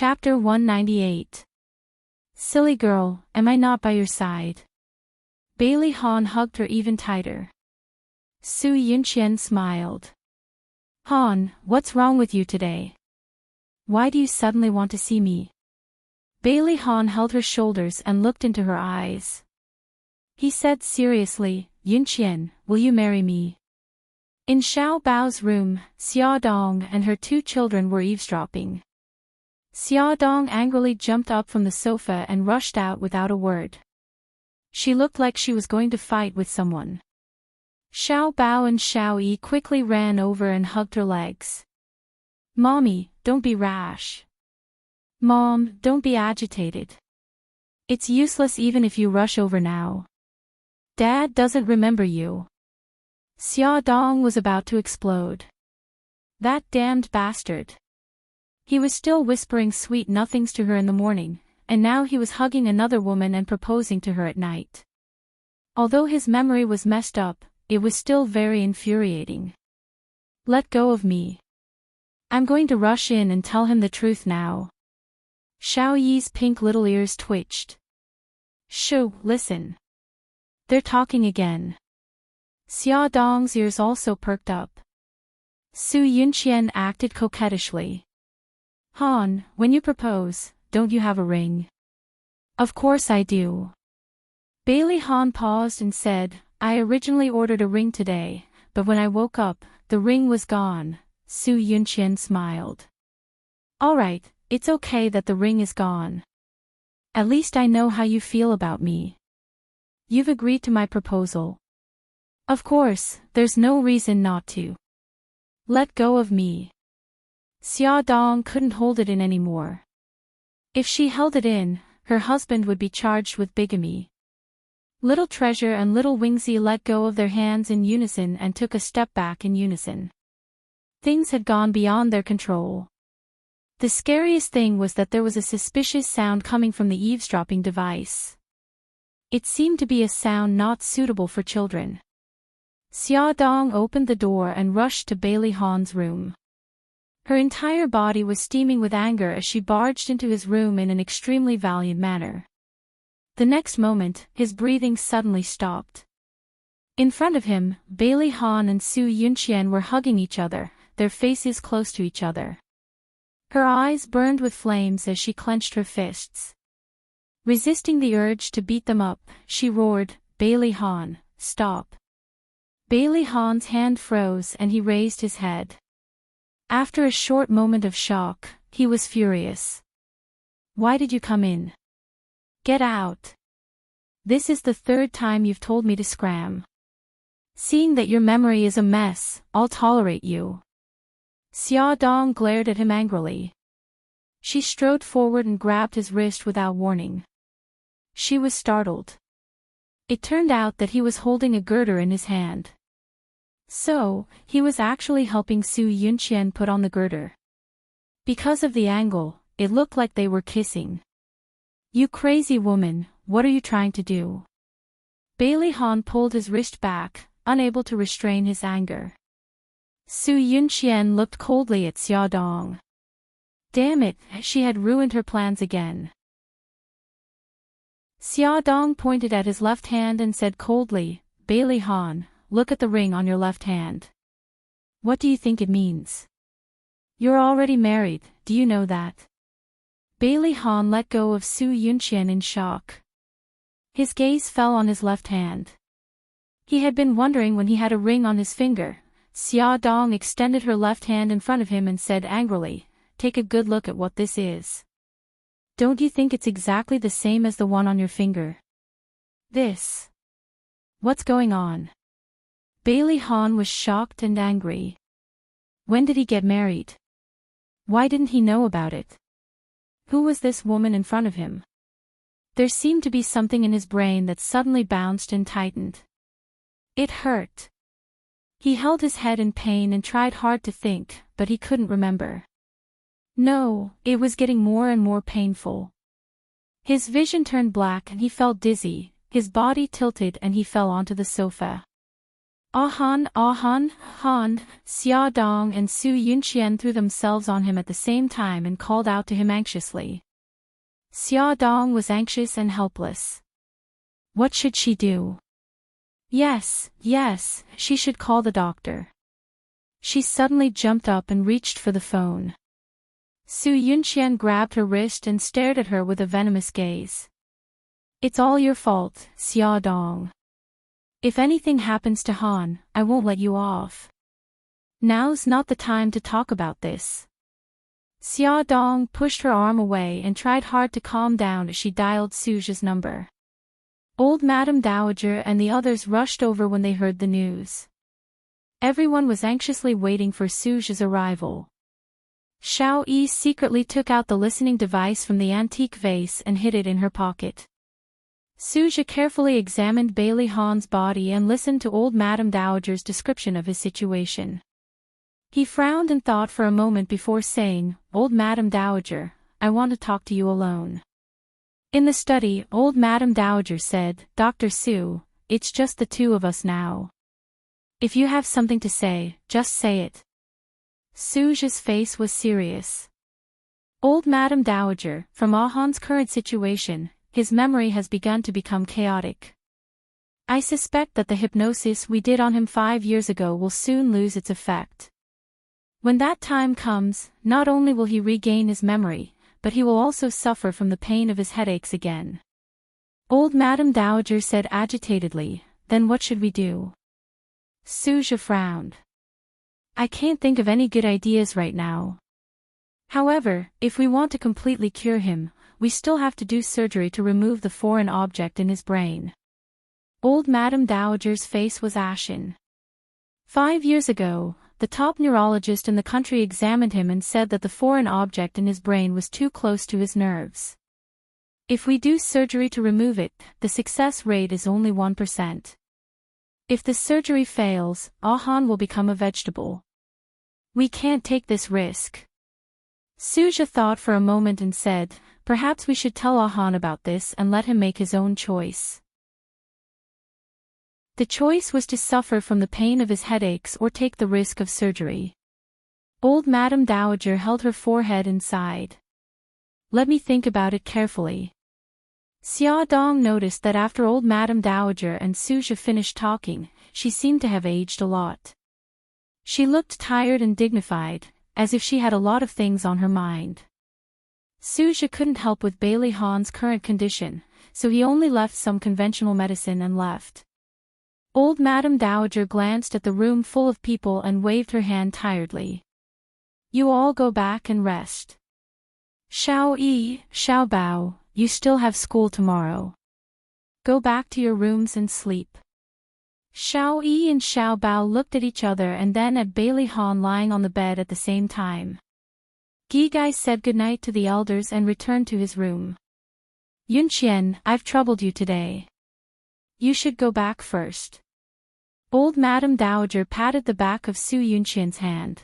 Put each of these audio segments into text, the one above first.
Chapter 198. Silly girl, am I not by your side? Bailey Han hugged her even tighter. Su Yunqian smiled. Han, what's wrong with you today? Why do you suddenly want to see me? Bailey Han held her shoulders and looked into her eyes. He said seriously, Yunqian, will you marry me? In Xiao Bao's room, Xia Dong and her 2 children were eavesdropping. Xia Dong angrily jumped up from the sofa and rushed out without a word. She looked like she was going to fight with someone. Xiao Bao and Xiao Yi quickly ran over and hugged her legs. Mommy, don't be rash. Mom, don't be agitated. It's useless even if you rush over now. Dad doesn't remember you. Xia Dong was about to explode. That damned bastard. He was still whispering sweet nothings to her in the morning, and now he was hugging another woman and proposing to her at night. Although his memory was messed up, it was still very infuriating. Let go of me. I'm going to rush in and tell him the truth now. Xiao Yi's pink little ears twitched. Shoo, listen. They're talking again. Xia Dong's ears also perked up. Su Yunqian acted coquettishly. Han, when you propose, don't you have a ring? Of course I do. Bailey Han paused and said, I originally ordered a ring today, but when I woke up, the ring was gone. Su Yunqian smiled. Alright, it's okay that the ring is gone. At least I know how you feel about me. You've agreed to my proposal. Of course, there's no reason not to. Let go of me. Xia Dong couldn't hold it in anymore. If she held it in, her husband would be charged with bigamy. Little Treasure and Little Wingsy let go of their hands in unison and took a step back in unison. Things had gone beyond their control. The scariest thing was that there was a suspicious sound coming from the eavesdropping device. It seemed to be a sound not suitable for children. Xia Dong opened the door and rushed to Bailey Han's room. Her entire body was steaming with anger as she barged into his room in an extremely valiant manner. The next moment, his breathing suddenly stopped. In front of him, Bailey Han and Su Yunqian were hugging each other, their faces close to each other. Her eyes burned with flames as she clenched her fists. Resisting the urge to beat them up, she roared, Bailey Han, stop. Bailey Han's hand froze and he raised his head. After a short moment of shock, he was furious. Why did you come in? Get out. This is the 3rd time you've told me to scram. Seeing that your memory is a mess, I'll tolerate you. Xia Dong glared at him angrily. She strode forward and grabbed his wrist without warning. She was startled. It turned out that he was holding a girder in his hand. So, he was actually helping Su Yunqian put on the girder. Because of the angle, it looked like they were kissing. You crazy woman, what are you trying to do? Bailey Han pulled his wrist back, unable to restrain his anger. Su Yunqian looked coldly at Xia Dong. Damn it, she had ruined her plans again. Xia Dong pointed at his left hand and said coldly, Bailey Han, look at the ring on your left hand. What do you think it means? You're already married, do you know that? Bailey Han let go of Su Yunqian in shock. His gaze fell on his left hand. He had been wondering when he had a ring on his finger. Xia Dong extended her left hand in front of him and said angrily, take a good look at what this is. Don't you think it's exactly the same as the one on your finger? This. What's going on? Bailey Han was shocked and angry. When did he get married? Why didn't he know about it? Who was this woman in front of him? There seemed to be something in his brain that suddenly bounced and tightened. It hurt. He held his head in pain and tried hard to think, but he couldn't remember. No, it was getting more and more painful. His vision turned black and he felt dizzy, his body tilted and he fell onto the sofa. Han, Xia Dong and Su Yunqian threw themselves on him at the same time and called out to him anxiously. Xia Dong was anxious and helpless. What should she do? Yes, she should call the doctor. She suddenly jumped up and reached for the phone. Su Yunqian grabbed her wrist and stared at her with a venomous gaze. It's all your fault, Xia Dong. If anything happens to Han, I won't let you off. Now's not the time to talk about this. Xia Dong pushed her arm away and tried hard to calm down as she dialed Suja's number. Old Madame Dowager and the others rushed over when they heard the news. Everyone was anxiously waiting for Suja's arrival. Xiao Yi secretly took out the listening device from the antique vase and hid it in her pocket. Suja carefully examined Bailey Han's body and listened to old Madame Dowager's description of his situation. He frowned and thought for a moment before saying, "Old Madame Dowager, I want to talk to you alone." In the study, old Madame Dowager said, "Dr. Su, it's just the two of us now. If you have something to say, just say it." Suja's face was serious. Old Madame Dowager, from Han's current situation, his memory has begun to become chaotic. I suspect that the hypnosis we did on him 5 years ago will soon lose its effect. When that time comes, not only will he regain his memory, but he will also suffer from the pain of his headaches again. Old Madame Dowager said agitatedly, "Then what should we do?" Suja frowned. "I can't think of any good ideas right now. However, if we want to completely cure him, we still have to do surgery to remove the foreign object in his brain." Old Madame Dowager's face was ashen. 5 years ago, the top neurologist in the country examined him and said that the foreign object in his brain was too close to his nerves. If we do surgery to remove it, the success rate is only 1%. If the surgery fails, Han will become a vegetable. We can't take this risk. Suja thought for a moment and said, "Perhaps we should tell Han about this and let him make his own choice." The choice was to suffer from the pain of his headaches or take the risk of surgery. Old Madame Dowager held her forehead and sighed. "Let me think about it carefully." Xia Dong noticed that after old Madame Dowager and Suja finished talking, she seemed to have aged a lot. She looked tired and dignified, as if she had a lot of things on her mind. Suja couldn't help with Bailey Han's current condition, so he only left some conventional medicine and left. Old Madame Dowager glanced at the room full of people and waved her hand tiredly. "You all go back and rest. Xiao Yi, Xiao Bao, you still have school tomorrow. Go back to your rooms and sleep." Xiao Yi and Xiao Bao looked at each other and then at Bailey Han lying on the bed at the same time. Gigai said goodnight to the elders and returned to his room. "Yunqian, I've troubled you today. You should go back first." Old Madame Dowager patted the back of Su Yunqian's hand.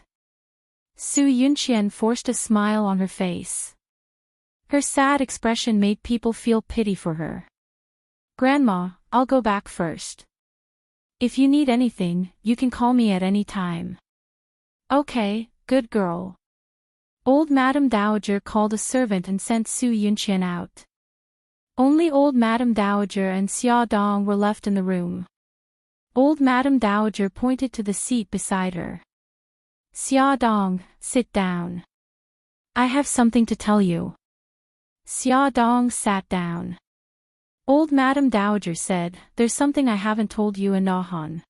Su Yunqian forced a smile on her face. Her sad expression made people feel pity for her. "Grandma, I'll go back first. If you need anything, you can call me at any time." "Okay, good girl." Old Madame Dowager called a servant and sent Su Yunqian out. Only old Madame Dowager and Xia Dong were left in the room. Old Madame Dowager pointed to the seat beside her. "Xia Dong, sit down. I have something to tell you." Xia Dong sat down. Old Madame Dowager said, "There's something I haven't told you and Han.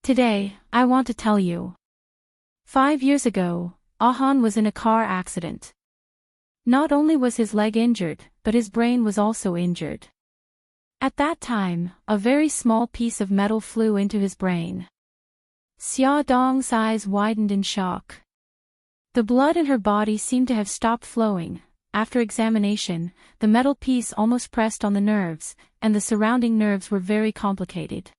Today, I want to tell you. 5 years ago, Han was in a car accident. Not only was his leg injured, but his brain was also injured. At that time, a very small piece of metal flew into his brain." Xia Dong's eyes widened in shock. The blood in her body seemed to have stopped flowing. After examination, the metal piece almost pressed on the nerves, and the surrounding nerves were very complicated.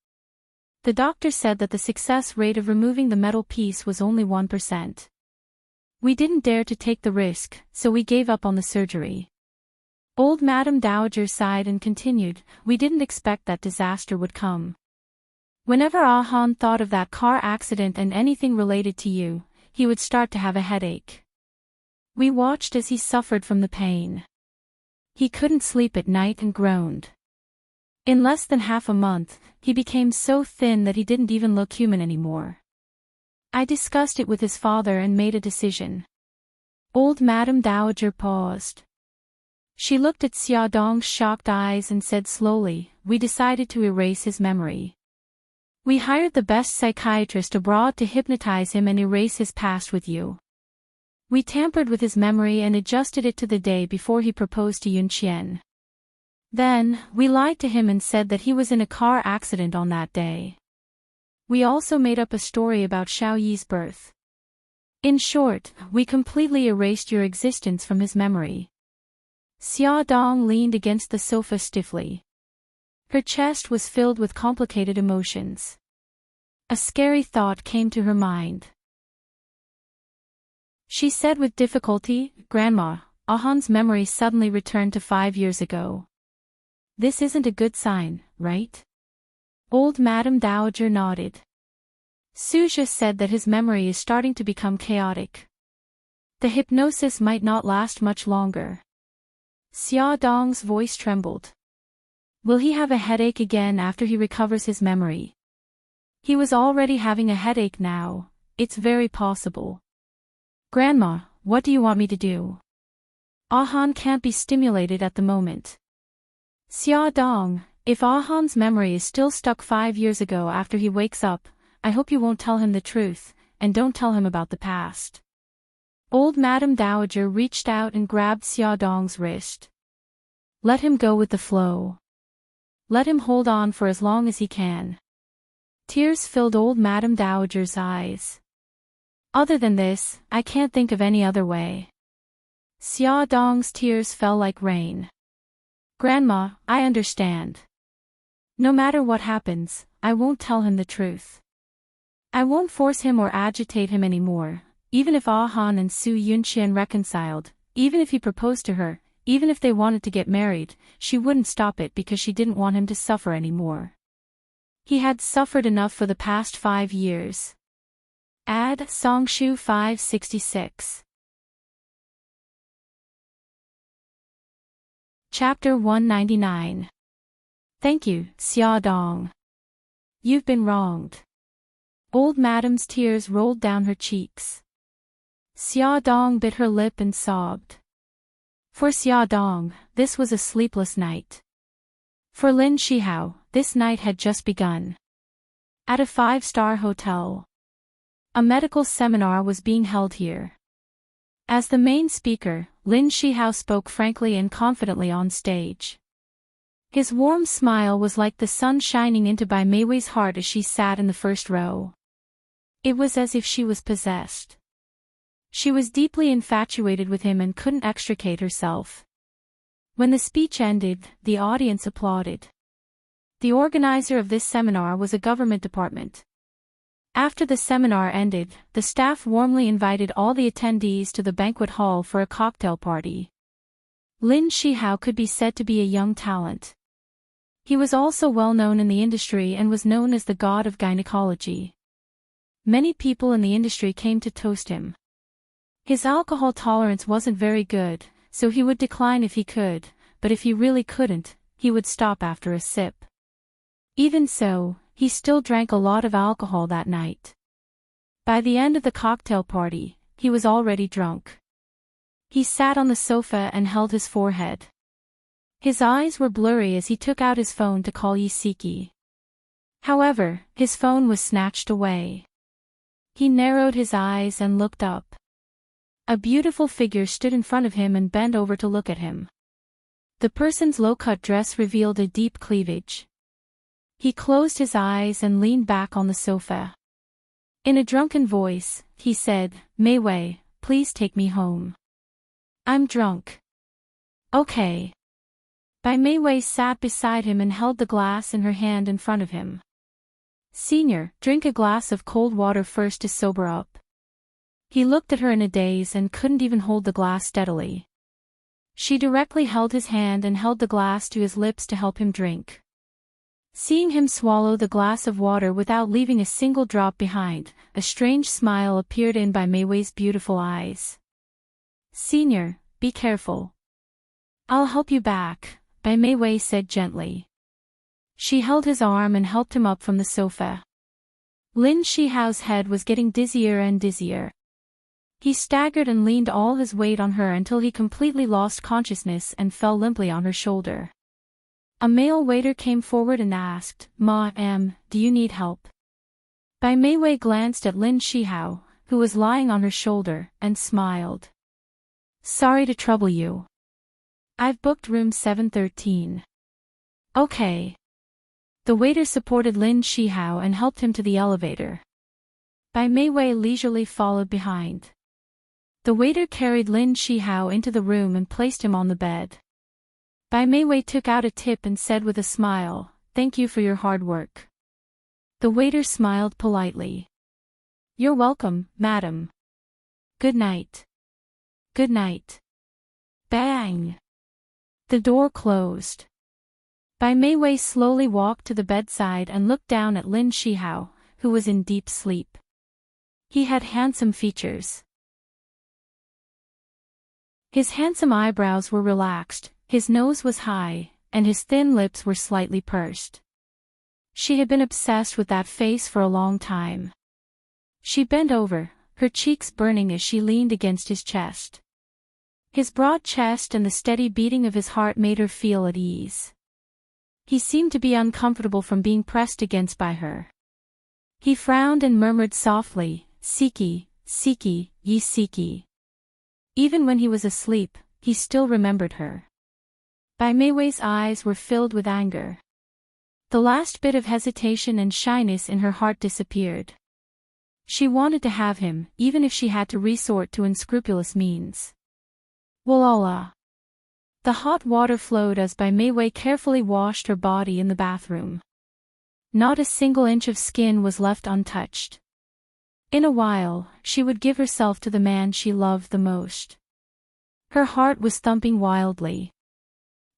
The doctor said that the success rate of removing the metal piece was only 1%. We didn't dare to take the risk, so we gave up on the surgery. Old Madame Dowager sighed and continued, "We didn't expect that disaster would come. Whenever Ahan thought of that car accident and anything related to you, he would start to have a headache. We watched as he suffered from the pain. He couldn't sleep at night and groaned. In less than half a month, he became so thin that he didn't even look human anymore. I discussed it with his father and made a decision. Old Madame Dowager paused. She looked at Xiaodong's shocked eyes and said slowly, "We decided to erase his memory. We hired the best psychiatrist abroad to hypnotize him and erase his past with you. We tampered with his memory and adjusted it to the day before he proposed to Yunqian. Then, we lied to him and said that he was in a car accident on that day. We also made up a story about Xiao Yi's birth. In short, we completely erased your existence from his memory." Xiaodong leaned against the sofa stiffly. Her chest was filled with complicated emotions. A scary thought came to her mind. She said with difficulty, "Grandma, Ahan's memory suddenly returned to 5 years ago. This isn't a good sign, right?" Old Madame Dowager nodded. Suzhou said that his memory is starting to become chaotic. The hypnosis might not last much longer. Xiaodong's voice trembled. Will he have a headache again after he recovers his memory? He was already having a headache now. It's very possible. Grandma, what do you want me to do? Ahan can't be stimulated at the moment. Xiaodong, if Ahan's memory is still stuck 5 years ago after he wakes up, I hope you won't tell him the truth, and don't tell him about the past. Old Madame Dowager reached out and grabbed Xiaodong's wrist. Let him go with the flow. Let him hold on for as long as he can. Tears filled old Madame Dowager's eyes. Other than this, I can't think of any other way. Xiaodong's tears fell like rain. Grandma, I understand. No matter what happens, I won't tell him the truth. I won't force him or agitate him anymore, even if Ahan and Su Yunqian reconciled, even if he proposed to her, even if they wanted to get married, she wouldn't stop it because she didn't want him to suffer anymore. He had suffered enough for the past 5 years. Add Songshu 566. Chapter 199. Thank you, Xiaodong. You've been wronged. Old Madame's tears rolled down her cheeks. Xiaodong bit her lip and sobbed. For Xiaodong, this was a sleepless night. For Lin Shihao, this night had just begun. At a 5-star hotel. A medical seminar was being held here. As the main speaker, Lin Shihao spoke frankly and confidently on stage. His warm smile was like the sun shining into Bai Meiwei's heart as she sat in the first row. It was as if she was possessed. She was deeply infatuated with him and couldn't extricate herself. When the speech ended, the audience applauded. The organizer of this seminar was a government department. After the seminar ended, the staff warmly invited all the attendees to the banquet hall for a cocktail party. Lin Shihao could be said to be a young talent. He was also well known in the industry and was known as the god of gynecology. Many people in the industry came to toast him. His alcohol tolerance wasn't very good, so he would decline if he could, but if he really couldn't, he would stop after a sip. Even so, he still drank a lot of alcohol that night. By the end of the cocktail party, he was already drunk. He sat on the sofa and held his forehead. His eyes were blurry as he took out his phone to call Yisiki. However, his phone was snatched away. He narrowed his eyes and looked up. A beautiful figure stood in front of him and bent over to look at him. The person's low-cut dress revealed a deep cleavage. He closed his eyes and leaned back on the sofa. In a drunken voice, he said, "Meiwei, please take me home. I'm drunk." "Okay." Bai Meiwei sat beside him and held the glass in her hand in front of him. "Senior, drink a glass of cold water first to sober up." He looked at her in a daze and couldn't even hold the glass steadily. She directly held his hand and held the glass to his lips to help him drink. Seeing him swallow the glass of water without leaving a single drop behind, a strange smile appeared in Bai Meiwei's beautiful eyes. "Senior, be careful." "I'll help you back," Bai Meiwei said gently. She held his arm and helped him up from the sofa. Lin Shihao's head was getting dizzier and dizzier. He staggered and leaned all his weight on her until he completely lost consciousness and fell limply on her shoulder. A male waiter came forward and asked, Do you need help?" Bai Meiwei glanced at Lin Shihao, who was lying on her shoulder, and smiled. "Sorry to trouble you. I've booked room 713. Okay." The waiter supported Lin Shihao and helped him to the elevator. Bai Meiwei leisurely followed behind. The waiter carried Lin Shihao into the room and placed him on the bed. Bai Meiwei took out a tip and said with a smile, "Thank you for your hard work." The waiter smiled politely. "You're welcome, madam. Good night." "Good night." Bang! The door closed. Bai Meiwei slowly walked to the bedside and looked down at Lin Shihao, who was in deep sleep. He had handsome features. His handsome eyebrows were relaxed, his nose was high, and his thin lips were slightly pursed. She had been obsessed with that face for a long time. She bent over, her cheeks burning as she leaned against his chest. His broad chest and the steady beating of his heart made her feel at ease. He seemed to be uncomfortable from being pressed against by her. He frowned and murmured softly, "Siki, Siki, ye Siki." Even when he was asleep, he still remembered her. Bai Meiwei's eyes were filled with anger. The last bit of hesitation and shyness in her heart disappeared. She wanted to have him, even if she had to resort to unscrupulous means. Walala. The hot water flowed as Bai Meiwei carefully washed her body in the bathroom. Not a single inch of skin was left untouched. In a while, she would give herself to the man she loved the most. Her heart was thumping wildly.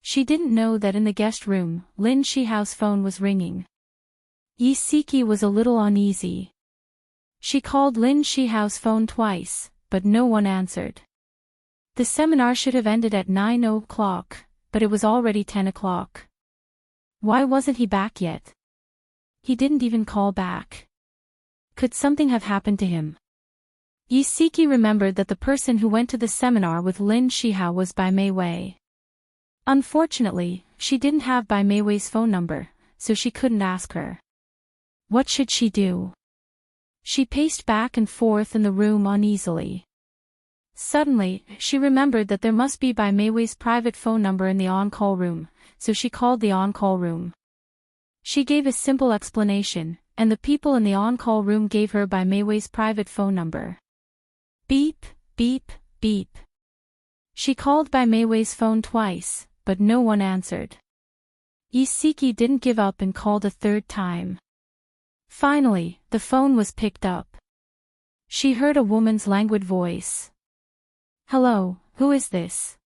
She didn't know that in the guest room, Lin Shihao's phone was ringing. Yi Siki was a little uneasy. She called Lin Shihao's phone twice, but no one answered. The seminar should have ended at 9 o'clock, but it was already 10 o'clock. Why wasn't he back yet? He didn't even call back. Could something have happened to him? Yi Siki remembered that the person who went to the seminar with Lin Shihao was Bai Meiwei. Unfortunately, she didn't have Bai Meiwei's phone number, so she couldn't ask her. What should she do? She paced back and forth in the room uneasily. Suddenly, she remembered that there must be Bai Meiwei's private phone number in the on-call room, so she called the on-call room. She gave a simple explanation, and the people in the on-call room gave her Bai Meiwei's private phone number. Beep, beep, beep. She called Bai Meiwei's phone twice, but no one answered. Yi Siki didn't give up and called a third time. Finally, the phone was picked up. She heard a woman's languid voice. "Hello, who is this?"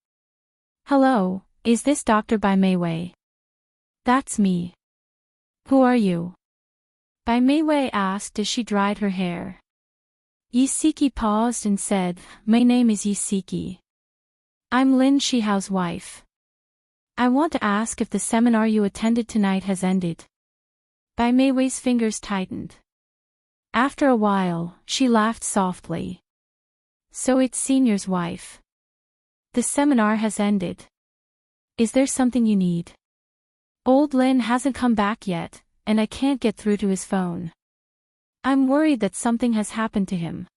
"Hello, is this Dr. Bai Meiwei?" "That's me." "Who are you?" Bai Meiwei asked as she dried her hair. Yi Siki paused and said, "My name is Yi Siki. I'm Lin Shihao's wife. I want to ask if the seminar you attended tonight has ended." Bai Meiwei's fingers tightened. After a while, she laughed softly. "So it's Senior's wife. The seminar has ended. Is there something you need?" "Old Lin hasn't come back yet, and I can't get through to his phone. I'm worried that something has happened to him."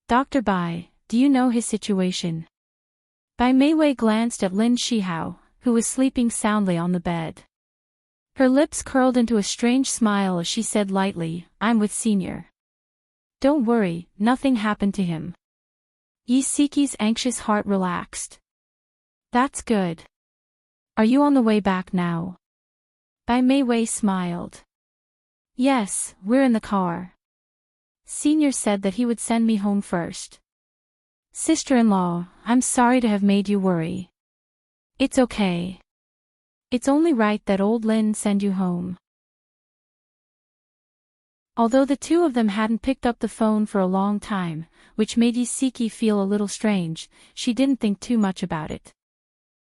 "Dr. Bai, do you know his situation?" Bai Meiwei glanced at Lin Shihao, who was sleeping soundly on the bed. Her lips curled into a strange smile as she said lightly, "I'm with Senior. Don't worry, nothing happened to him." Yi Siki's anxious heart relaxed. "That's good. Are you on the way back now?" Bai Meiwei smiled. "Yes, we're in the car. Senior said that he would send me home first." "Sister-in-law, I'm sorry to have made you worry." "It's okay. It's only right that old Lin send you home." Although the two of them hadn't picked up the phone for a long time, which made Siki feel a little strange, she didn't think too much about it.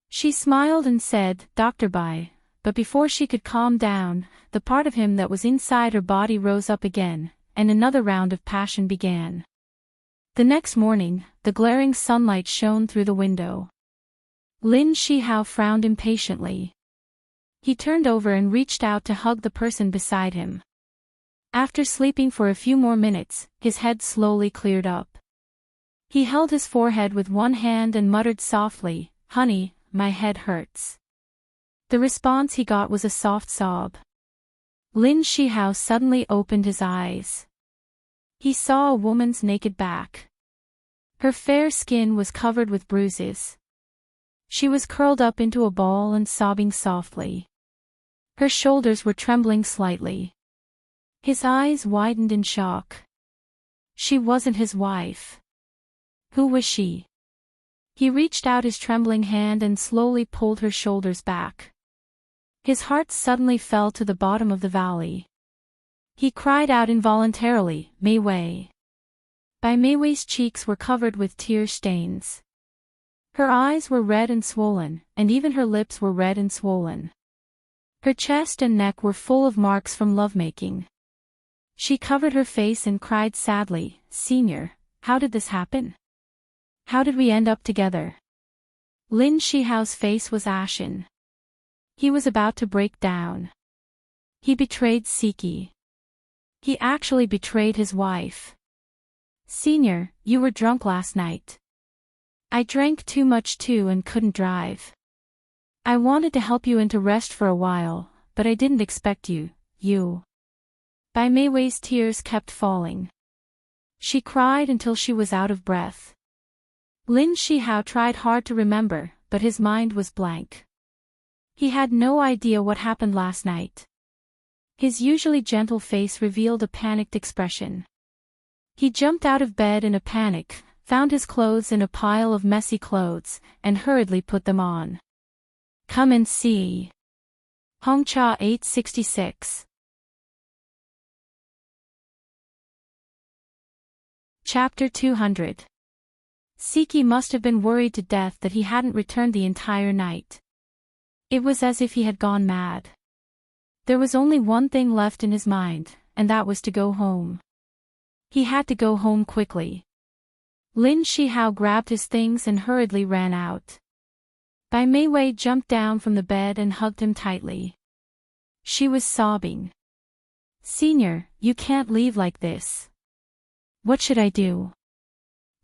She smiled and said, "Doctor, bye," but before she could calm down, the part of him that was inside her body rose up again, and another round of passion began. The next morning, the glaring sunlight shone through the window. Lin Shihao frowned impatiently. He turned over and reached out to hug the person beside him. After sleeping for a few more minutes, his head slowly cleared up. He held his forehead with one hand and muttered softly, "Honey, my head hurts." The response he got was a soft sob. Lin Shihao suddenly opened his eyes. He saw a woman's naked back. Her fair skin was covered with bruises. She was curled up into a ball and sobbing softly. Her shoulders were trembling slightly. His eyes widened in shock. She wasn't his wife. Who was she? He reached out his trembling hand and slowly pulled her shoulders back. His heart suddenly fell to the bottom of the valley. He cried out involuntarily, "Mei Wei." Bai Mei Wei's cheeks were covered with tear stains. Her eyes were red and swollen, and even her lips were red and swollen. Her chest and neck were full of marks from lovemaking. She covered her face and cried sadly, "Senior, how did this happen? How did we end up together?" Lin Shihao's face was ashen. He was about to break down. He betrayed Siki. He actually betrayed his wife. "Senior, you were drunk last night. I drank too much too and couldn't drive. I wanted to help you into rest for a while, but I didn't expect you. Bai Mei Wei's tears kept falling. She cried until she was out of breath. Lin Shihao tried hard to remember, but his mind was blank. He had no idea what happened last night. His usually gentle face revealed a panicked expression. He jumped out of bed in a panic, found his clothes in a pile of messy clothes, and hurriedly put them on. "Come and see." Hongcha 866. Chapter 200. Siki must have been worried to death that he hadn't returned the entire night. It was as if he had gone mad. There was only one thing left in his mind, and that was to go home. He had to go home quickly. Lin Shihao grabbed his things and hurriedly ran out. Bai Mei Wei jumped down from the bed and hugged him tightly. She was sobbing. "Senior, you can't leave like this. What should I do?"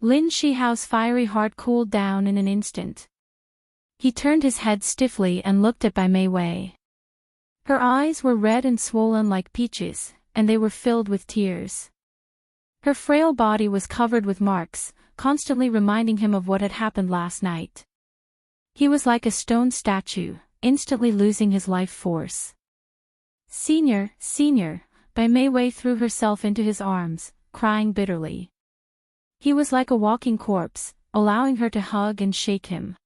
Lin Shihao's fiery heart cooled down in an instant. He turned his head stiffly and looked at Bai Mei Wei. Her eyes were red and swollen like peaches, and they were filled with tears. Her frail body was covered with marks, constantly reminding him of what had happened last night. He was like a stone statue, instantly losing his life force. "Senior, Bai Mei Wei threw herself into his arms, crying bitterly. He was like a walking corpse, allowing her to hug and shake him.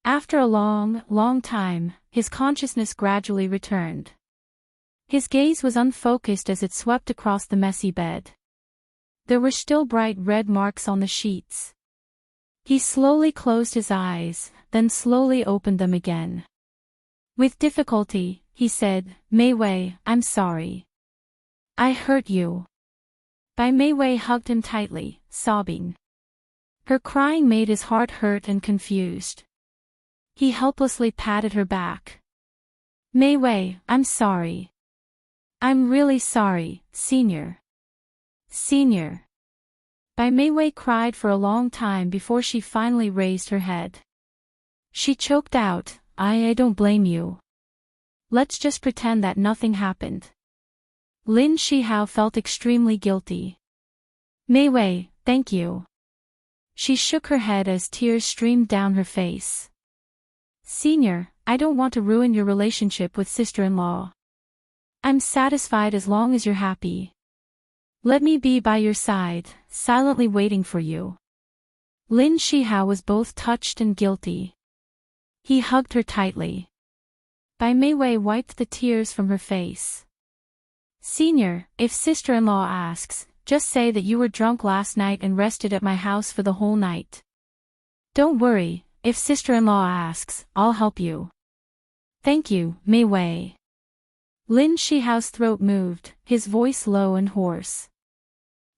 After a long time, his consciousness gradually returned. His gaze was unfocused as it swept across the messy bed. There were still bright red marks on the sheets. He slowly closed his eyes, then slowly opened them again. With difficulty, he said, "Mei Wei, I'm sorry. I hurt you." Bai Mei Wei hugged him tightly, sobbing. Her crying made his heart hurt and confused. He helplessly patted her back. "Mei Wei, I'm sorry. I'm really sorry, Senior. Senior." Bai Mei Wei cried for a long time before she finally raised her head. She choked out, I don't blame you. Let's just pretend that nothing happened." Lin Shihao felt extremely guilty. "Mei Wei, thank you." She shook her head as tears streamed down her face. "Senior, I don't want to ruin your relationship with sister-in-law. I'm satisfied as long as you're happy. Let me be by your side, silently waiting for you." Lin Shihao was both touched and guilty. He hugged her tightly. Bai Mei Wei wiped the tears from her face. Senior, if sister-in-law asks, just say that you were drunk last night and rested at my house for the whole night. Don't worry, if sister-in-law asks, I'll help you. Thank you, Mei Wei. Lin Shihao's throat moved, his voice low and hoarse.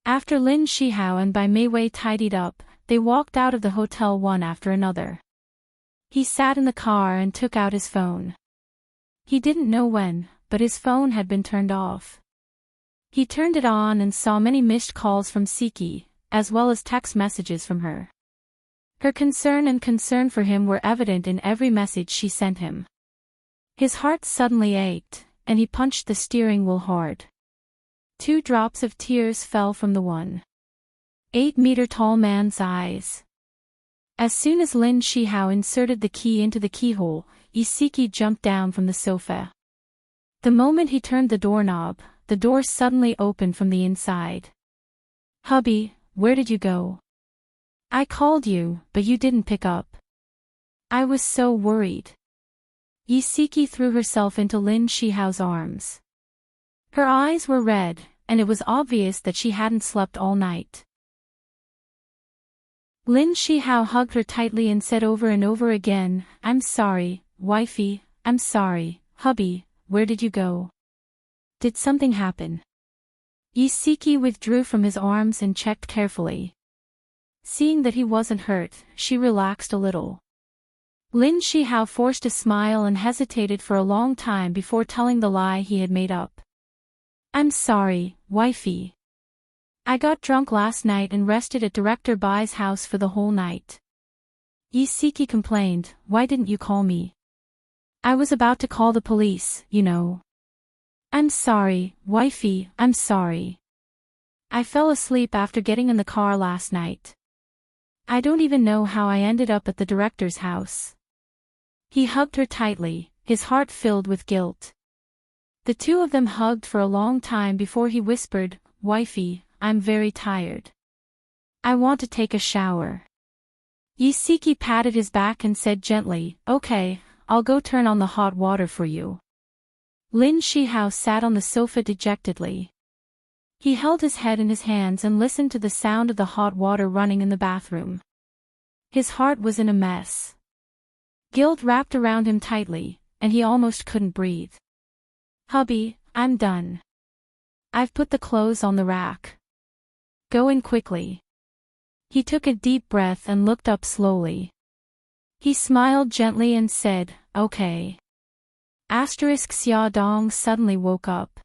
After Lin Shihao and Bai Mei Wei tidied up, they walked out of the hotel one after another. He sat in the car and took out his phone. He didn't know when, but his phone had been turned off. He turned it on and saw many missed calls from Siki, as well as text messages from her. Her concern for him were evident in every message she sent him. His heart suddenly ached, and he punched the steering wheel hard. 2 drops of tears fell from the 1.8-meter-tall man's eyes. As soon as Lin Shihao inserted the key into the keyhole, Isiki jumped down from the sofa. The moment he turned the doorknob, the door suddenly opened from the inside. Hubby, where did you go? I called you, but you didn't pick up. I was so worried. Isiki threw herself into Lin Shihao's arms. Her eyes were red, and it was obvious that she hadn't slept all night. Lin Shihao hugged her tightly and said over and over again, I'm sorry, wifey, I'm sorry, hubby, where did you go? Did something happen? Isiki withdrew from his arms and checked carefully. Seeing that he wasn't hurt, she relaxed a little. Lin Shihao forced a smile and hesitated for a long time before telling the lie he had made up. I'm sorry, wifey. I got drunk last night and rested at Director Bai's house for the whole night. Isiki complained, why didn't you call me? I was about to call the police, you know. I'm sorry, wifey, I'm sorry. I fell asleep after getting in the car last night. I don't even know how I ended up at the director's house. He hugged her tightly, his heart filled with guilt. The two of them hugged for a long time before he whispered, wifey, I'm very tired. I want to take a shower. Isiki patted his back and said gently, okay, I'll go turn on the hot water for you. Lin Shihao sat on the sofa dejectedly. He held his head in his hands and listened to the sound of the hot water running in the bathroom. His heart was in a mess. Guilt wrapped around him tightly, and he almost couldn't breathe. Hubby, I'm done. I've put the clothes on the rack. Go in quickly. He took a deep breath and looked up slowly. He smiled gently and said, okay. Xia Dong suddenly woke up.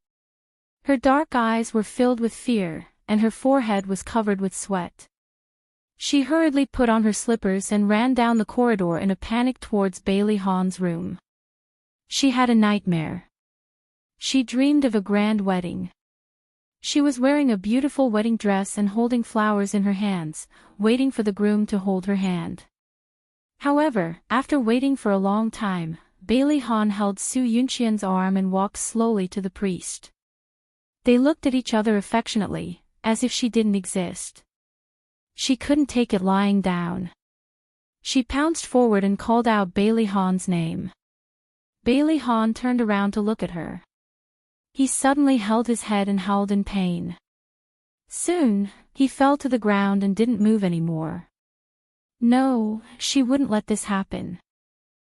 Her dark eyes were filled with fear, and her forehead was covered with sweat. She hurriedly put on her slippers and ran down the corridor in a panic towards Bailey Han's room. She had a nightmare. She dreamed of a grand wedding. She was wearing a beautiful wedding dress and holding flowers in her hands, waiting for the groom to hold her hand. However, after waiting for a long time, Bailey Han held Su Yunqian's arm and walked slowly to the priest. They looked at each other affectionately, as if she didn't exist. She couldn't take it lying down. She pounced forward and called out Bailey Han's name. Bailey Han turned around to look at her. He suddenly held his head and howled in pain. Soon, he fell to the ground and didn't move anymore. No, she wouldn't let this happen.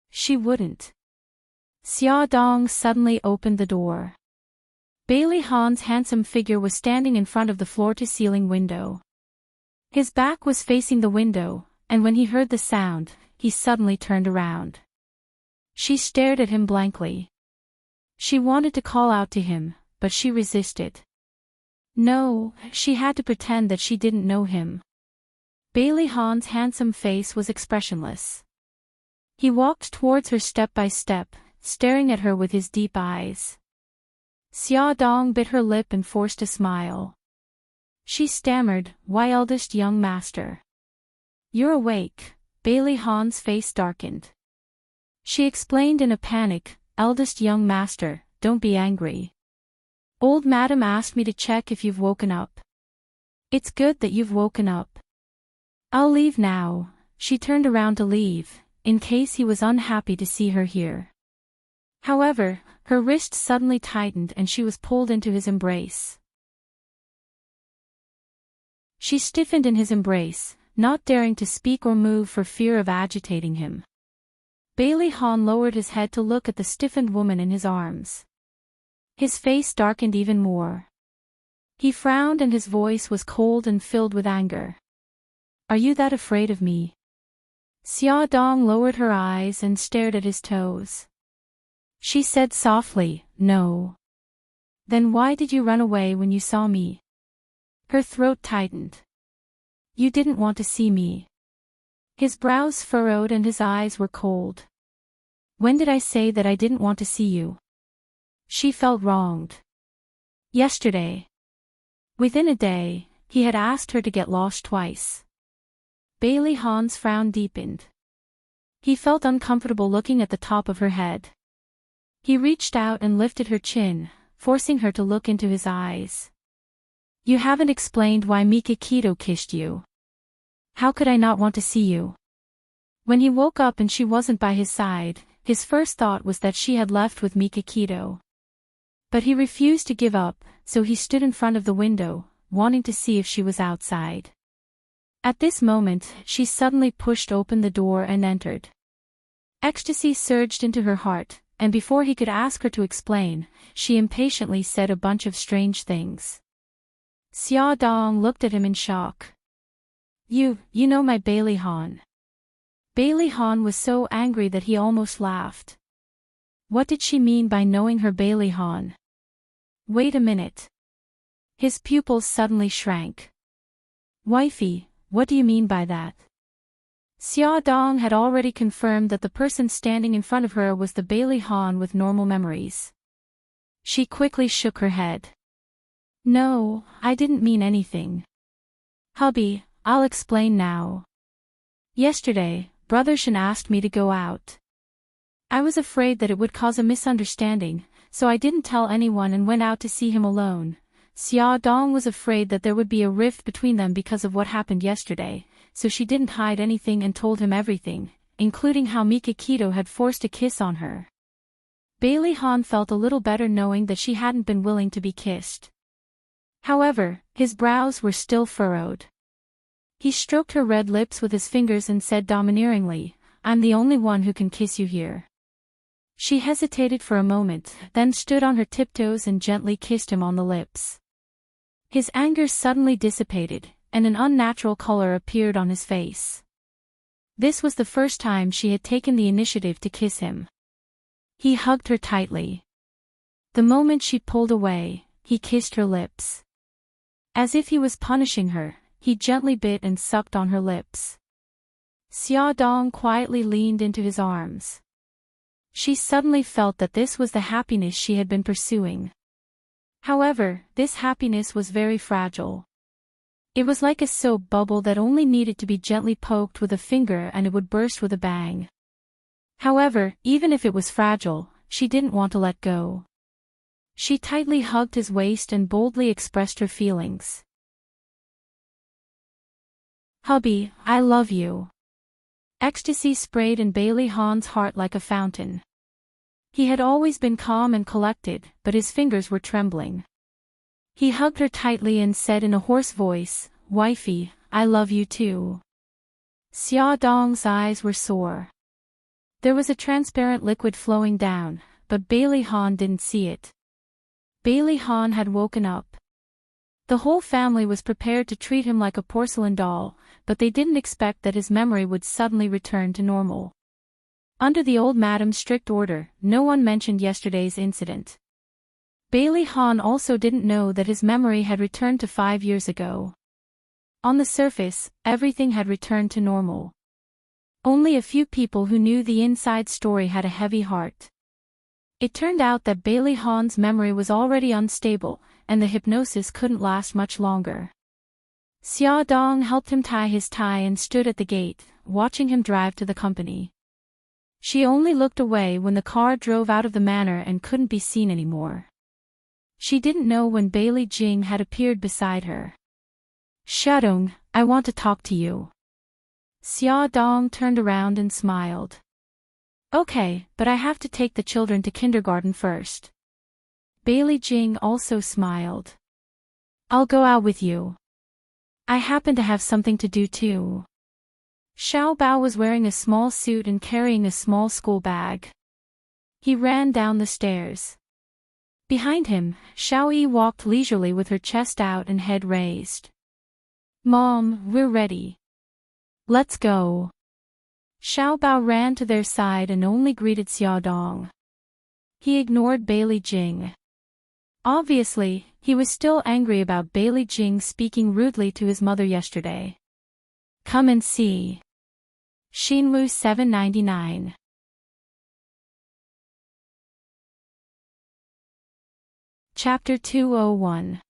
She wouldn't. Xia Dong suddenly opened the door. Bailey Han's handsome figure was standing in front of the floor-to-ceiling window. His back was facing the window, and when he heard the sound, he suddenly turned around. She stared at him blankly. She wanted to call out to him, but she resisted. No, she had to pretend that she didn't know him. Bailey Han's handsome face was expressionless. He walked towards her step by step, staring at her with his deep eyes. Xia Dong bit her lip and forced a smile. She stammered, "Why, eldest young master? You're awake." Bailey Han's face darkened. She explained in a panic, "Eldest young master, don't be angry. Old madam asked me to check if you've woken up. It's good that you've woken up. I'll leave now." She turned around to leave, in case he was unhappy to see her here. However, her wrist suddenly tightened and she was pulled into his embrace. She stiffened in his embrace, not daring to speak or move for fear of agitating him. Bailey Han lowered his head to look at the stiffened woman in his arms. His face darkened even more. He frowned and his voice was cold and filled with anger. "Are you that afraid of me?" Xia Dong lowered her eyes and stared at his toes. She said softly, "No." "Then why did you run away when you saw me?" Her throat tightened. "You didn't want to see me." His brows furrowed and his eyes were cold. "When did I say that I didn't want to see you?" She felt wronged. Yesterday. Within a day, he had asked her to get lost twice. Bailey Han's frown deepened. He felt uncomfortable looking at the top of her head. He reached out and lifted her chin, forcing her to look into his eyes. "You haven't explained why Mika Keto kissed you. How could I not want to see you?" When he woke up and she wasn't by his side, his first thought was that she had left with Mika Keto. But he refused to give up, so he stood in front of the window, wanting to see if she was outside. At this moment, she suddenly pushed open the door and entered. Ecstasy surged into her heart, and before he could ask her to explain, she impatiently said a bunch of strange things. Xia Dong looked at him in shock. You know my Bailey Han." Bailey Han was so angry that he almost laughed. What did she mean by knowing her Bailey Han? Wait a minute. His pupils suddenly shrank. "Wifey, what do you mean by that?" Xia Dong had already confirmed that the person standing in front of her was the Bailey Han with normal memories. She quickly shook her head. "No, I didn't mean anything. Hubby, I'll explain now. Yesterday, Brother Shen asked me to go out. I was afraid that it would cause a misunderstanding, so I didn't tell anyone and went out to see him alone. Xia Dong was afraid that there would be a rift between them because of what happened yesterday, so she didn't hide anything and told him everything, including how Mika Keto had forced a kiss on her." Bailey Han felt a little better knowing that she hadn't been willing to be kissed. However, his brows were still furrowed. He stroked her red lips with his fingers and said domineeringly, "I'm the only one who can kiss you here." She hesitated for a moment, then stood on her tiptoes and gently kissed him on the lips. His anger suddenly dissipated, and an unnatural color appeared on his face. This was the first time she had taken the initiative to kiss him. He hugged her tightly. The moment she pulled away, he kissed her lips. As if he was punishing her, he gently bit and sucked on her lips. Xia Dong quietly leaned into his arms. She suddenly felt that this was the happiness she had been pursuing. However, this happiness was very fragile. It was like a soap bubble that only needed to be gently poked with a finger and it would burst with a bang. However, even if it was fragile, she didn't want to let go. She tightly hugged his waist and boldly expressed her feelings. "Hubby, I love you." Ecstasy sprayed in Bailey Han's heart like a fountain. He had always been calm and collected, but his fingers were trembling. He hugged her tightly and said in a hoarse voice, "Wifey, I love you too." Xia Dong's eyes were sore. There was a transparent liquid flowing down, but Bailey Han didn't see it. Bailey Han had woken up. The whole family was prepared to treat him like a porcelain doll, but they didn't expect that his memory would suddenly return to normal. Under the old madam's strict order, no one mentioned yesterday's incident. Bailey Han also didn't know that his memory had returned to 5 years ago. On the surface, everything had returned to normal. Only a few people who knew the inside story had a heavy heart. It turned out that Bailey Han's memory was already unstable, and the hypnosis couldn't last much longer. Xia Dong helped him tie his tie and stood at the gate, watching him drive to the company. She only looked away when the car drove out of the manor and couldn't be seen anymore. She didn't know when Bailey Jing had appeared beside her. "Shadong, I want to talk to you." Xia Dong turned around and smiled. Okay, but I have to take the children to kindergarten first. Bailey Jing also smiled. I'll go out with you. I happen to have something to do too. Xiao Bao was wearing a small suit and carrying a small school bag. He ran down the stairs. Behind him, Xiao Yi walked leisurely with her chest out and head raised. Mom, we're ready. Let's go. Xiao Bao ran to their side and only greeted Xia Dong. He ignored Bailey Jing. Obviously, he was still angry about Bailey Jing speaking rudely to his mother yesterday. Come and see. Xinwu 799. Chapter 201.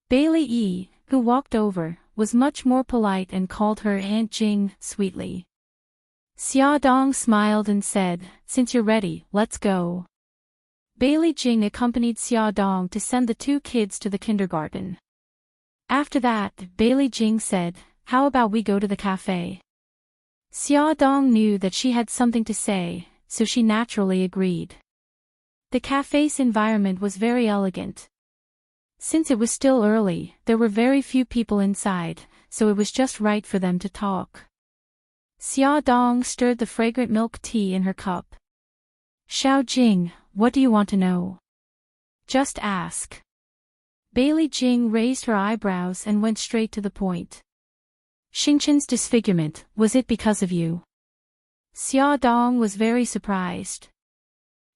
Bailey Yi, who walked over, was much more polite and called her Aunt Jing sweetly. Xia Dong smiled and said, Since you're ready, let's go. Bailey Jing accompanied Xia Dong to send the two kids to the kindergarten. After that, Bailey Jing said, How about we go to the cafe? Xia Dong knew that she had something to say, so she naturally agreed. The cafe's environment was very elegant. Since it was still early, there were very few people inside, so it was just right for them to talk. Xia Dong stirred the fragrant milk tea in her cup. Xiao Jing, what do you want to know? Just ask. Bailey Jing raised her eyebrows and went straight to the point. Xingchen's disfigurement, was it because of you? Xia Dong was very surprised.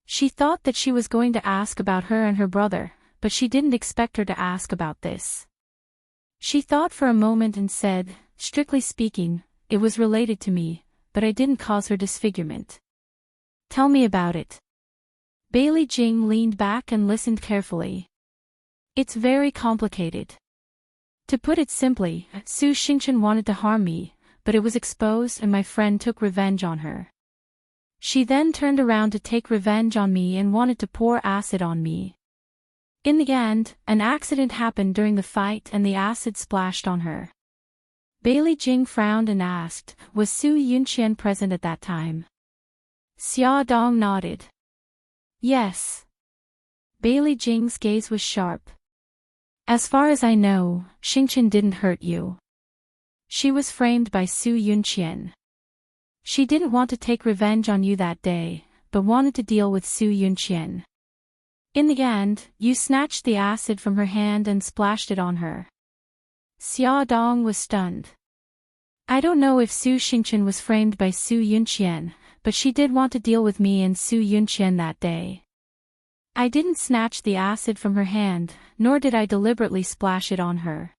She thought that she was going to ask about her and her brother, but she didn't expect her to ask about this. She thought for a moment and said, Strictly speaking, it was related to me, but I didn't cause her disfigurement. Tell me about it. Bailey Jing leaned back and listened carefully. It's very complicated. To put it simply, Su Xingchen wanted to harm me, but it was exposed and my friend took revenge on her. She then turned around to take revenge on me and wanted to pour acid on me. In the end, an accident happened during the fight and the acid splashed on her. Bailey Jing frowned and asked, Was Su Yunqian present at that time? Xia Dong nodded. Yes. Bailey Jing's gaze was sharp. As far as I know, Xingchen didn't hurt you. She was framed by Su Yunqian. She didn't want to take revenge on you that day, but wanted to deal with Su Yunqian. In the end, you snatched the acid from her hand and splashed it on her. Xia Dong was stunned. I don't know if Su Xingchen was framed by Su Yunqian, but she did want to deal with me and Su Yunqian that day. I didn't snatch the acid from her hand, nor did I deliberately splash it on her.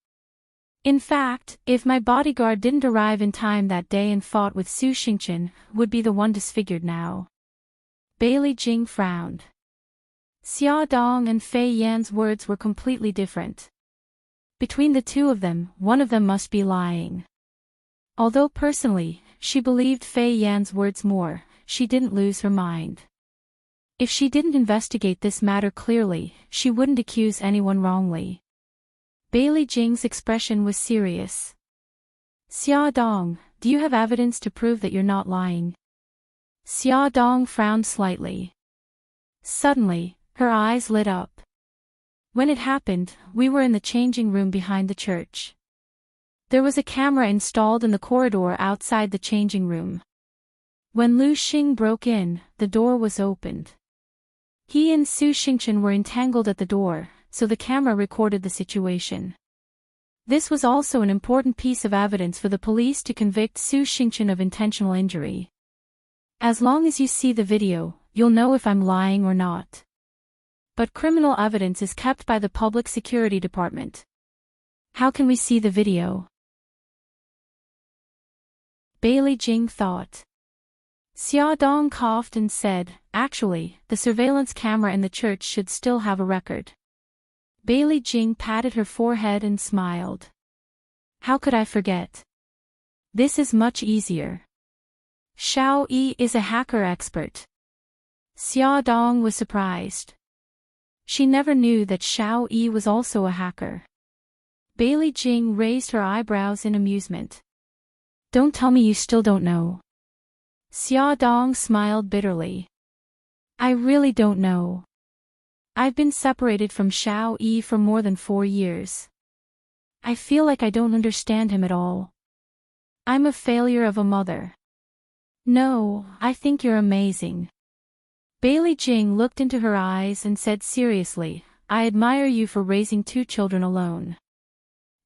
In fact, if my bodyguard didn't arrive in time that day and fought with Su Xingchen, would be the one disfigured now. Bailey Jing frowned. Xia Dong and Fei Yan's words were completely different. Between the two of them, one of them must be lying. Although personally, she believed Fei Yan's words more, she didn't lose her mind. If she didn't investigate this matter clearly, she wouldn't accuse anyone wrongly. Bailey Jing's expression was serious. Xia Dong, do you have evidence to prove that you're not lying? Xia Dong frowned slightly. Suddenly, her eyes lit up. When it happened, we were in the changing room behind the church. There was a camera installed in the corridor outside the changing room. When Lu Xing broke in, the door was opened. He and Su Xingchen were entangled at the door, so the camera recorded the situation. This was also an important piece of evidence for the police to convict Su Xingchen of intentional injury. As long as you see the video, you'll know if I'm lying or not. But criminal evidence is kept by the Public Security Department. How can we see the video? Bailey Jing thought. Xia Dong coughed and said, Actually, the surveillance camera in the church should still have a record. Bailey Jing patted her forehead and smiled. How could I forget? This is much easier. Xiao Yi is a hacker expert. Xia Dong was surprised. She never knew that Xiao Yi was also a hacker. Bailey Jing raised her eyebrows in amusement. Don't tell me you still don't know. Xia Dong smiled bitterly. I really don't know. I've been separated from Xiao Yi for more than 4 years. I feel like I don't understand him at all. I'm a failure of a mother. No, I think you're amazing. Bailey Jing looked into her eyes and said seriously, I admire you for raising 2 children alone.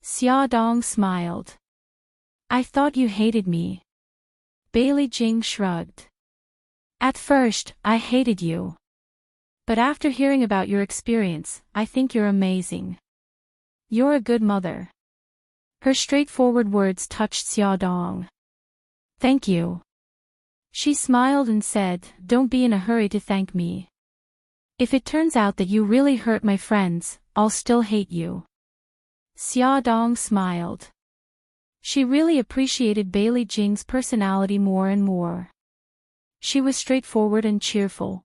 Xia Dong smiled. I thought you hated me. Bailey Jing shrugged. At first, I hated you. But after hearing about your experience, I think you're amazing. You're a good mother. Her straightforward words touched Xia Dong. Thank you. She smiled and said, don't be in a hurry to thank me. If it turns out that you really hurt my friends, I'll still hate you. Xia Dong smiled. She really appreciated Bailey Jing's personality more and more. She was straightforward and cheerful.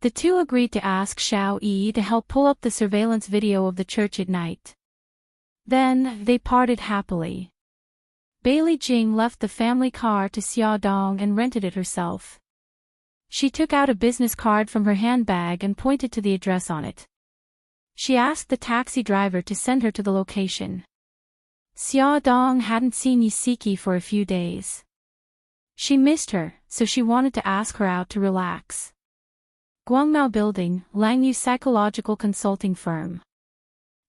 The two agreed to ask Xiao Yi to help pull up the surveillance video of the church at night. Then, they parted happily. Bailey Jing left the family car to Xia Dong and rented it herself. She took out a business card from her handbag and pointed to the address on it. She asked the taxi driver to send her to the location. Xia Dong hadn't seen Yisiki for a few days. She missed her, so she wanted to ask her out to relax. Guangmao Building, Langyu Psychological Consulting Firm.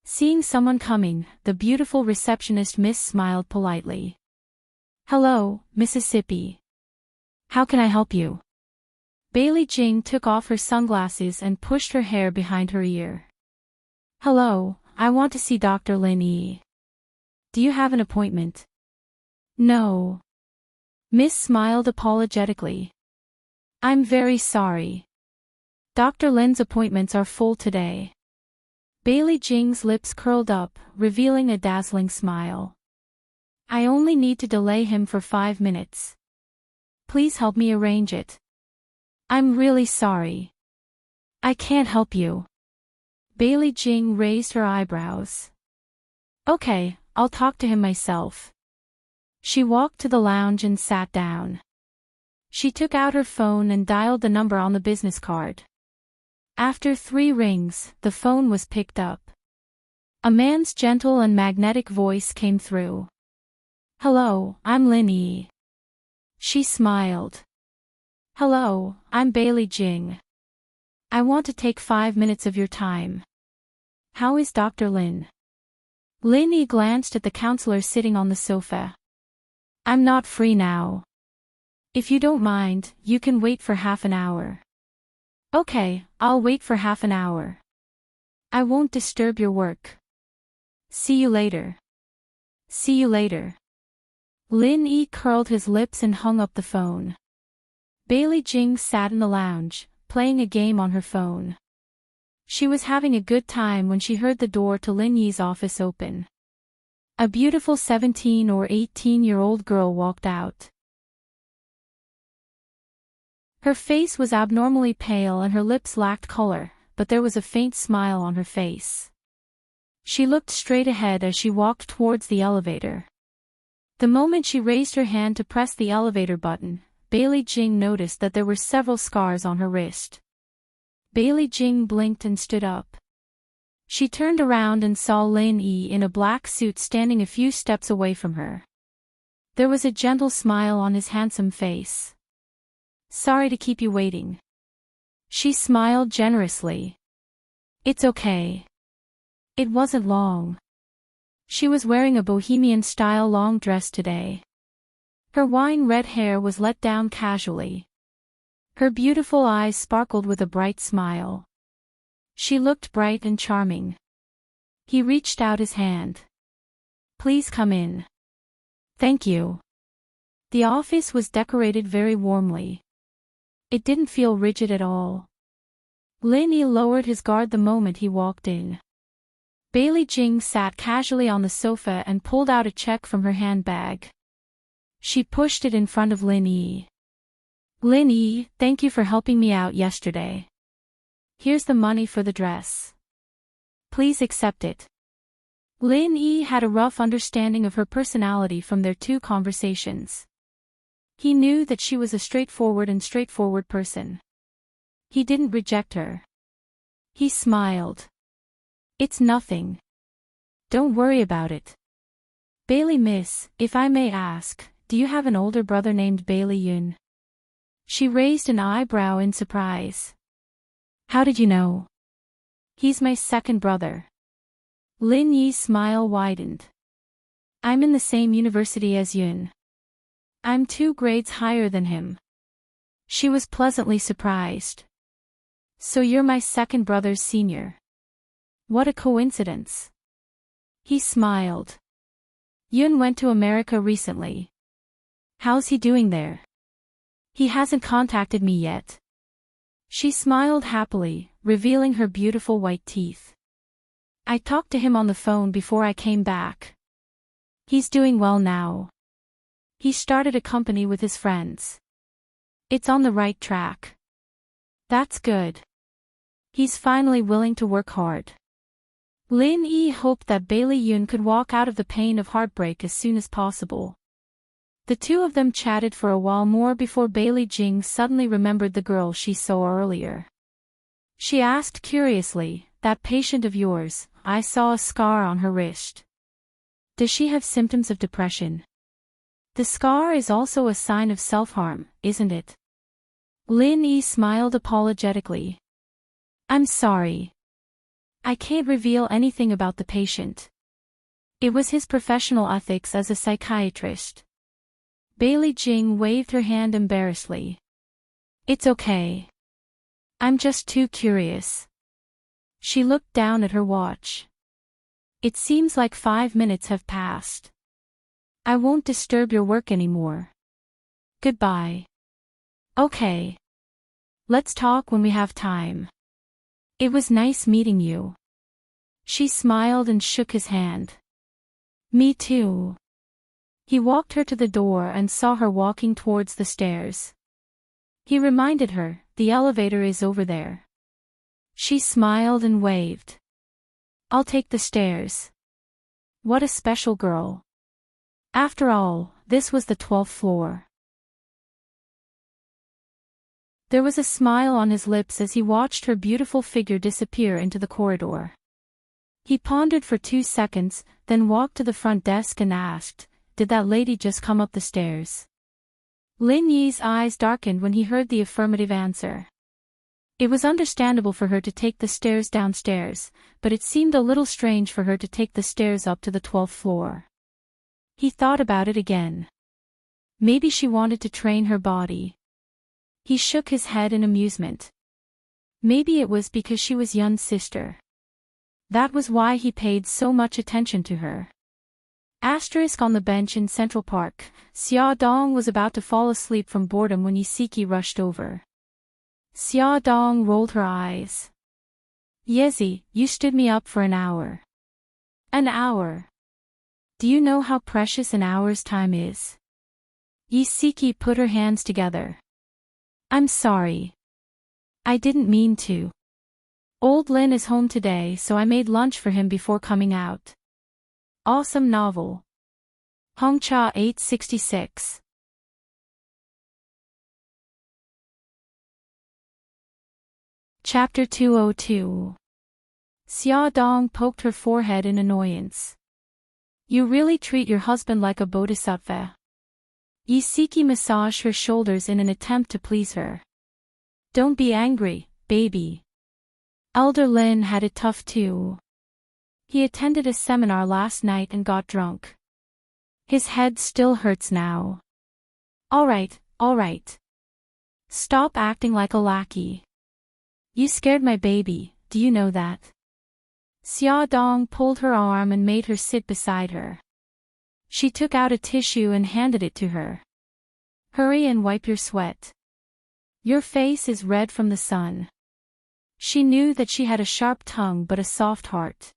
Seeing someone coming, the beautiful receptionist Miss smiled politely. Hello, Mississippi. How can I help you? Bailey Jing took off her sunglasses and pushed her hair behind her ear. Hello, I want to see Dr. Lin Yi. Do you have an appointment? No. Miss smiled apologetically. I'm very sorry. Dr. Lin's appointments are full today. Bailey Jing's lips curled up, revealing a dazzling smile. I only need to delay him for 5 minutes. Please help me arrange it. I'm really sorry. I can't help you. Bailey Jing raised her eyebrows. Okay, I'll talk to him myself. She walked to the lounge and sat down. She took out her phone and dialed the number on the business card. After 3 rings, the phone was picked up. A man's gentle and magnetic voice came through. Hello, I'm Lin Yi. She smiled. Hello, I'm Bailey Jing. I want to take 5 minutes of your time. How is Dr. Lin? Lin Yi glanced at the counselor sitting on the sofa. I'm not free now. If you don't mind, you can wait for half an hour. Okay, I'll wait for half an hour. I won't disturb your work. See you later. See you later. Lin Yi curled his lips and hung up the phone. Bailey Jing sat in the lounge, playing a game on her phone. She was having a good time when she heard the door to Lin Yi's office open. A beautiful 17 or 18-year-old girl walked out. Her face was abnormally pale and her lips lacked color, but there was a faint smile on her face. She looked straight ahead as she walked towards the elevator. The moment she raised her hand to press the elevator button, Bailey Jing noticed that there were several scars on her wrist. Bailey Jing blinked and stood up. She turned around and saw Lin Yi in a black suit standing a few steps away from her. There was a gentle smile on his handsome face. Sorry to keep you waiting. She smiled generously. It's okay. It wasn't long. She was wearing a bohemian-style long dress today. Her wine-red hair was let down casually. Her beautiful eyes sparkled with a bright smile. She looked bright and charming. He reached out his hand. Please come in. Thank you. The office was decorated very warmly. It didn't feel rigid at all. Lin Yi lowered his guard the moment he walked in. Bailey Jing sat casually on the sofa and pulled out a check from her handbag. She pushed it in front of Lin Yi. Lin Yi, thank you for helping me out yesterday. Here's the money for the dress. Please accept it. Lin Yi had a rough understanding of her personality from their 2 conversations. He knew that she was a straightforward person. He didn't reject her. He smiled. It's nothing. Don't worry about it. Bailey miss, if I may ask, do you have an older brother named Bailey Yun? She raised an eyebrow in surprise. How did you know? He's my second brother. Lin Yi's smile widened. I'm in the same university as Yun. I'm 2 grades higher than him. She was pleasantly surprised. So you're my second brother's senior. What a coincidence. He smiled. Yun went to America recently. How's he doing there? He hasn't contacted me yet. She smiled happily, revealing her beautiful white teeth. I talked to him on the phone before I came back. He's doing well now. He started a company with his friends. It's on the right track. That's good. He's finally willing to work hard. Lin Yi hoped that Bailey Yun could walk out of the pain of heartbreak as soon as possible. The two of them chatted for a while more before Bailey Jing suddenly remembered the girl she saw earlier. She asked curiously, that patient of yours, I saw a scar on her wrist. Does she have symptoms of depression? The scar is also a sign of self-harm, isn't it? Lin Yi smiled apologetically. I'm sorry. I can't reveal anything about the patient. It was his professional ethics as a psychiatrist. Bailey Jing waved her hand embarrassedly. It's okay. I'm just too curious. She looked down at her watch. It seems like 5 minutes have passed. I won't disturb your work anymore. Goodbye. Okay. Let's talk when we have time. It was nice meeting you. She smiled and shook his hand. Me too. He walked her to the door and saw her walking towards the stairs. He reminded her, the elevator is over there. She smiled and waved. I'll take the stairs. What a special girl. After all, this was the 12th floor. There was a smile on his lips as he watched her beautiful figure disappear into the corridor. He pondered for 2 seconds, then walked to the front desk and asked, did that lady just come up the stairs? Lin Yi's eyes darkened when he heard the affirmative answer. It was understandable for her to take the stairs downstairs, but it seemed a little strange for her to take the stairs up to the 12th floor. He thought about it again. Maybe she wanted to train her body. He shook his head in amusement. Maybe it was because she was Yun's sister. That was why he paid so much attention to her. On the bench in Central Park, Xia Dong was about to fall asleep from boredom when Yisiki rushed over. Xia Dong rolled her eyes. Yezi, you stood me up for an hour. An hour. Do you know how precious an hour's time is? Yisiki put her hands together. I'm sorry. I didn't mean to. Old Lin is home today, so I made lunch for him before coming out. Awesome novel. Hongcha 866. Chapter 202. Xia Dong poked her forehead in annoyance. You really treat your husband like a bodhisattva. Yisiki massaged her shoulders in an attempt to please her. Don't be angry, baby. Elder Lin had it tough too. He attended a seminar last night and got drunk. His head still hurts now. All right. Stop acting like a lackey. You scared my baby, do you know that? Xia Dong pulled her arm and made her sit beside her. She took out a tissue and handed it to her. Hurry and wipe your sweat. Your face is red from the sun. She knew that she had a sharp tongue but a soft heart.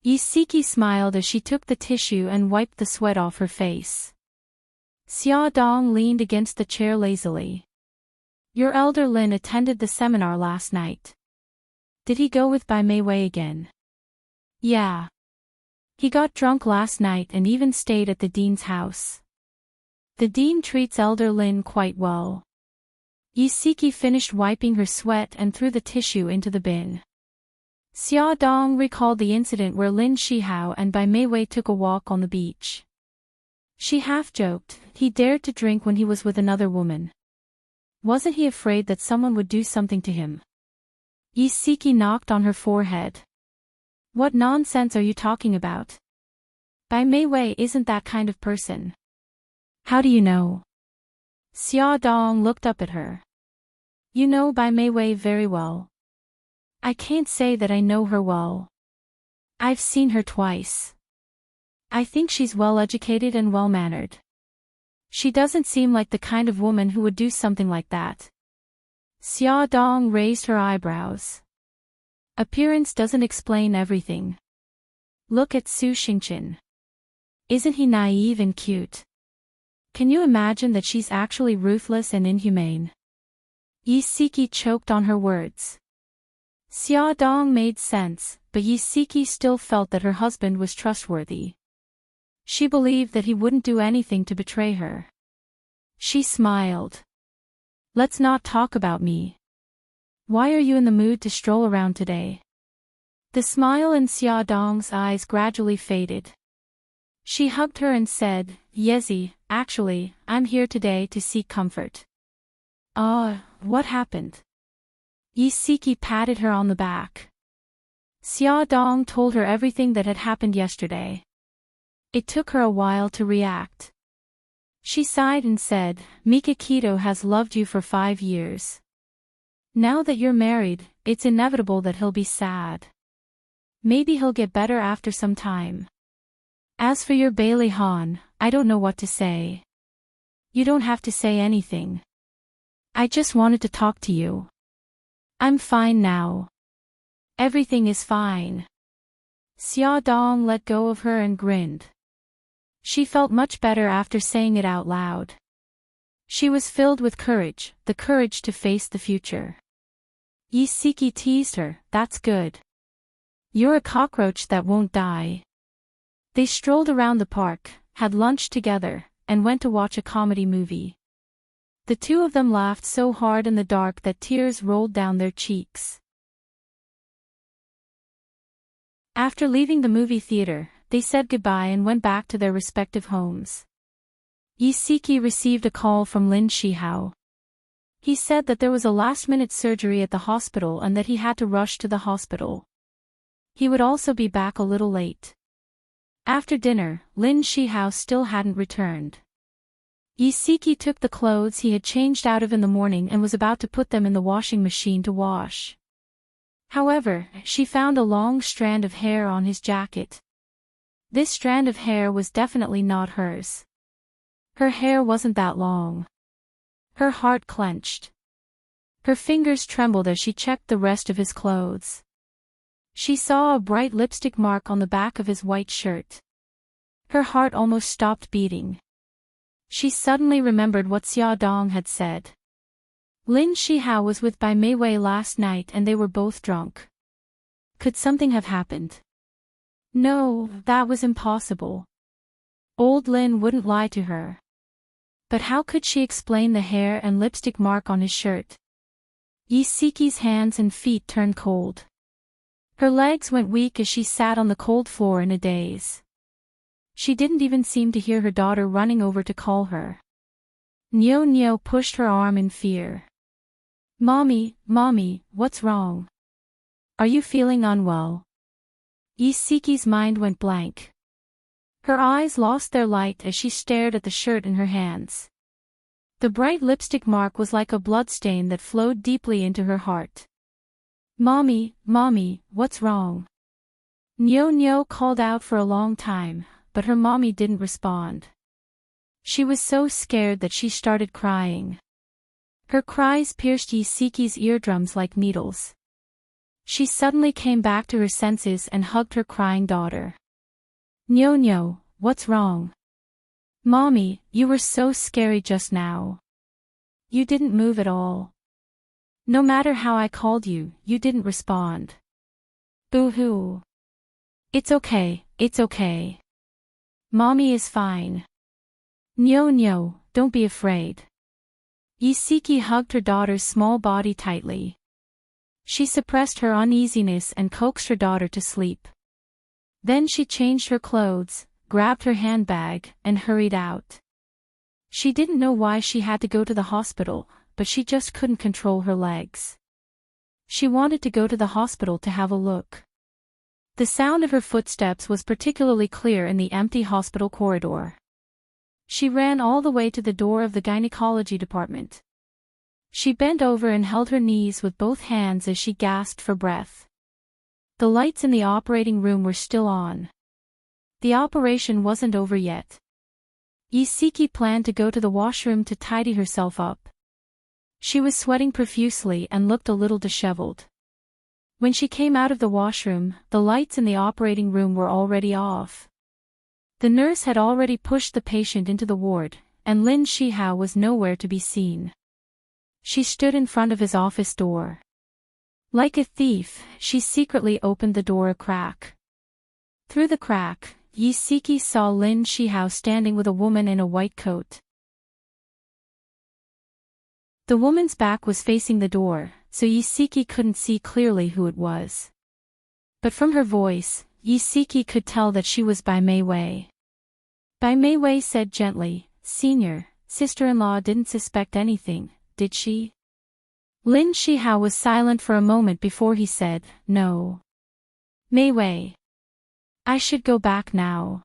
Yisiki smiled as she took the tissue and wiped the sweat off her face. Xia Dong leaned against the chair lazily. Your elder Lin attended the seminar last night. Did he go with Bai Mei Wei again? Yeah. He got drunk last night and even stayed at the dean's house. The dean treats elder Lin quite well. Yisiki finished wiping her sweat and threw the tissue into the bin. Xia Dong recalled the incident where Lin Shihao and Bai Meiwei took a walk on the beach. She half-joked, he dared to drink when he was with another woman. Wasn't he afraid that someone would do something to him? Yisiki knocked on her forehead. What nonsense are you talking about? Bai Meiwei isn't that kind of person. How do you know? Xia Dong looked up at her. You know Bai Meiwei very well. I can't say that I know her well. I've seen her twice. I think she's well-educated and well-mannered. She doesn't seem like the kind of woman who would do something like that. Xia Dong raised her eyebrows. Appearance doesn't explain everything. Look at Su Xingqian. Isn't he naive and cute? Can you imagine that she's actually ruthless and inhumane? Yisiki choked on her words. Xia Dong made sense, but Yisiki still felt that her husband was trustworthy. She believed that he wouldn't do anything to betray her. She smiled. Let's not talk about me. Why are you in the mood to stroll around today? The smile in Xia Dong's eyes gradually faded. She hugged her and said, Yezi, actually, I'm here today to seek comfort. What happened? Yisiki patted her on the back. Xia Dong told her everything that had happened yesterday. It took her a while to react. She sighed and said, Mikakito has loved you for 5 years. Now that you're married, it's inevitable that he'll be sad. Maybe he'll get better after some time. As for your Bailey Han, I don't know what to say. You don't have to say anything. I just wanted to talk to you. I'm fine now. Everything is fine. Xia Dong let go of her and grinned. She felt much better after saying it out loud. She was filled with courage, the courage to face the future. Yisiki teased her, that's good. You're a cockroach that won't die. They strolled around the park, had lunch together, and went to watch a comedy movie. The two of them laughed so hard in the dark that tears rolled down their cheeks. After leaving the movie theater, they said goodbye and went back to their respective homes. Yisiki received a call from Lin Shihao. He said that there was a last-minute surgery at the hospital and that he had to rush to the hospital. He would also be back a little late. After dinner, Lin Shihao still hadn't returned. Yisiki took the clothes he had changed out of in the morning and was about to put them in the washing machine to wash. However, she found a long strand of hair on his jacket. This strand of hair was definitely not hers. Her hair wasn't that long. Her heart clenched. Her fingers trembled as she checked the rest of his clothes. She saw a bright lipstick mark on the back of his white shirt. Her heart almost stopped beating. She suddenly remembered what Xia Dong had said. Lin Shihao was with Bai Meiwei last night and they were both drunk. Could something have happened? No, that was impossible. Old Lin wouldn't lie to her. But how could she explain the hair and lipstick mark on his shirt? Yisiki's hands and feet turned cold. Her legs went weak as she sat on the cold floor in a daze. She didn't even seem to hear her daughter running over to call her. Nyo Nyo pushed her arm in fear. Mommy, what's wrong? Are you feeling unwell? Yisiki's mind went blank. Her eyes lost their light as she stared at the shirt in her hands. The bright lipstick mark was like a bloodstain that flowed deeply into her heart. Mommy, what's wrong? Nyo Nyo called out for a long time, but her mommy didn't respond. She was so scared that she started crying. Her cries pierced Yisiki's eardrums like needles. She suddenly came back to her senses and hugged her crying daughter. Nyo Nyo, what's wrong? Mommy, you were so scary just now. You didn't move at all. No matter how I called you, you didn't respond. Boo-hoo. It's okay. Mommy is fine. Nyo Nyo, don't be afraid. Yisiki hugged her daughter's small body tightly. She suppressed her uneasiness and coaxed her daughter to sleep. Then she changed her clothes, grabbed her handbag, and hurried out. She didn't know why she had to go to the hospital, but she just couldn't control her legs. She wanted to go to the hospital to have a look. The sound of her footsteps was particularly clear in the empty hospital corridor. She ran all the way to the door of the gynecology department. She bent over and held her knees with both hands as she gasped for breath. The lights in the operating room were still on. The operation wasn't over yet. Yisiki planned to go to the washroom to tidy herself up. She was sweating profusely and looked a little disheveled. When she came out of the washroom, the lights in the operating room were already off. The nurse had already pushed the patient into the ward, and Lin Shihao was nowhere to be seen. She stood in front of his office door. Like a thief, she secretly opened the door a crack. Through the crack, Yisiki saw Lin Shihao standing with a woman in a white coat. The woman's back was facing the door, so Yisiki couldn't see clearly who it was. But from her voice, Yisiki could tell that she was Bai Mei. Bai Mei said gently, "Senior, sister-in-law didn't suspect anything, did she?" Lin Shihao was silent for a moment before he said, "No. Mei, I should go back now."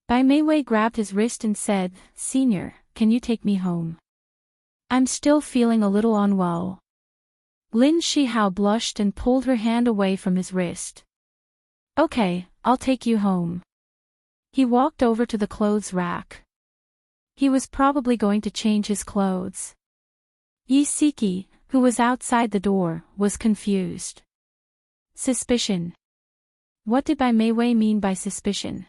Bai Mei grabbed his wrist and said, "Senior, can you take me home? I'm still feeling a little unwell." Lin Shihao blushed and pulled her hand away from his wrist. "Okay, I'll take you home." He walked over to the clothes rack. He was probably going to change his clothes. Yisiki, who was outside the door, was confused. Suspicion. What did Bai Mei mean by suspicion?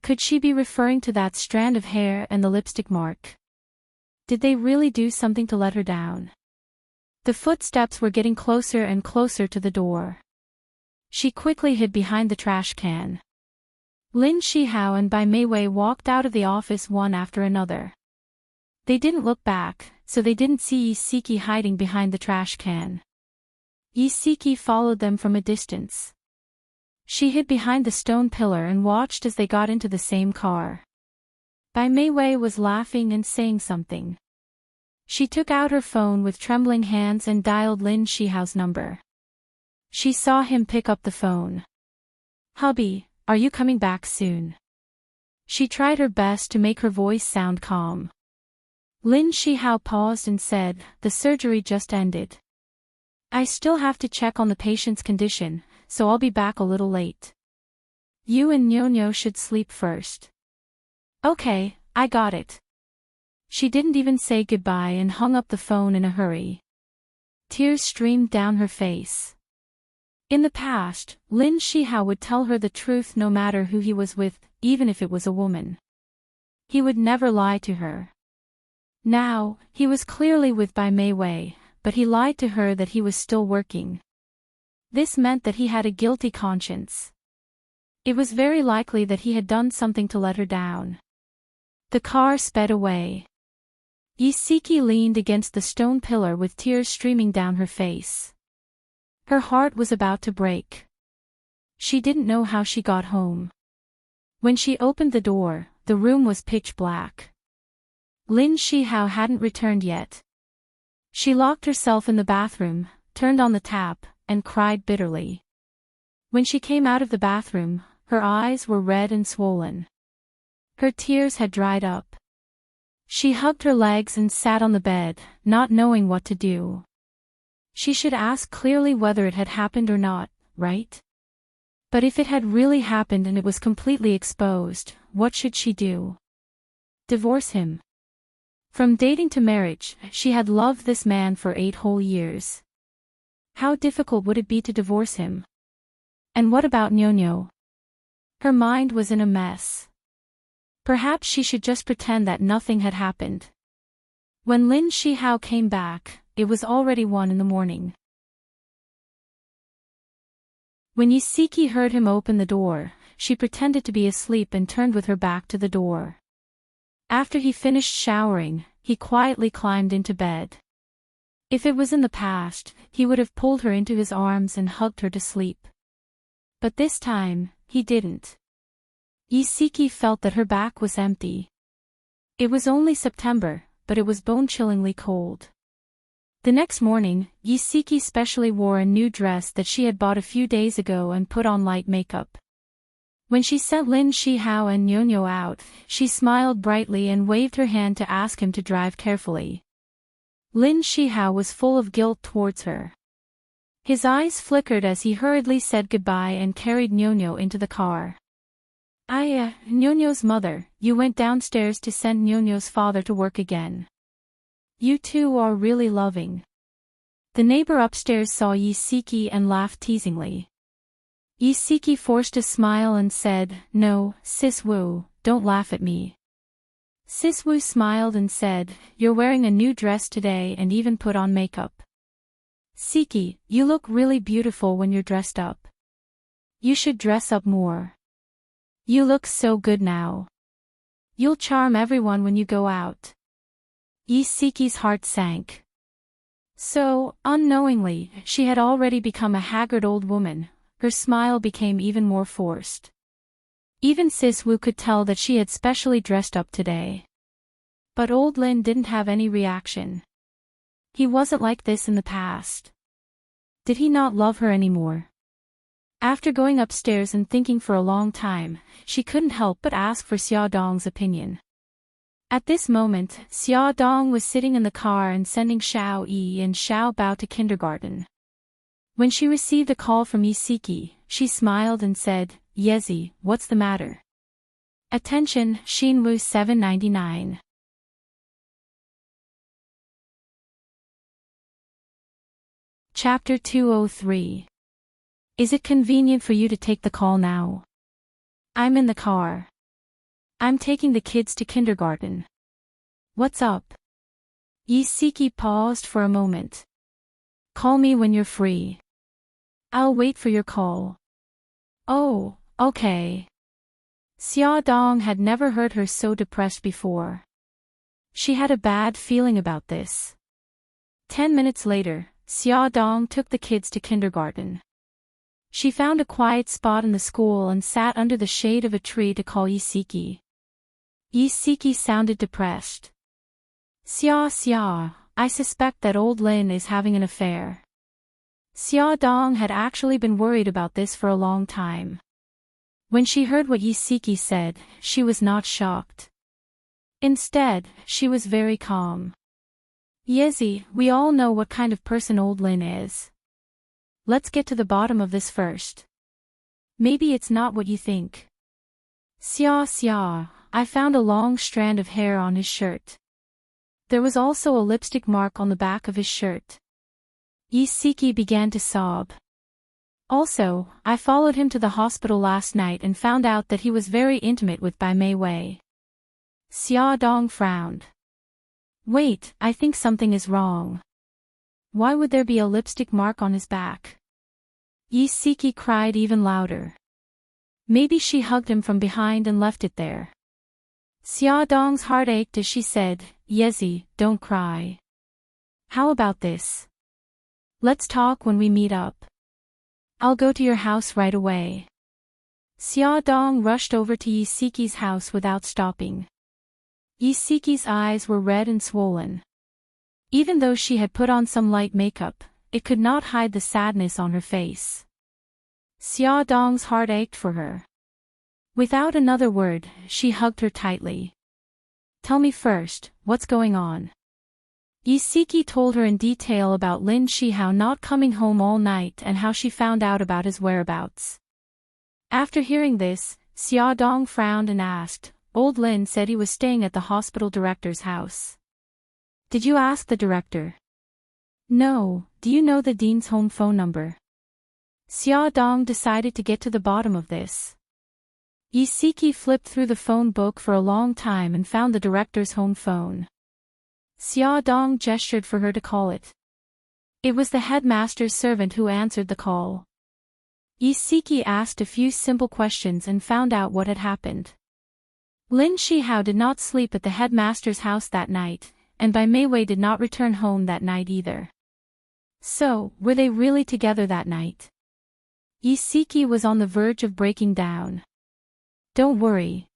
Could she be referring to that strand of hair and the lipstick mark? Did they really do something to let her down? The footsteps were getting closer and closer to the door. She quickly hid behind the trash can. Lin Shihao and Bai Mei walked out of the office one after another. They didn't look back, so they didn't see Yisiki hiding behind the trash can. Yisiki followed them from a distance. She hid behind the stone pillar and watched as they got into the same car. Bai Mei was laughing and saying something. She took out her phone with trembling hands and dialed Lin Shihao's number. She saw him pick up the phone. "Hubby, are you coming back soon?" She tried her best to make her voice sound calm. Lin Shihao paused and said, "The surgery just ended. I still have to check on the patient's condition, so I'll be back a little late. You and Nyonyo should sleep first." "Okay, I got it." She didn't even say goodbye and hung up the phone in a hurry. Tears streamed down her face. In the past, Lin Shihao would tell her the truth no matter who he was with, even if it was a woman. He would never lie to her. Now, he was clearly with Bai Mei, but he lied to her that he was still working. This meant that he had a guilty conscience. It was very likely that he had done something to let her down. The car sped away. Yisiki leaned against the stone pillar with tears streaming down her face. Her heart was about to break. She didn't know how she got home. When she opened the door, the room was pitch black. Lin Shihao hadn't returned yet. She locked herself in the bathroom, turned on the tap, and cried bitterly. When she came out of the bathroom, her eyes were red and swollen. Her tears had dried up. She hugged her legs and sat on the bed, not knowing what to do. She should ask clearly whether it had happened or not, right? But if it had really happened and it was completely exposed, what should she do? Divorce him. From dating to marriage, she had loved this man for 8 whole years. How difficult would it be to divorce him? And what about Nyonyo? Her mind was in a mess. Perhaps she should just pretend that nothing had happened. When Lin Shihao came back, it was already 1 in the morning. When Yisiki heard him open the door, she pretended to be asleep and turned with her back to the door. After he finished showering, he quietly climbed into bed. If it was in the past, he would have pulled her into his arms and hugged her to sleep. But this time, he didn't. Isiki felt that her back was empty. It was only September, but it was bone-chillingly cold. The next morning, Isiki specially wore a new dress that she had bought a few days ago and put on light makeup. When she sent Lin Shihao and Nyonyo out, she smiled brightly and waved her hand to ask him to drive carefully. Lin Shihao was full of guilt towards her. His eyes flickered as he hurriedly said goodbye and carried Nyonyo into the car. Nyonyo's mother, you went downstairs to send Nyonyo's father to work again. You two are really loving. The neighbor upstairs saw Isiki and laughed teasingly. Isiki forced a smile and said, "No, Sis Wu, don't laugh at me." Sis Wu smiled and said, "You're wearing a new dress today and even put on makeup. Siki, you look really beautiful when you're dressed up. You should dress up more. You look so good now. You'll charm everyone when you go out." Isiki's heart sank. So, unknowingly, she had already become a haggard old woman. Her smile became even more forced. Even Sis Wu could tell that she had specially dressed up today. But old Lin didn't have any reaction. He wasn't like this in the past. Did he not love her anymore? After going upstairs and thinking for a long time, she couldn't help but ask for Xia Dong's opinion. At this moment, Xia Dong was sitting in the car and sending Xiao Yi and Xiao Bao to kindergarten. When she received a call from Isiki, she smiled and said, "Yezi, what's the matter?" Attention, Shinwu 799. Chapter 203. Is it convenient for you to take the call now? I'm in the car. I'm taking the kids to kindergarten. What's up? Isiki paused for a moment. Call me when you're free. I'll wait for your call. Oh, okay. Xia Dong had never heard her so depressed before. She had a bad feeling about this. 10 minutes later, Xia Dong took the kids to kindergarten. She found a quiet spot in the school and sat under the shade of a tree to call Isiki. Isiki sounded depressed. Xia, I suspect that old Lin is having an affair. Xia Dong had actually been worried about this for a long time. When she heard what Isiki said, she was not shocked. Instead, she was very calm. Yezi, we all know what kind of person old Lin is. Let's get to the bottom of this first. Maybe it's not what you think. Xia, I found a long strand of hair on his shirt. There was also a lipstick mark on the back of his shirt. Isiki began to sob. Also, I followed him to the hospital last night and found out that he was very intimate with Bai Mei Wei. Xia Dong frowned. Wait, I think something is wrong. Why would there be a lipstick mark on his back? Isiki cried even louder. Maybe she hugged him from behind and left it there. Xia Dong's heart ached as she said, Yezi, don't cry. How about this? Let's talk when we meet up. I'll go to your house right away. Xia Dong rushed over to Isiki's house without stopping. Isiki's eyes were red and swollen. Even though she had put on some light makeup, it could not hide the sadness on her face. Xia Dong's heart ached for her. Without another word, she hugged her tightly. Tell me first, what's going on? Isiki told her in detail about Lin Shihao not coming home all night and how she found out about his whereabouts. After hearing this, Xia Dong frowned and asked, Old Lin said he was staying at the hospital director's house. Did you ask the director? No, do you know the dean's home phone number? Xia Dong decided to get to the bottom of this. Isiki flipped through the phone book for a long time and found the director's home phone. Xia Dong gestured for her to call it. It was the headmaster's servant who answered the call. Isiki asked a few simple questions and found out what had happened. Lin Shihao did not sleep at the headmaster's house that night, and Bai Meiwei did not return home that night either. So, were they really together that night? Yisiki was on the verge of breaking down. Don't worry.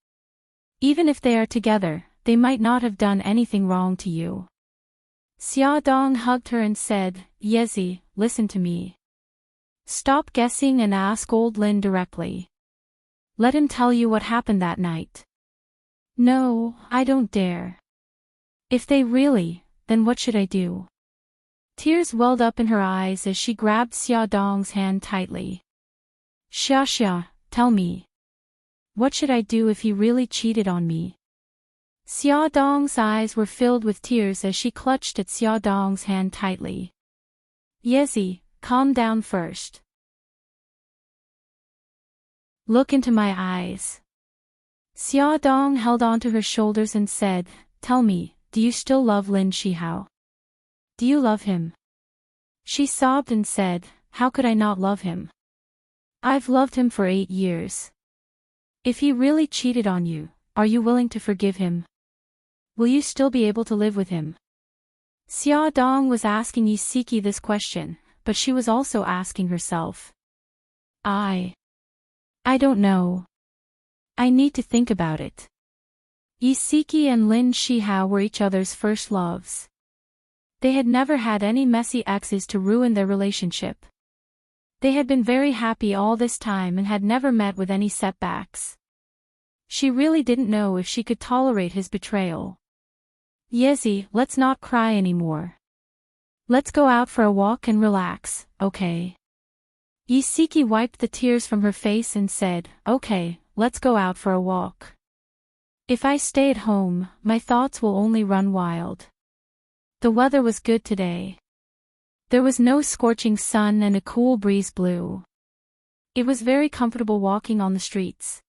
Even if they are together, they might not have done anything wrong to you. Xia Dong hugged her and said, Yezi, listen to me. Stop guessing and ask old Lin directly. Let him tell you what happened that night. No, I don't dare. If they really, then what should I do? Tears welled up in her eyes as she grabbed Xia Dong's hand tightly. Xia, tell me. What should I do if he really cheated on me? Xia Dong's eyes were filled with tears as she clutched at Xia Dong's hand tightly. Yezi, calm down first. Look into my eyes. Xia Dong held onto her shoulders and said, Tell me, do you still love Lin Shihao? Do you love him? She sobbed and said, How could I not love him? I've loved him for 8 years. If he really cheated on you, are you willing to forgive him? Will you still be able to live with him? Xia Dong was asking Yisiki this question, but she was also asking herself. I don't know. I need to think about it. Yisiki and Lin Shihao were each other's first loves. They had never had any messy exes to ruin their relationship. They had been very happy all this time and had never met with any setbacks. She really didn't know if she could tolerate his betrayal. Yezi, let's not cry anymore. Let's go out for a walk and relax, okay? Yisiki wiped the tears from her face and said, Okay, let's go out for a walk. If I stay at home, my thoughts will only run wild. The weather was good today. There was no scorching sun and a cool breeze blew. It was very comfortable walking on the streets.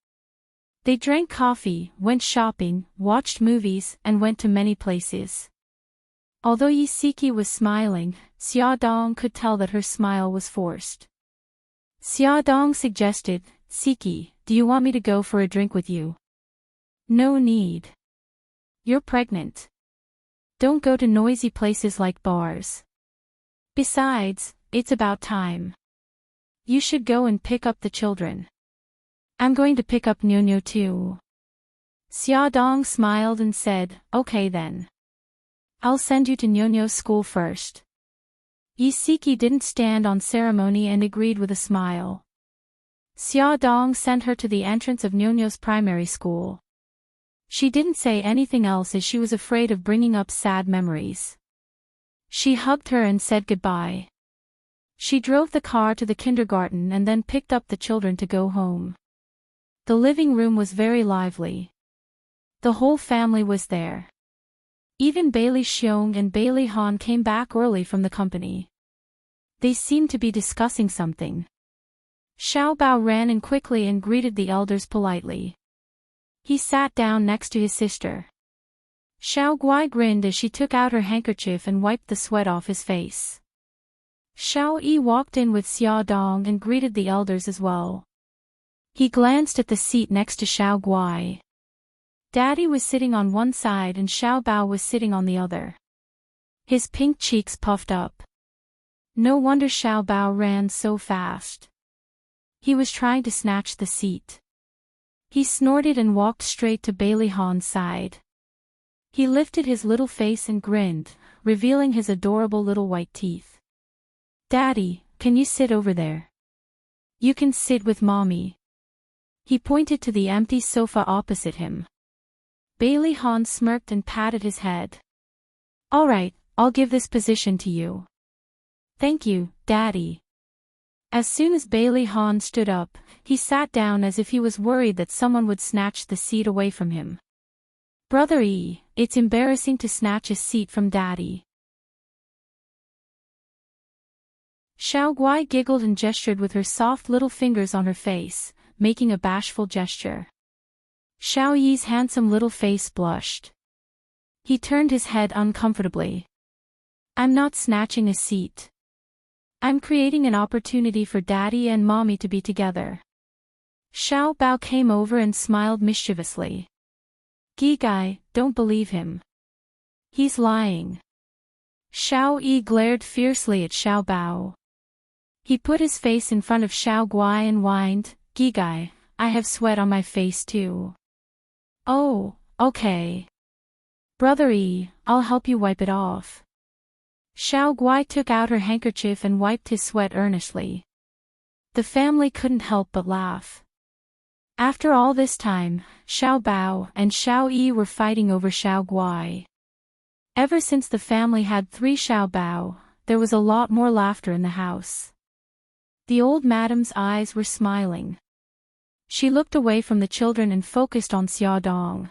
They drank coffee, went shopping, watched movies, and went to many places. Although Yisiki was smiling, Xia Dong could tell that her smile was forced. Xia Dong suggested, Siki, do you want me to go for a drink with you? No need. You're pregnant. Don't go to noisy places like bars. Besides, it's about time. You should go and pick up the children. I'm going to pick up Nyo too. Xia Dong smiled and said, Okay then. I'll send you to Nyo's school first. Yisiki didn't stand on ceremony and agreed with a smile. Xia Dong sent her to the entrance of Nyo's primary school. She didn't say anything else as she was afraid of bringing up sad memories. She hugged her and said goodbye. She drove the car to the kindergarten and then picked up the children to go home. The living room was very lively. The whole family was there. Even Bailey Xiong and Bailey Han came back early from the company. They seemed to be discussing something. Xiao Bao ran in quickly and greeted the elders politely. He sat down next to his sister. Xiao Guai grinned as she took out her handkerchief and wiped the sweat off his face. Xiao Yi walked in with Xia Dong and greeted the elders as well. He glanced at the seat next to Xiao Guai. Daddy was sitting on one side and Xiao Bao was sitting on the other. His pink cheeks puffed up. No wonder Xiao Bao ran so fast. He was trying to snatch the seat. He snorted and walked straight to Bailey Han's side. He lifted his little face and grinned, revealing his adorable little white teeth. Daddy, can you sit over there? You can sit with Mommy. He pointed to the empty sofa opposite him. Bailey Han smirked and patted his head. All right, I'll give this position to you. Thank you, Daddy. As soon as Bailey Han stood up, he sat down as if he was worried that someone would snatch the seat away from him. Brother Yi, it's embarrassing to snatch a seat from Daddy. Xiao Guai giggled and gestured with her soft little fingers on her face, making a bashful gesture. Xiao Yi's handsome little face blushed. He turned his head uncomfortably. I'm not snatching a seat. I'm creating an opportunity for Daddy and Mommy to be together. Xiao Bao came over and smiled mischievously. Gigai, don't believe him. He's lying. Xiao Yi glared fiercely at Xiao Bao. He put his face in front of Xiao Guai and whined, Gigai, I have sweat on my face too. Oh, okay. Brother Yi, I'll help you wipe it off. Xiao Guai took out her handkerchief and wiped his sweat earnestly. The family couldn't help but laugh. After all this time, Xiao Bao and Xiao Yi were fighting over Xiao Guai. Ever since the family had 3 Xiao Bao, there was a lot more laughter in the house. The old madam's eyes were smiling. She looked away from the children and focused on Xia Dong.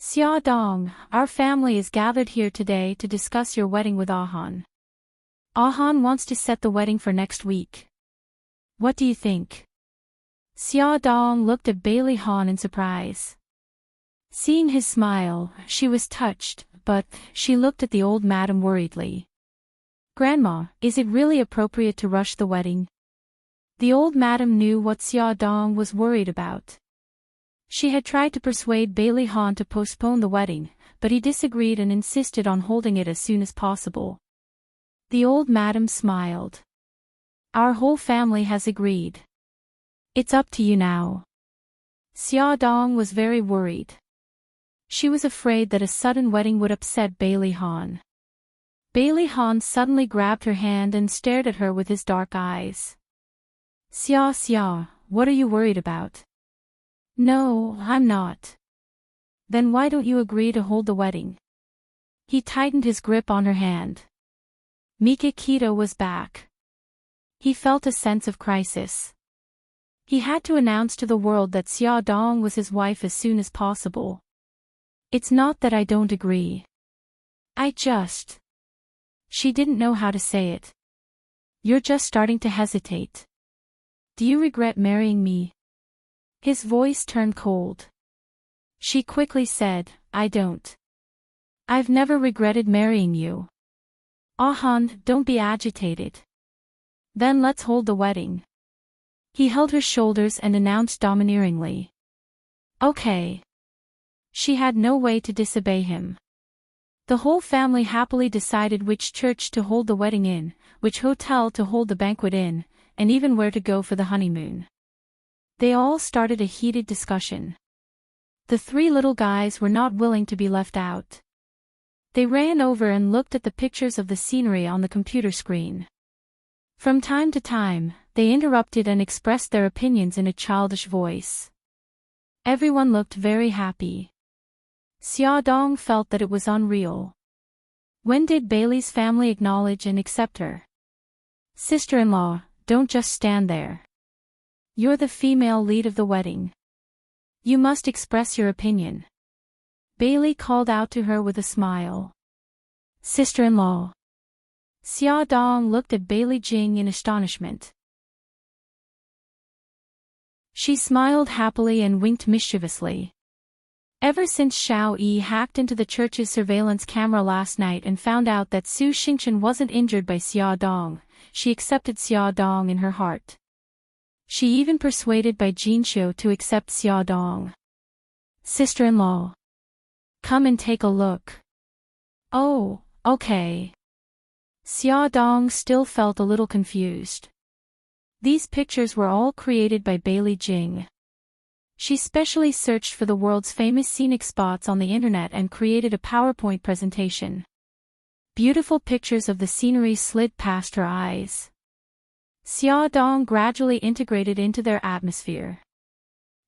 Xia Dong, our family is gathered here today to discuss your wedding with Ahan. Ahan wants to set the wedding for next week. What do you think? Xia Dong looked at Bailey Han in surprise. Seeing his smile, she was touched, but she looked at the old madam worriedly. Grandma, is it really appropriate to rush the wedding? The old madam knew what Xia Dong was worried about. She had tried to persuade Bailey Han to postpone the wedding, but he disagreed and insisted on holding it as soon as possible. The old madam smiled. Our whole family has agreed. It's up to you now. Xia Dong was very worried. She was afraid that a sudden wedding would upset Bailey Han. Bailey Han suddenly grabbed her hand and stared at her with his dark eyes. Xia, what are you worried about? No, I'm not. Then why don't you agree to hold the wedding? He tightened his grip on her hand. Mikakito was back. He felt a sense of crisis. He had to announce to the world that Xia Dong was his wife as soon as possible. It's not that I don't agree. She didn't know how to say it. You're just starting to hesitate. Do you regret marrying me? His voice turned cold. She quickly said, I don't. I've never regretted marrying you. Ahan, don't be agitated. Then let's hold the wedding. He held her shoulders and announced domineeringly. Okay. She had no way to disobey him. The whole family happily decided which church to hold the wedding in, which hotel to hold the banquet in, and even where to go for the honeymoon. They all started a heated discussion. The 3 little guys were not willing to be left out. They ran over and looked at the pictures of the scenery on the computer screen. From time to time, they interrupted and expressed their opinions in a childish voice. Everyone looked very happy. Xia Dong felt that it was unreal. When did Bailey's family acknowledge and accept her? Sister-in-law, don't just stand there. You're the female lead of the wedding. You must express your opinion. Bailey called out to her with a smile. Sister-in-law. Xia Dong looked at Bailey Jing in astonishment. She smiled happily and winked mischievously. Ever since Xiao Yi hacked into the church's surveillance camera last night and found out that Su Xingchen wasn't injured by Xia Dong, she accepted Xia Dong in her heart. She even persuaded Bai Jinxiu to accept Xia Dong. Sister-in-law. Come and take a look. Oh, okay. Xia Dong still felt a little confused. These pictures were all created by Bailey Jing. She specially searched for the world's famous scenic spots on the internet and created a PowerPoint presentation. Beautiful pictures of the scenery slid past her eyes. Xia Dong gradually integrated into their atmosphere.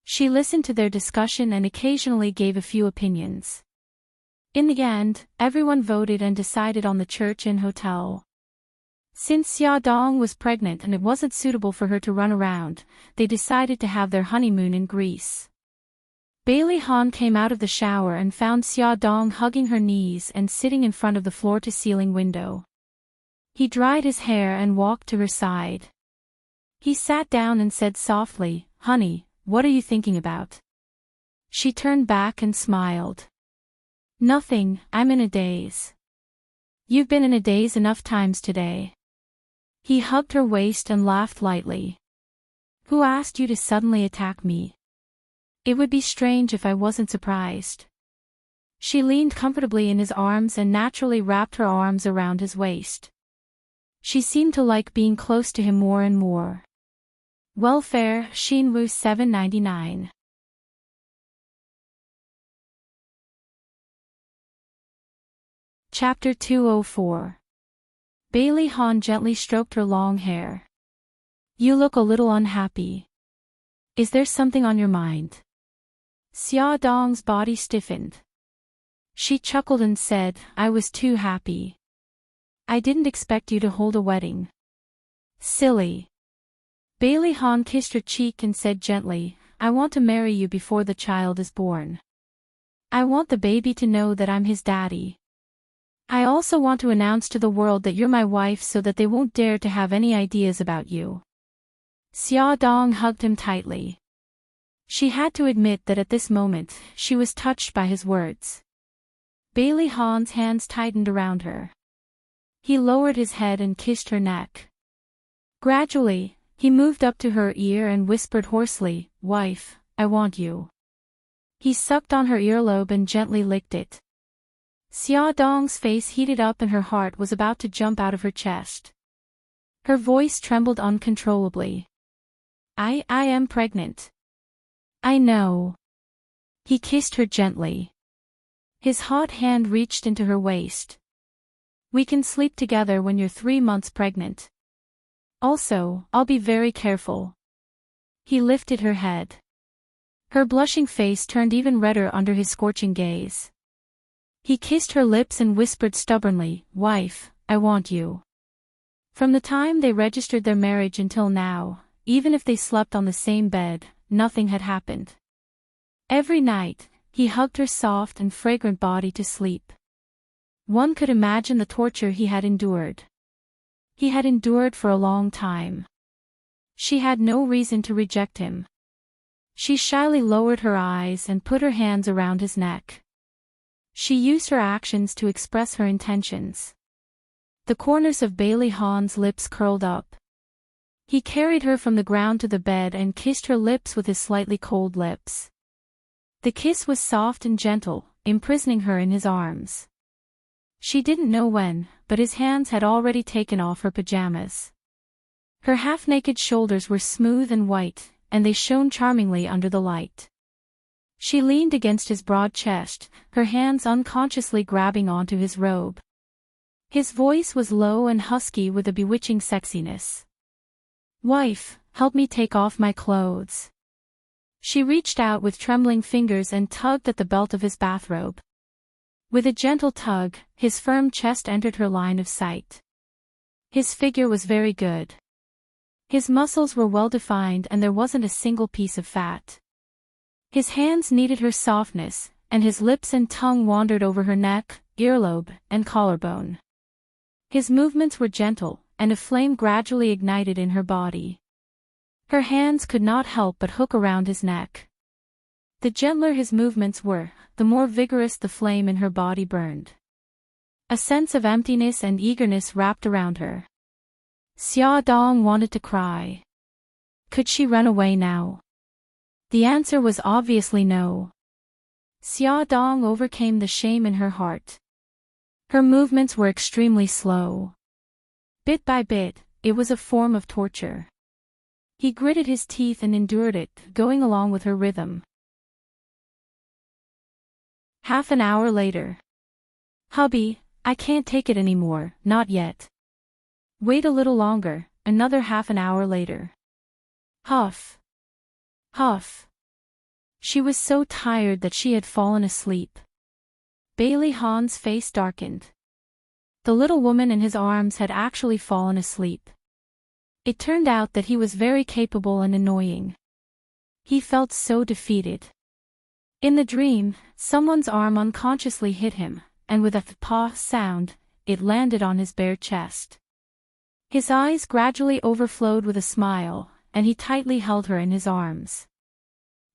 She listened to their discussion and occasionally gave a few opinions. In the end, everyone voted and decided on the church and hotel. Since Xia Dong was pregnant and it wasn't suitable for her to run around, they decided to have their honeymoon in Greece. Bailey Han came out of the shower and found Xia Dong hugging her knees and sitting in front of the floor-to-ceiling window. He dried his hair and walked to her side. He sat down and said softly, "Honey, what are you thinking about?" She turned back and smiled. "Nothing, I'm in a daze." "You've been in a daze enough times today." He hugged her waist and laughed lightly. "Who asked you to suddenly attack me? It would be strange if I wasn't surprised." She leaned comfortably in his arms and naturally wrapped her arms around his waist. She seemed to like being close to him more and more. Welfare, Shinwu 799. Chapter 204. Bailey Han gently stroked her long hair. You look a little unhappy. Is there something on your mind? Xia Dong's body stiffened. She chuckled and said, I was too happy. I didn't expect you to hold a wedding. Silly. Bailey Han kissed her cheek and said gently, I want to marry you before the child is born. I want the baby to know that I'm his daddy. I also want to announce to the world that you're my wife so that they won't dare to have any ideas about you. Xia Dong hugged him tightly. She had to admit that at this moment, she was touched by his words. Bailey Han's hands tightened around her. He lowered his head and kissed her neck. Gradually, he moved up to her ear and whispered hoarsely, Wife, I want you. He sucked on her earlobe and gently licked it. Xia Dong's face heated up and her heart was about to jump out of her chest. Her voice trembled uncontrollably. I am pregnant. I know. He kissed her gently. His hot hand reached into her waist. We can sleep together when you're 3 months pregnant. Also, I'll be very careful. He lifted her head. Her blushing face turned even redder under his scorching gaze. He kissed her lips and whispered stubbornly, Wife, I want you. From the time they registered their marriage until now, even if they slept on the same bed, nothing had happened. Every night, he hugged her soft and fragrant body to sleep. One could imagine the torture he had endured. He had endured for a long time. She had no reason to reject him. She shyly lowered her eyes and put her hands around his neck. She used her actions to express her intentions. The corners of Bailey Han's lips curled up. He carried her from the ground to the bed and kissed her lips with his slightly cold lips. The kiss was soft and gentle, imprisoning her in his arms. She didn't know when, but his hands had already taken off her pajamas. Her half-naked shoulders were smooth and white, and they shone charmingly under the light. She leaned against his broad chest, her hands unconsciously grabbing onto his robe. His voice was low and husky with a bewitching sexiness. Wife, help me take off my clothes. She reached out with trembling fingers and tugged at the belt of his bathrobe. With a gentle tug, his firm chest entered her line of sight. His figure was very good. His muscles were well defined and there wasn't a single piece of fat. His hands kneaded her softness, and his lips and tongue wandered over her neck, earlobe, and collarbone. His movements were gentle, and a flame gradually ignited in her body. Her hands could not help but hook around his neck. The gentler his movements were, the more vigorous the flame in her body burned. A sense of emptiness and eagerness wrapped around her. Xia Dong wanted to cry. Could she run away now? The answer was obviously no. Xia Dong overcame the shame in her heart. Her movements were extremely slow. Bit by bit, it was a form of torture. He gritted his teeth and endured it, going along with her rhythm. Half an hour later. Hubby, I can't take it anymore, not yet. Wait a little longer, another half an hour later. Huff. Huff. She was so tired that she had fallen asleep. Bailey Han's face darkened. The little woman in his arms had actually fallen asleep. It turned out that he was very capable and annoying. He felt so defeated. In the dream, someone's arm unconsciously hit him, and with a "paw" sound, it landed on his bare chest. His eyes gradually overflowed with a smile, and he tightly held her in his arms.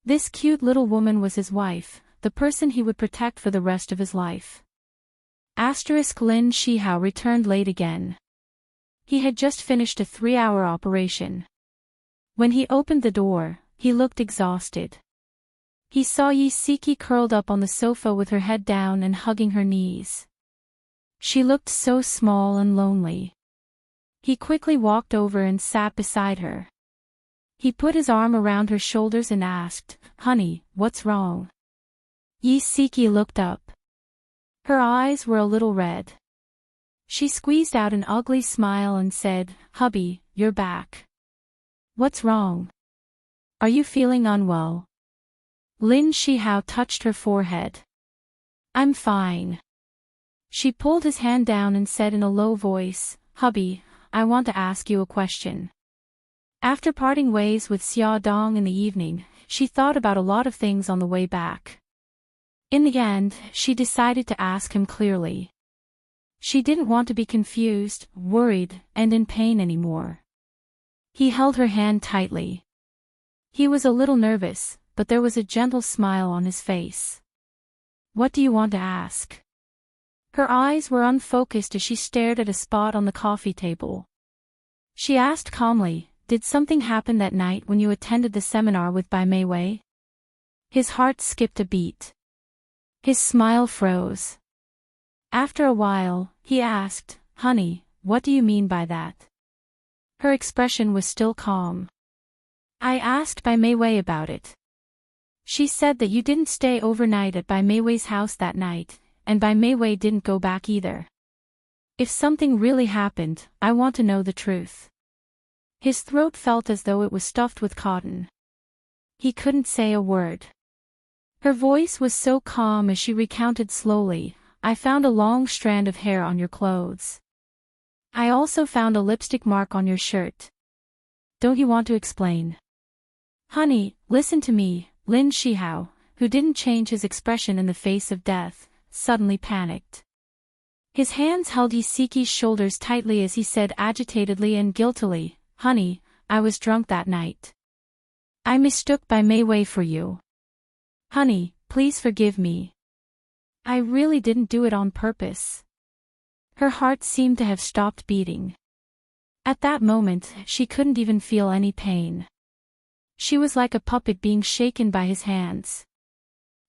This cute little woman was his wife, the person he would protect for the rest of his life. Lin Shihao returned late again. He had just finished a 3-hour operation. When he opened the door, he looked exhausted. He saw Yisiki curled up on the sofa with her head down and hugging her knees. She looked so small and lonely. He quickly walked over and sat beside her. He put his arm around her shoulders and asked, "Honey, what's wrong?" Yisiki looked up. Her eyes were a little red. She squeezed out an ugly smile and said, "Hubby, you're back. What's wrong? Are you feeling unwell?" Lin Shihao touched her forehead. "I'm fine." She pulled his hand down and said in a low voice, "Hubby, I want to ask you a question." After parting ways with Xia Dong in the evening, she thought about a lot of things on the way back. In the end, she decided to ask him clearly. She didn't want to be confused, worried, and in pain anymore. He held her hand tightly. He was a little nervous, but there was a gentle smile on his face. "What do you want to ask?" Her eyes were unfocused as she stared at a spot on the coffee table. She asked calmly, "Did something happen that night when you attended the seminar with Bai Meiwei?" His heart skipped a beat. His smile froze. After a while, he asked, "Honey, what do you mean by that?" Her expression was still calm. "I asked Bai Meiwei about it. She said that you didn't stay overnight at Bai Meiwei's house that night, and Bai Meiwei didn't go back either. If something really happened, I want to know the truth." His throat felt as though it was stuffed with cotton. He couldn't say a word. Her voice was so calm as she recounted slowly, "I found a long strand of hair on your clothes. I also found a lipstick mark on your shirt. Don't you want to explain?" "Honey, listen to me." Lin Shihao, who didn't change his expression in the face of death, suddenly panicked. His hands held Yisiki's shoulders tightly as he said agitatedly and guiltily, "Honey, I was drunk that night. I mistook Bai Meiwei for you. Honey, please forgive me. I really didn't do it on purpose." Her heart seemed to have stopped beating. At that moment, she couldn't even feel any pain. She was like a puppet being shaken by his hands.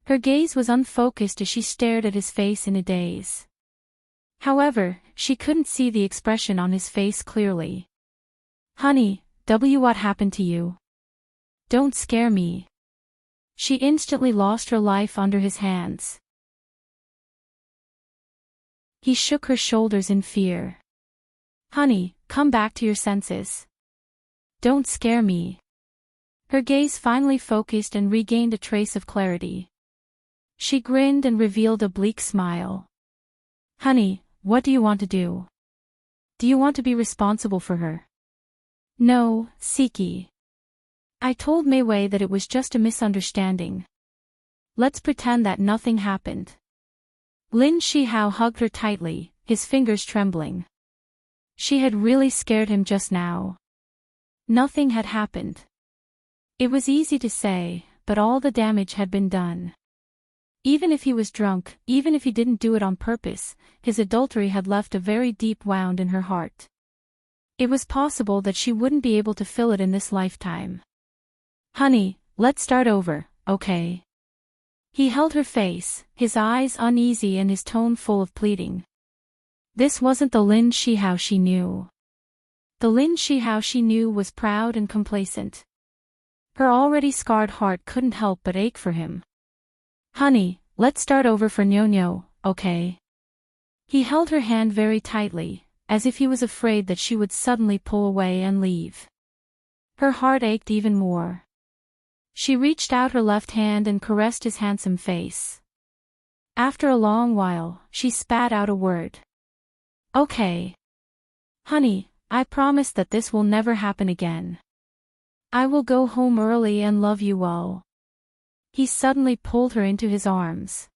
Her gaze was unfocused as she stared at his face in a daze. However, she couldn't see the expression on his face clearly. "Honey, what happened to you? Don't scare me." She instantly lost her life under his hands. He shook her shoulders in fear. "Honey, come back to your senses. Don't scare me." Her gaze finally focused and regained a trace of clarity. She grinned and revealed a bleak smile. "Honey, what do you want to do? Do you want to be responsible for her?" "No, Siki. I told Meiwei that it was just a misunderstanding. Let's pretend that nothing happened." Lin Shihao hugged her tightly, his fingers trembling. She had really scared him just now. Nothing had happened. It was easy to say, but all the damage had been done. Even if he was drunk, even if he didn't do it on purpose, his adultery had left a very deep wound in her heart. It was possible that she wouldn't be able to fill it in this lifetime. "Honey, let's start over, okay?" He held her face, his eyes uneasy and his tone full of pleading. This wasn't the Lin Shihao she knew. The Lin Shihao she knew was proud and complacent. Her already scarred heart couldn't help but ache for him. "Honey, let's start over for Nyo-Nyo, okay?" He held her hand very tightly, as if he was afraid that she would suddenly pull away and leave. Her heart ached even more. She reached out her left hand and caressed his handsome face. After a long while, she spat out a word. "Okay. Honey, I promise that this will never happen again. I will go home early and love you well." He suddenly pulled her into his arms.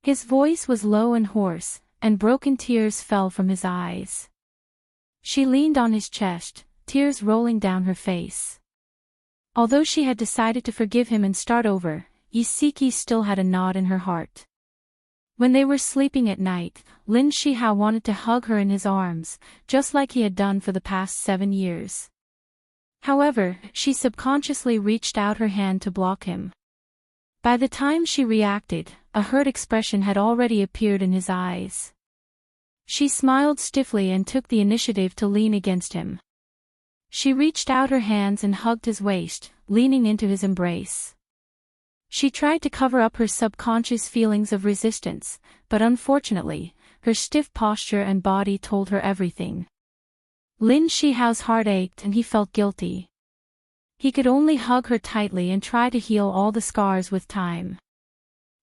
His voice was low and hoarse, and broken tears fell from his eyes. She leaned on his chest, tears rolling down her face. Although she had decided to forgive him and start over, Yisiki still had a knot in her heart. When they were sleeping at night, Lin Shihao wanted to hug her in his arms, just like he had done for the past 7 years. However, she subconsciously reached out her hand to block him. By the time she reacted, a hurt expression had already appeared in his eyes. She smiled stiffly and took the initiative to lean against him. She reached out her hands and hugged his waist, leaning into his embrace. She tried to cover up her subconscious feelings of resistance, but unfortunately, her stiff posture and body told her everything. Lin Shihao's heart ached and he felt guilty. He could only hug her tightly and try to heal all the scars with time.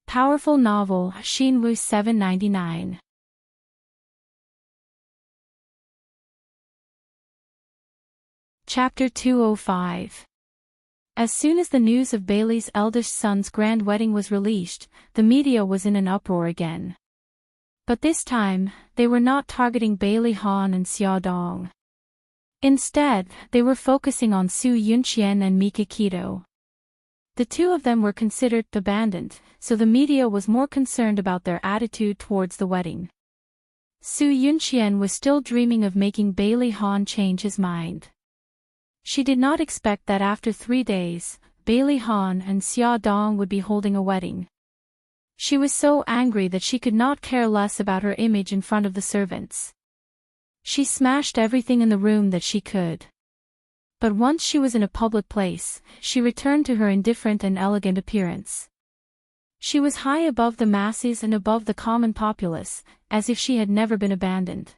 Powerful novel, Xinwu 799. Chapter 205. As soon as the news of Bailey's eldest son's grand wedding was released, the media was in an uproar again. But this time, they were not targeting Bailey Han and Xia Dong. Instead, they were focusing on Su Yunqian and Mika Keto. The two of them were considered abandoned, so the media was more concerned about their attitude towards the wedding. Su Yunqian was still dreaming of making Bailey Han change his mind. She did not expect that after 3 days, Bailey Han and Xia Dong would be holding a wedding. She was so angry that she could not care less about her image in front of the servants. She smashed everything in the room that she could. But once she was in a public place, she returned to her indifferent and elegant appearance. She was high above the masses and above the common populace, as if she had never been abandoned.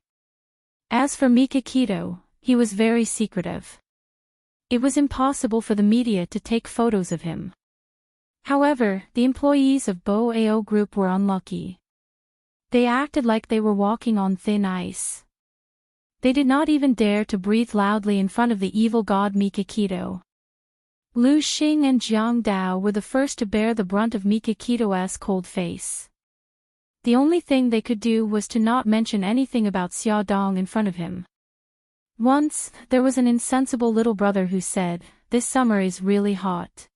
As for Mika Keto, he was very secretive. It was impossible for the media to take photos of him. However, the employees of Bo Ao Group were unlucky. They acted like they were walking on thin ice. They did not even dare to breathe loudly in front of the evil god Mika Keto. Lu Xing and Jiang Dao were the first to bear the brunt of Mika Keto's cold face. The only thing they could do was to not mention anything about Xia Dong in front of him. Once, there was an insensible little brother who said, "This summer is really hot."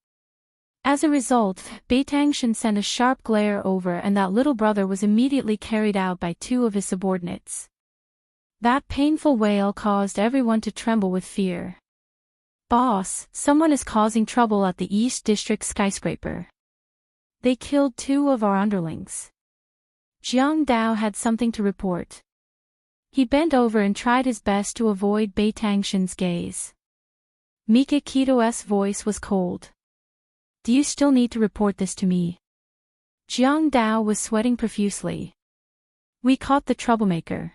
As a result, Beitangshan sent a sharp glare over and that little brother was immediately carried out by 2 of his subordinates. That painful wail caused everyone to tremble with fear. "Boss, someone is causing trouble at the East District skyscraper. They killed 2 of our underlings." Jiang Dao had something to report. He bent over and tried his best to avoid Beitangshan's gaze. Mika Keto's voice was cold. "Do you still need to report this to me?" Jiang Dao was sweating profusely. "We caught the troublemaker.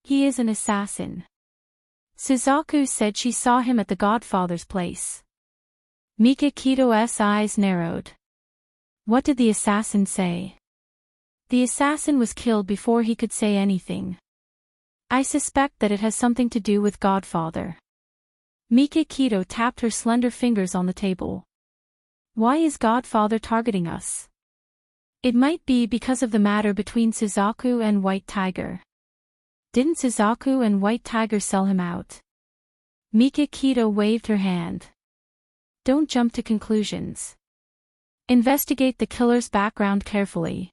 He is an assassin." Suzaku said she saw him at the Godfather's place. Mika Keto's eyes narrowed. "What did the assassin say?" "The assassin was killed before he could say anything. I suspect that it has something to do with Godfather." Mika Keto tapped her slender fingers on the table. "Why is Godfather targeting us?" "It might be because of the matter between Suzaku and White Tiger." "Didn't Suzaku and White Tiger sell him out?" Mika Keto waved her hand. "Don't jump to conclusions. Investigate the killer's background carefully.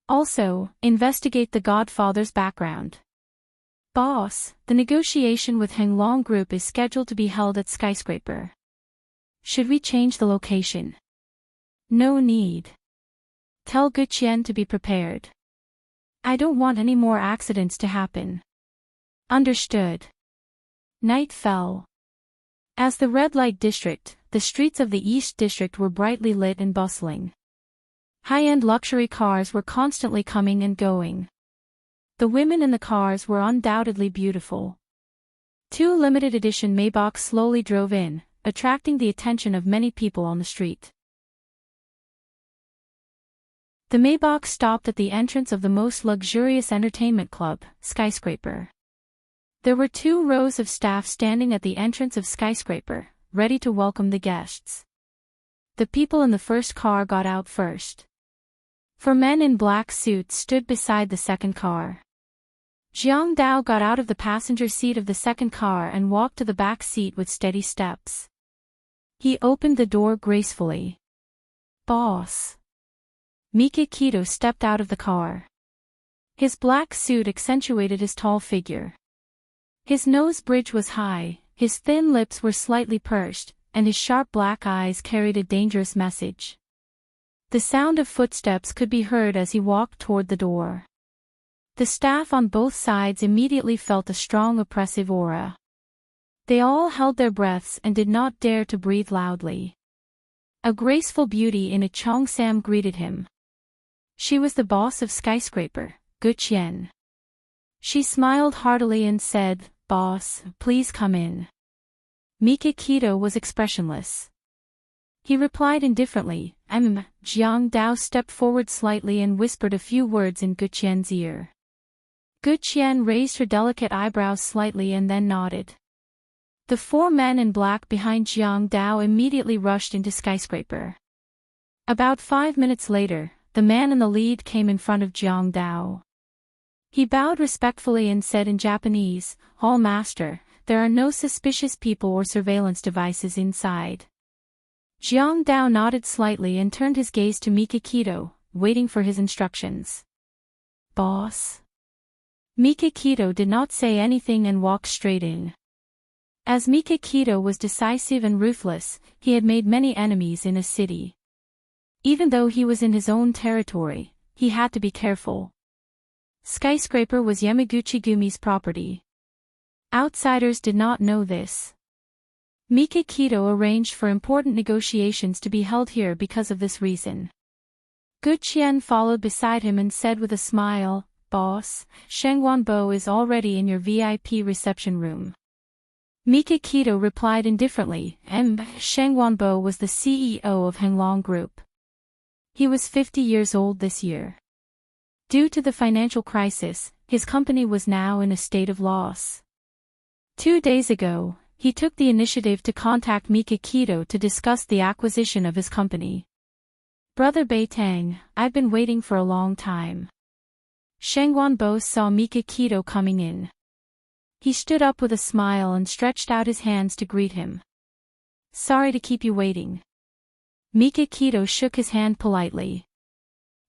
Also, investigate the Godfather's background." "Boss, the negotiation with Henglong Group is scheduled to be held at Skyscraper. Should we change the location?" "No need. Tell Guqian to be prepared. I don't want any more accidents to happen." "Understood." Night fell. As the red light district, the streets of the East District were brightly lit and bustling. High-end luxury cars were constantly coming and going. The women in the cars were undoubtedly beautiful. 2 limited edition Maybachs slowly drove in, attracting the attention of many people on the street. The Maybach stopped at the entrance of the most luxurious entertainment club, Skyscraper. There were 2 rows of staff standing at the entrance of Skyscraper, ready to welcome the guests. The people in the first car got out first. 4 men in black suits stood beside the second car. Jiang Dao got out of the passenger seat of the second car and walked to the back seat with steady steps. He opened the door gracefully. "Boss." Mika Keto stepped out of the car. His black suit accentuated his tall figure. His nose bridge was high, his thin lips were slightly pursed, and his sharp black eyes carried a dangerous message. The sound of footsteps could be heard as he walked toward the door. The staff on both sides immediately felt a strong oppressive aura. They all held their breaths and did not dare to breathe loudly. A graceful beauty in a cheongsam greeted him. She was the boss of Skyscraper, Gu Qian. She smiled heartily and said, "Boss, please come in." Mikakito was expressionless. He replied indifferently. Jiang Dao stepped forward slightly and whispered a few words in Gu Qian's ear. Gu Qian raised her delicate eyebrows slightly and then nodded. The four men in black behind Jiang Dao immediately rushed into Skyscraper. About 5 minutes later, the man in the lead came in front of Jiang Dao. He bowed respectfully and said in Japanese, "Hall Master, there are no suspicious people or surveillance devices inside." Jiang Dao nodded slightly and turned his gaze to Mikakito, waiting for his instructions. "Boss?" Mikakito did not say anything and walked straight in. As Mikakito was decisive and ruthless, he had made many enemies in a city. Even though he was in his own territory, he had to be careful. Skyscraper was Yamaguchi-gumi's property. Outsiders did not know this. Mikakito arranged for important negotiations to be held here because of this reason. Gu Qian followed beside him and said with a smile, "Boss, Sheng Wanbo is already in your VIP reception room." Mikakito replied indifferently, Sheng Wanbo was the CEO of Henglong Group. He was 50 years old this year. Due to the financial crisis, his company was now in a state of loss. 2 days ago, he took the initiative to contact Mikakito to discuss the acquisition of his company. "Brother Beitang, I've been waiting for a long time." Sheng Wanbo saw Mikakito coming in. He stood up with a smile and stretched out his hands to greet him. "Sorry to keep you waiting." Mikakito shook his hand politely.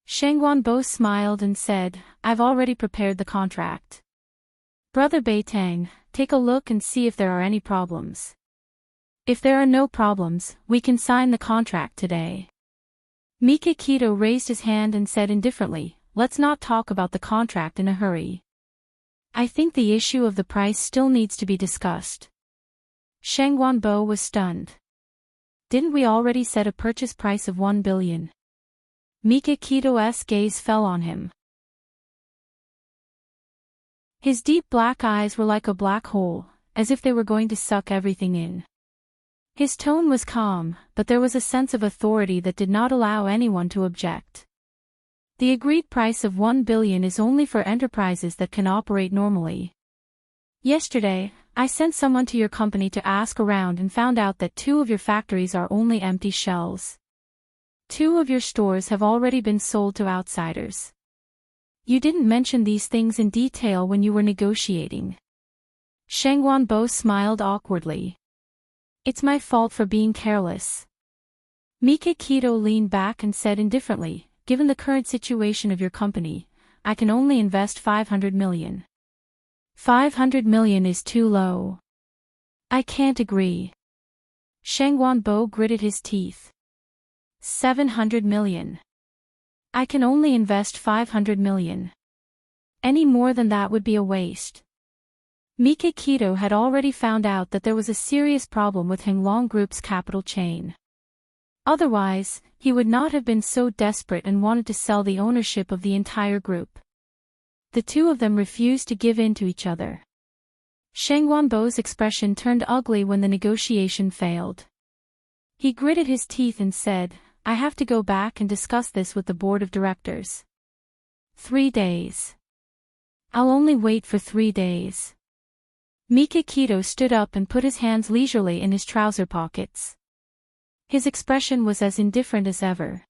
Sheng Wanbo smiled and said, "I've already prepared the contract. Brother Beitang, take a look and see if there are any problems. If there are no problems, we can sign the contract today." Mikakito raised his hand and said indifferently, "Let's not talk about the contract in a hurry. I think the issue of the price still needs to be discussed." Sheng Wanbo was stunned. "Didn't we already set a purchase price of 1 billion? Mikakito's gaze fell on him. His deep black eyes were like a black hole, as if they were going to suck everything in. His tone was calm, but there was a sense of authority that did not allow anyone to object. "The agreed price of 1 billion is only for enterprises that can operate normally. Yesterday, I sent someone to your company to ask around and found out that 2 of your factories are only empty shells. 2 of your stores have already been sold to outsiders. You didn't mention these things in detail when you were negotiating." Sheng Wanbo smiled awkwardly. "It's my fault for being careless." Mikakito leaned back and said indifferently, "Given the current situation of your company, I can only invest 500 million. 500 million is too low. I can't agree." Sheng Wanbo gritted his teeth. 700 million. I can only invest 500 million. Any more than that would be a waste. Mikakito had already found out that there was a serious problem with Henglong Group's capital chain. Otherwise, he would not have been so desperate and wanted to sell the ownership of the entire group. The 2 of them refused to give in to each other. Sheng Wanbo's expression turned ugly when the negotiation failed. He gritted his teeth and said, "I have to go back and discuss this with the board of directors. 3 days. I'll only wait for 3 days." Mikakito stood up and put his hands leisurely in his trouser pockets. His expression was as indifferent as ever.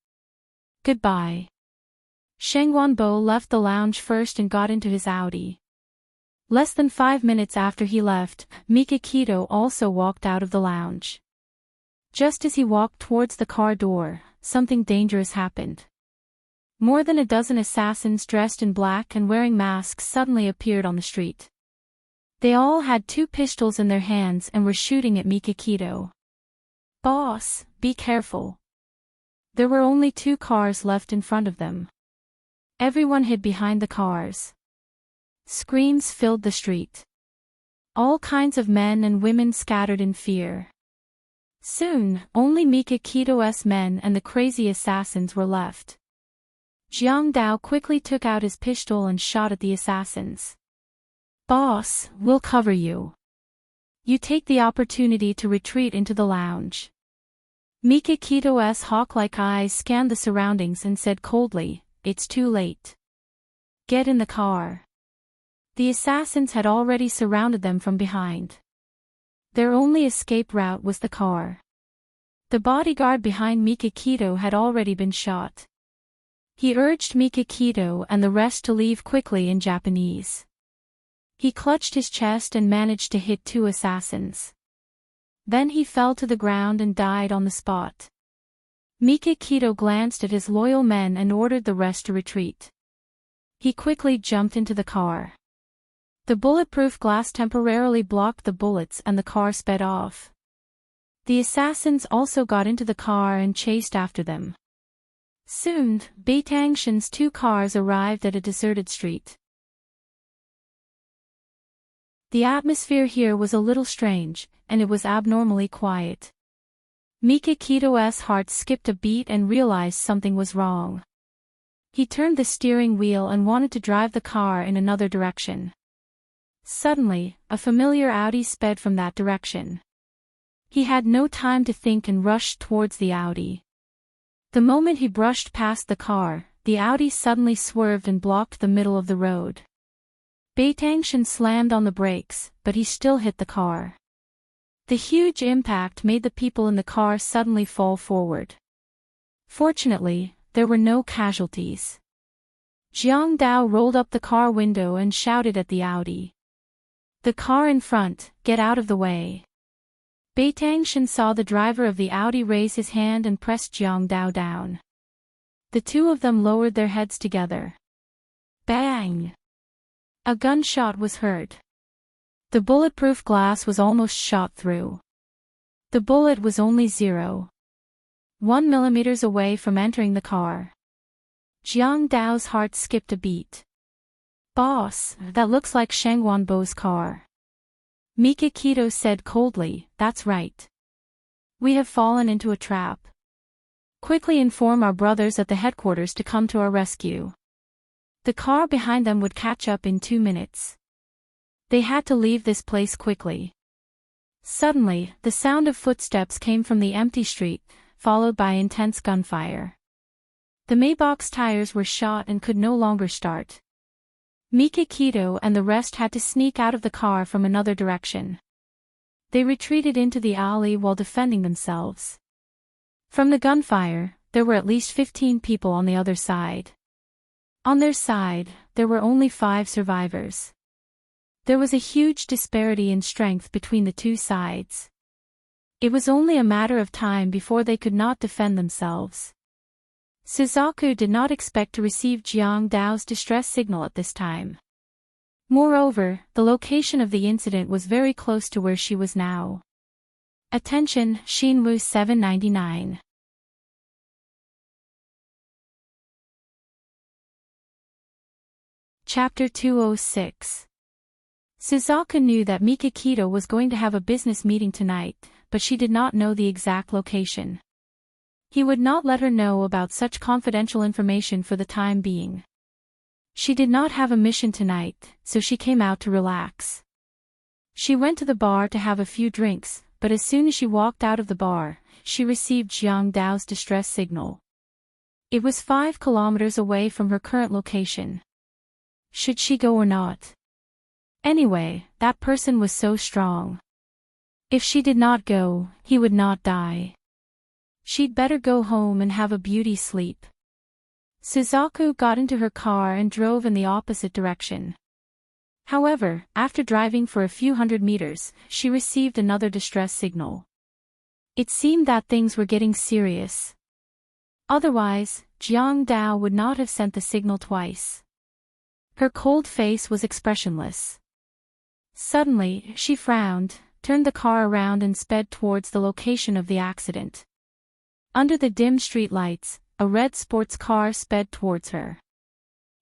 "Goodbye." Sheng Wanbo left the lounge first and got into his Audi. Less than 5 minutes after he left, Mikakito also walked out of the lounge. Just as he walked towards the car door, something dangerous happened. More than a dozen assassins dressed in black and wearing masks suddenly appeared on the street. They all had 2 pistols in their hands and were shooting at Mikakito. "Boss, be careful." There were only 2 cars left in front of them. Everyone hid behind the cars. Screams filled the street. All kinds of men and women scattered in fear. Soon, only Mikakito's men and the crazy assassins were left. Jiang Dao quickly took out his pistol and shot at the assassins. "Boss, we'll cover you. You take the opportunity to retreat into the lounge." Mikakito's hawk-like eyes scanned the surroundings and said coldly, "It's too late. Get in the car." The assassins had already surrounded them from behind. Their only escape route was the car. The bodyguard behind Mikakito had already been shot. He urged Mikakito and the rest to leave quickly in Japanese. He clutched his chest and managed to hit 2 assassins. Then he fell to the ground and died on the spot. Mikakito glanced at his loyal men and ordered the rest to retreat. He quickly jumped into the car. The bulletproof glass temporarily blocked the bullets and the car sped off. The assassins also got into the car and chased after them. Soon, Beitangshan's 2 cars arrived at a deserted street. The atmosphere here was a little strange, and it was abnormally quiet. Mikakito's heart skipped a beat and realized something was wrong. He turned the steering wheel and wanted to drive the car in another direction. Suddenly, a familiar Audi sped from that direction. He had no time to think and rushed towards the Audi. The moment he brushed past the car, the Audi suddenly swerved and blocked the middle of the road. Beitangshan slammed on the brakes, but he still hit the car. The huge impact made the people in the car suddenly fall forward. Fortunately, there were no casualties. Jiang Dao rolled up the car window and shouted at the Audi. "The car in front, get out of the way." Beitangshan saw the driver of the Audi raise his hand and pressed Jiang Dao down. The 2 of them lowered their heads together. Bang! A gunshot was heard. The bulletproof glass was almost shot through. The bullet was only 0.1 millimeters away from entering the car. Jiang Dao's heart skipped a beat. "Boss, that looks like Shang Wanbo's car." Mikakito said coldly, "That's right. We have fallen into a trap. Quickly inform our brothers at the headquarters to come to our rescue." The car behind them would catch up in 2 minutes. They had to leave this place quickly. Suddenly, the sound of footsteps came from the empty street, followed by intense gunfire. The Maybach's tires were shot and could no longer start. Mikakito and the rest had to sneak out of the car from another direction. They retreated into the alley while defending themselves. From the gunfire, there were at least 15 people on the other side. On their side, there were only 5 survivors. There was a huge disparity in strength between the 2 sides. It was only a matter of time before they could not defend themselves. Suzaku did not expect to receive Jiang Dao's distress signal at this time. Moreover, the location of the incident was very close to where she was now. Attention, Shinwu 799. Chapter 206. Suzaku knew that Mikakito was going to have a business meeting tonight, but she did not know the exact location. He would not let her know about such confidential information for the time being. She did not have a mission tonight, so she came out to relax. She went to the bar to have a few drinks, but as soon as she walked out of the bar, she received Jiang Dao's distress signal. It was 5 kilometers away from her current location. Should she go or not? Anyway, that person was so strong. If she did not go, he would not die. She'd better go home and have a beauty sleep. Suzaku got into her car and drove in the opposite direction. However, after driving for a few hundred meters, she received another distress signal. It seemed that things were getting serious. Otherwise, Jiang Dao would not have sent the signal twice. Her cold face was expressionless. Suddenly, she frowned, turned the car around and sped towards the location of the accident. Under the dim street lights, a red sports car sped towards her.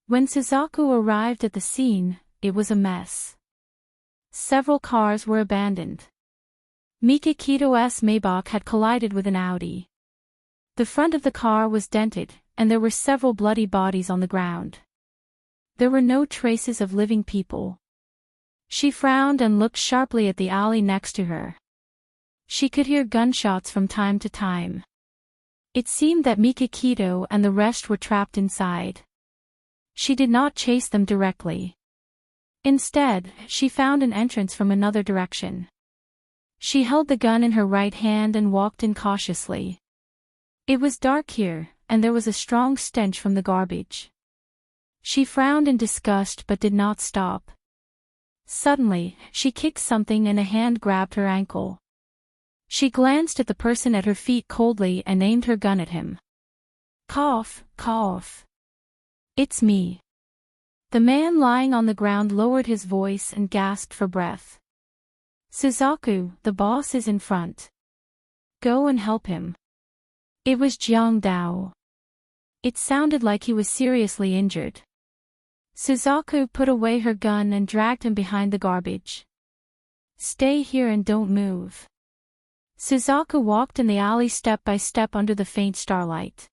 When Suzaku arrived at the scene, it was a mess. Several cars were abandoned. Mikakito's Maybach had collided with an Audi. The front of the car was dented, and there were several bloody bodies on the ground. There were no traces of living people. She frowned and looked sharply at the alley next to her. She could hear gunshots from time to time. It seemed that Mikakito and the rest were trapped inside. She did not chase them directly. Instead, she found an entrance from another direction. She held the gun in her right hand and walked in cautiously. It was dark here, and there was a strong stench from the garbage. She frowned in disgust but did not stop. Suddenly, she kicked something and a hand grabbed her ankle. She glanced at the person at her feet coldly and aimed her gun at him. Cough, cough. It's me. The man lying on the ground lowered his voice and gasped for breath. Suzaku, the boss is in front. Go and help him. It was Jiang Dao. It sounded like he was seriously injured. Suzaku put away her gun and dragged him behind the garbage. Stay here and don't move. Suzaku walked in the alley step by step under the faint starlight.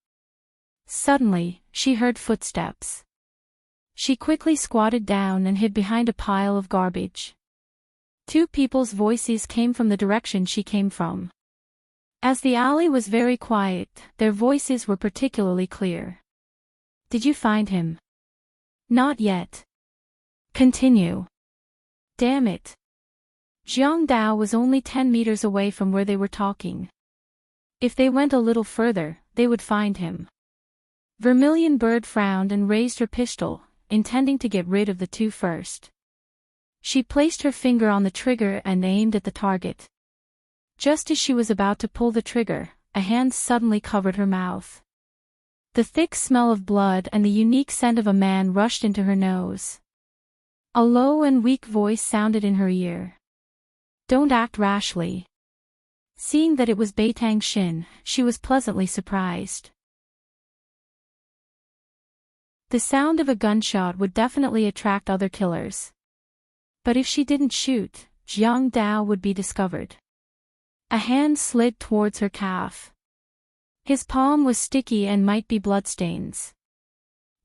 Suddenly, she heard footsteps. She quickly squatted down and hid behind a pile of garbage. Two people's voices came from the direction she came from. As the alley was very quiet, their voices were particularly clear. Did you find him? Not yet. Continue. Damn it. Jiang Dao was only 10 meters away from where they were talking. If they went a little further, they would find him. Vermilion Bird frowned and raised her pistol, intending to get rid of the two first. She placed her finger on the trigger and aimed at the target. Just as she was about to pull the trigger, a hand suddenly covered her mouth. The thick smell of blood and the unique scent of a man rushed into her nose. A low and weak voice sounded in her ear. Don't act rashly. Seeing that it was Beitang Xin, she was pleasantly surprised. The sound of a gunshot would definitely attract other killers. But if she didn't shoot, Jiang Dao would be discovered. A hand slid towards her calf. His palm was sticky and might be bloodstains.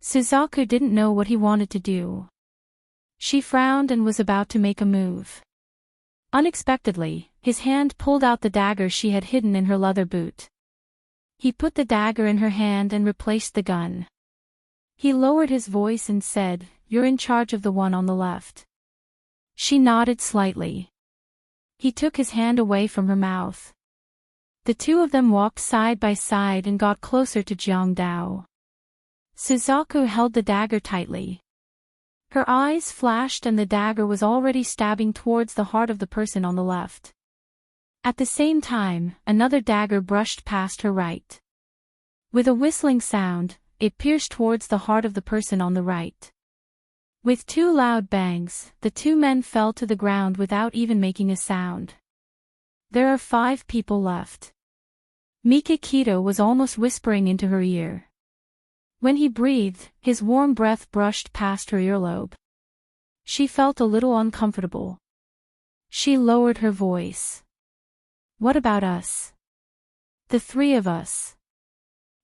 Suzaku didn't know what he wanted to do. She frowned and was about to make a move. Unexpectedly, his hand pulled out the dagger she had hidden in her leather boot. He put the dagger in her hand and replaced the gun. He lowered his voice and said, "You're in charge of the one on the left." She nodded slightly. He took his hand away from her mouth. The two of them walked side by side and got closer to Jiang Dao. Suzaku held the dagger tightly. Her eyes flashed and the dagger was already stabbing towards the heart of the person on the left. At the same time, another dagger brushed past her right. With a whistling sound, it pierced towards the heart of the person on the right. With two loud bangs, the two men fell to the ground without even making a sound. There are 5 people left. Mikakito was almost whispering into her ear. When he breathed, his warm breath brushed past her earlobe. She felt a little uncomfortable. She lowered her voice. What about us? The 3 of us.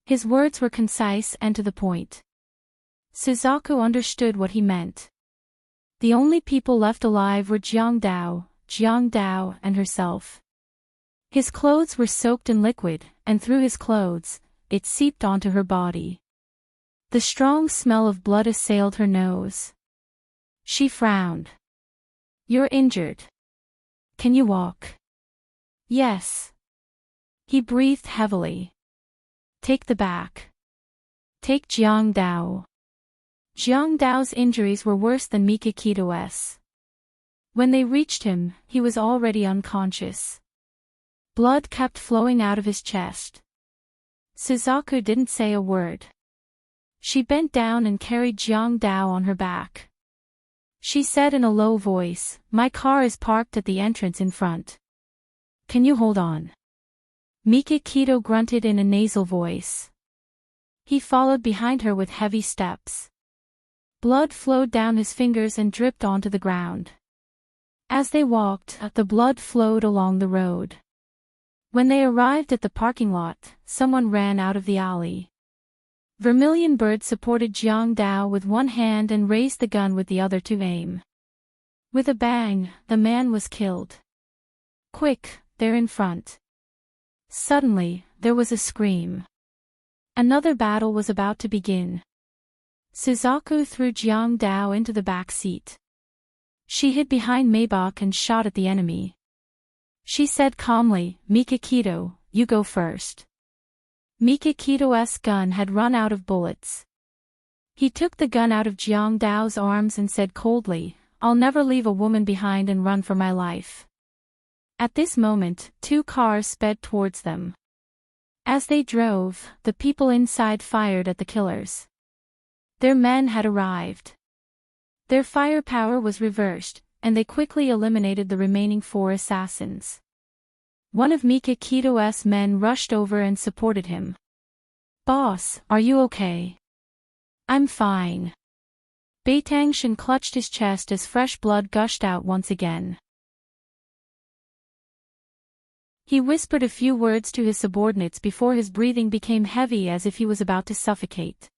His words were concise and to the point. Suzaku understood what he meant. The only people left alive were Jiang Dao, and herself. His clothes were soaked in liquid, and through his clothes, it seeped onto her body. The strong smell of blood assailed her nose. She frowned. You're injured. Can you walk? Yes. He breathed heavily. Take the back. Take Jiang Dao. Jiang Dao's injuries were worse than Mikakito's. When they reached him, he was already unconscious. Blood kept flowing out of his chest. Suzaku didn't say a word. She bent down and carried Jiang Dao on her back. She said in a low voice, "My car is parked at the entrance in front. Can you hold on?" Mikakito grunted in a nasal voice. He followed behind her with heavy steps. Blood flowed down his fingers and dripped onto the ground. As they walked, the blood flowed along the road. When they arrived at the parking lot, someone ran out of the alley. Vermilion Bird supported Jiang Dao with one hand and raised the gun with the other to aim. With a bang, the man was killed. Quick, they're in front. Suddenly, there was a scream. Another battle was about to begin. Suzaku threw Jiang Dao into the back seat. She hid behind Maybach and shot at the enemy. She said calmly, "Mikakito, you go first." Mikakito's gun had run out of bullets. He took the gun out of Jiang Dao's arms and said coldly, "I'll never leave a woman behind and run for my life." At this moment, 2 cars sped towards them. As they drove, the people inside fired at the killers. Their men had arrived. Their firepower was reversed, and they quickly eliminated the remaining 4 assassins. One of Mikakito's men rushed over and supported him. "Boss, are you okay?" "I'm fine." Beitangshan clutched his chest as fresh blood gushed out once again. He whispered a few words to his subordinates before his breathing became heavy as if he was about to suffocate.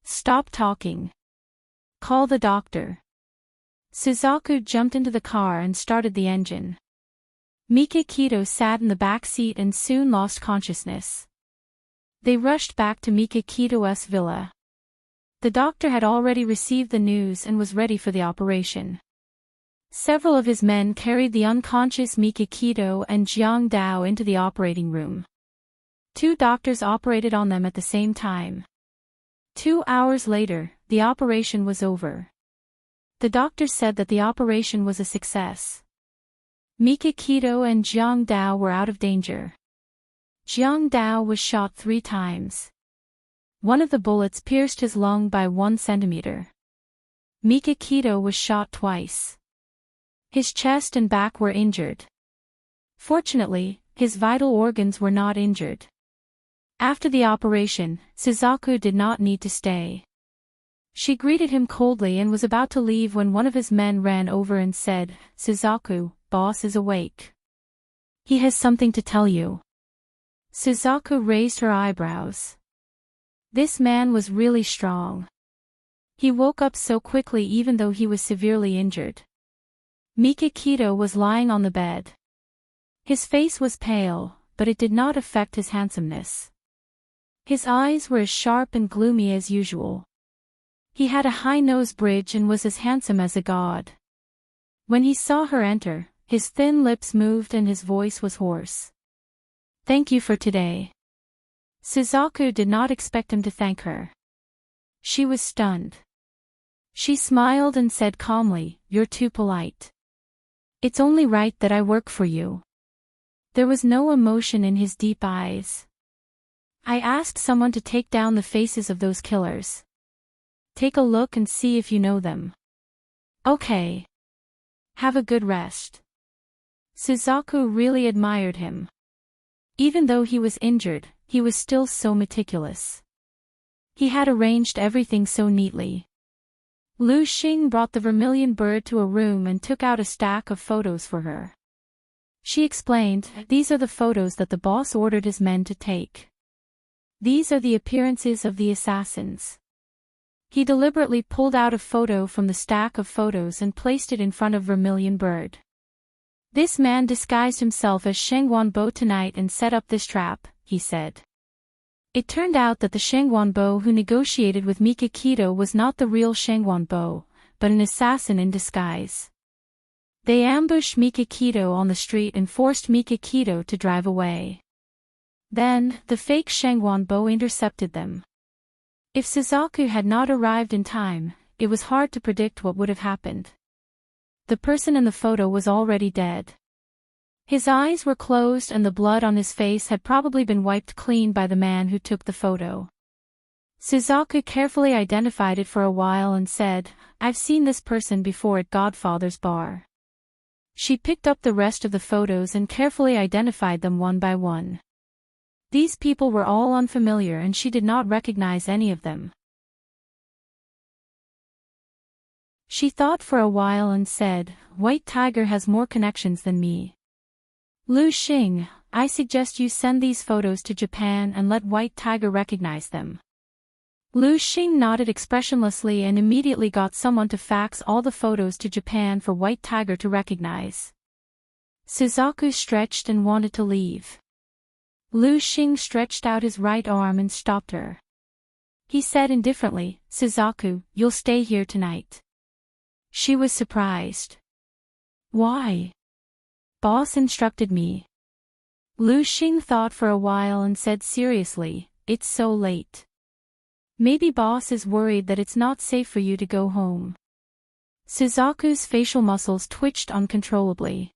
"Stop talking. Call the doctor." Suzaku jumped into the car and started the engine. Mikakito sat in the back seat and soon lost consciousness. They rushed back to Mikakito's villa. The doctor had already received the news and was ready for the operation. Several of his men carried the unconscious Mikakito and Jiang Dao into the operating room. 2 doctors operated on them at the same time. 2 hours later, the operation was over. The doctor said that the operation was a success. Mikakito and Jiang Dao were out of danger. Jiang Dao was shot 3 times. One of the bullets pierced his lung by 1 centimeter. Mikakito was shot twice. His chest and back were injured. Fortunately, his vital organs were not injured. After the operation, Suzaku did not need to stay. She greeted him coldly and was about to leave when one of his men ran over and said, "Suzaku, boss is awake. He has something to tell you." Suzaku raised her eyebrows. This man was really strong. He woke up so quickly even though he was severely injured. Mikakito was lying on the bed. His face was pale, but it did not affect his handsomeness. His eyes were as sharp and gloomy as usual. He had a high nose bridge and was as handsome as a god. When he saw her enter, his thin lips moved and his voice was hoarse. "Thank you for today." Suzaku did not expect him to thank her. She was stunned. She smiled and said calmly, "You're too polite. It's only right that I work for you." There was no emotion in his deep eyes. "I asked someone to take down the faces of those killers. Take a look and see if you know them." "Okay. Have a good rest." Suzaku really admired him. Even though he was injured, he was still so meticulous. He had arranged everything so neatly. Lu Xing brought the Vermilion Bird to a room and took out a stack of photos for her. She explained, "These are the photos that the boss ordered his men to take. These are the appearances of the assassins." He deliberately pulled out a photo from the stack of photos and placed it in front of Vermilion Bird. "This man disguised himself as Shengwanbo tonight and set up this trap," he said. It turned out that the Shengwanbo who negotiated with Mikakito was not the real Shengwanbo, but an assassin in disguise. They ambushed Mikakito on the street and forced Mikakito to drive away. Then, the fake Shengwanbo intercepted them. If Suzaku had not arrived in time, it was hard to predict what would have happened. The person in the photo was already dead. His eyes were closed and the blood on his face had probably been wiped clean by the man who took the photo. Suzaku carefully identified it for a while and said, "I've seen this person before at Godfather's bar." She picked up the rest of the photos and carefully identified them one by one. These people were all unfamiliar and she did not recognize any of them. She thought for a while and said, White Tiger has more connections than me. Lu Xing, I suggest you send these photos to Japan and let White Tiger recognize them. Lu Xing nodded expressionlessly and immediately got someone to fax all the photos to Japan for White Tiger to recognize. Suzaku stretched and wanted to leave. Lu Xing stretched out his right arm and stopped her. He said indifferently, Suzaku, you'll stay here tonight. She was surprised. Why? Boss instructed me. Lu Xing thought for a while and said seriously, it's so late. Maybe boss is worried that it's not safe for you to go home. Suzaku's facial muscles twitched uncontrollably.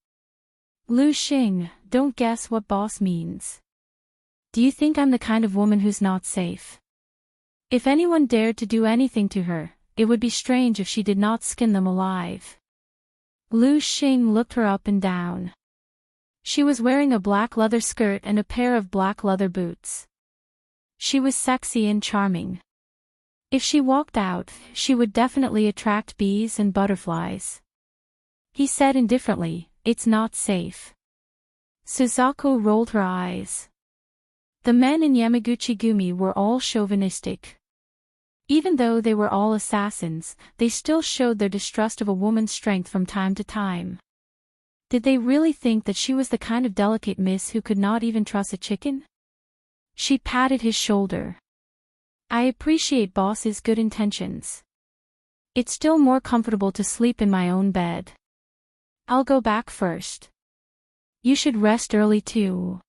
Lu Xing, don't guess what boss means. Do you think I'm the kind of woman who's not safe? If anyone dared to do anything to her, it would be strange if she did not skin them alive. Lu Xing looked her up and down. She was wearing a black leather skirt and a pair of black leather boots. She was sexy and charming. If she walked out, she would definitely attract bees and butterflies. He said indifferently, it's not safe. Suzaku rolled her eyes. The men in Yamaguchi-gumi were all chauvinistic. Even though they were all assassins, they still showed their distrust of a woman's strength from time to time. Did they really think that she was the kind of delicate miss who could not even trust a chicken? She patted his shoulder. I appreciate boss's good intentions. It's still more comfortable to sleep in my own bed. I'll go back first. You should rest early too.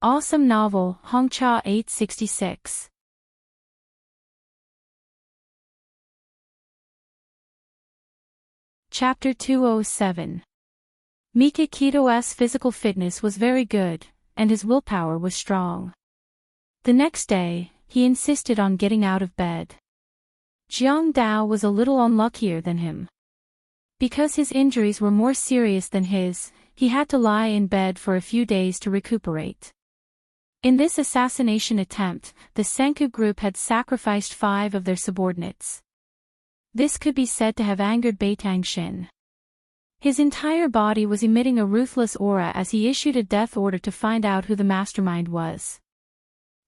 Awesome novel, Hongcha 866. Chapter 207. Mikakito's physical fitness was very good, and his willpower was strong. The next day, he insisted on getting out of bed. Jiang Dao was a little unluckier than him. Because his injuries were more serious than his, he had to lie in bed for a few days to recuperate. In this assassination attempt, the Senku group had sacrificed 5 of their subordinates. This could be said to have angered Beitang. His entire body was emitting a ruthless aura as he issued a death order to find out who the mastermind was.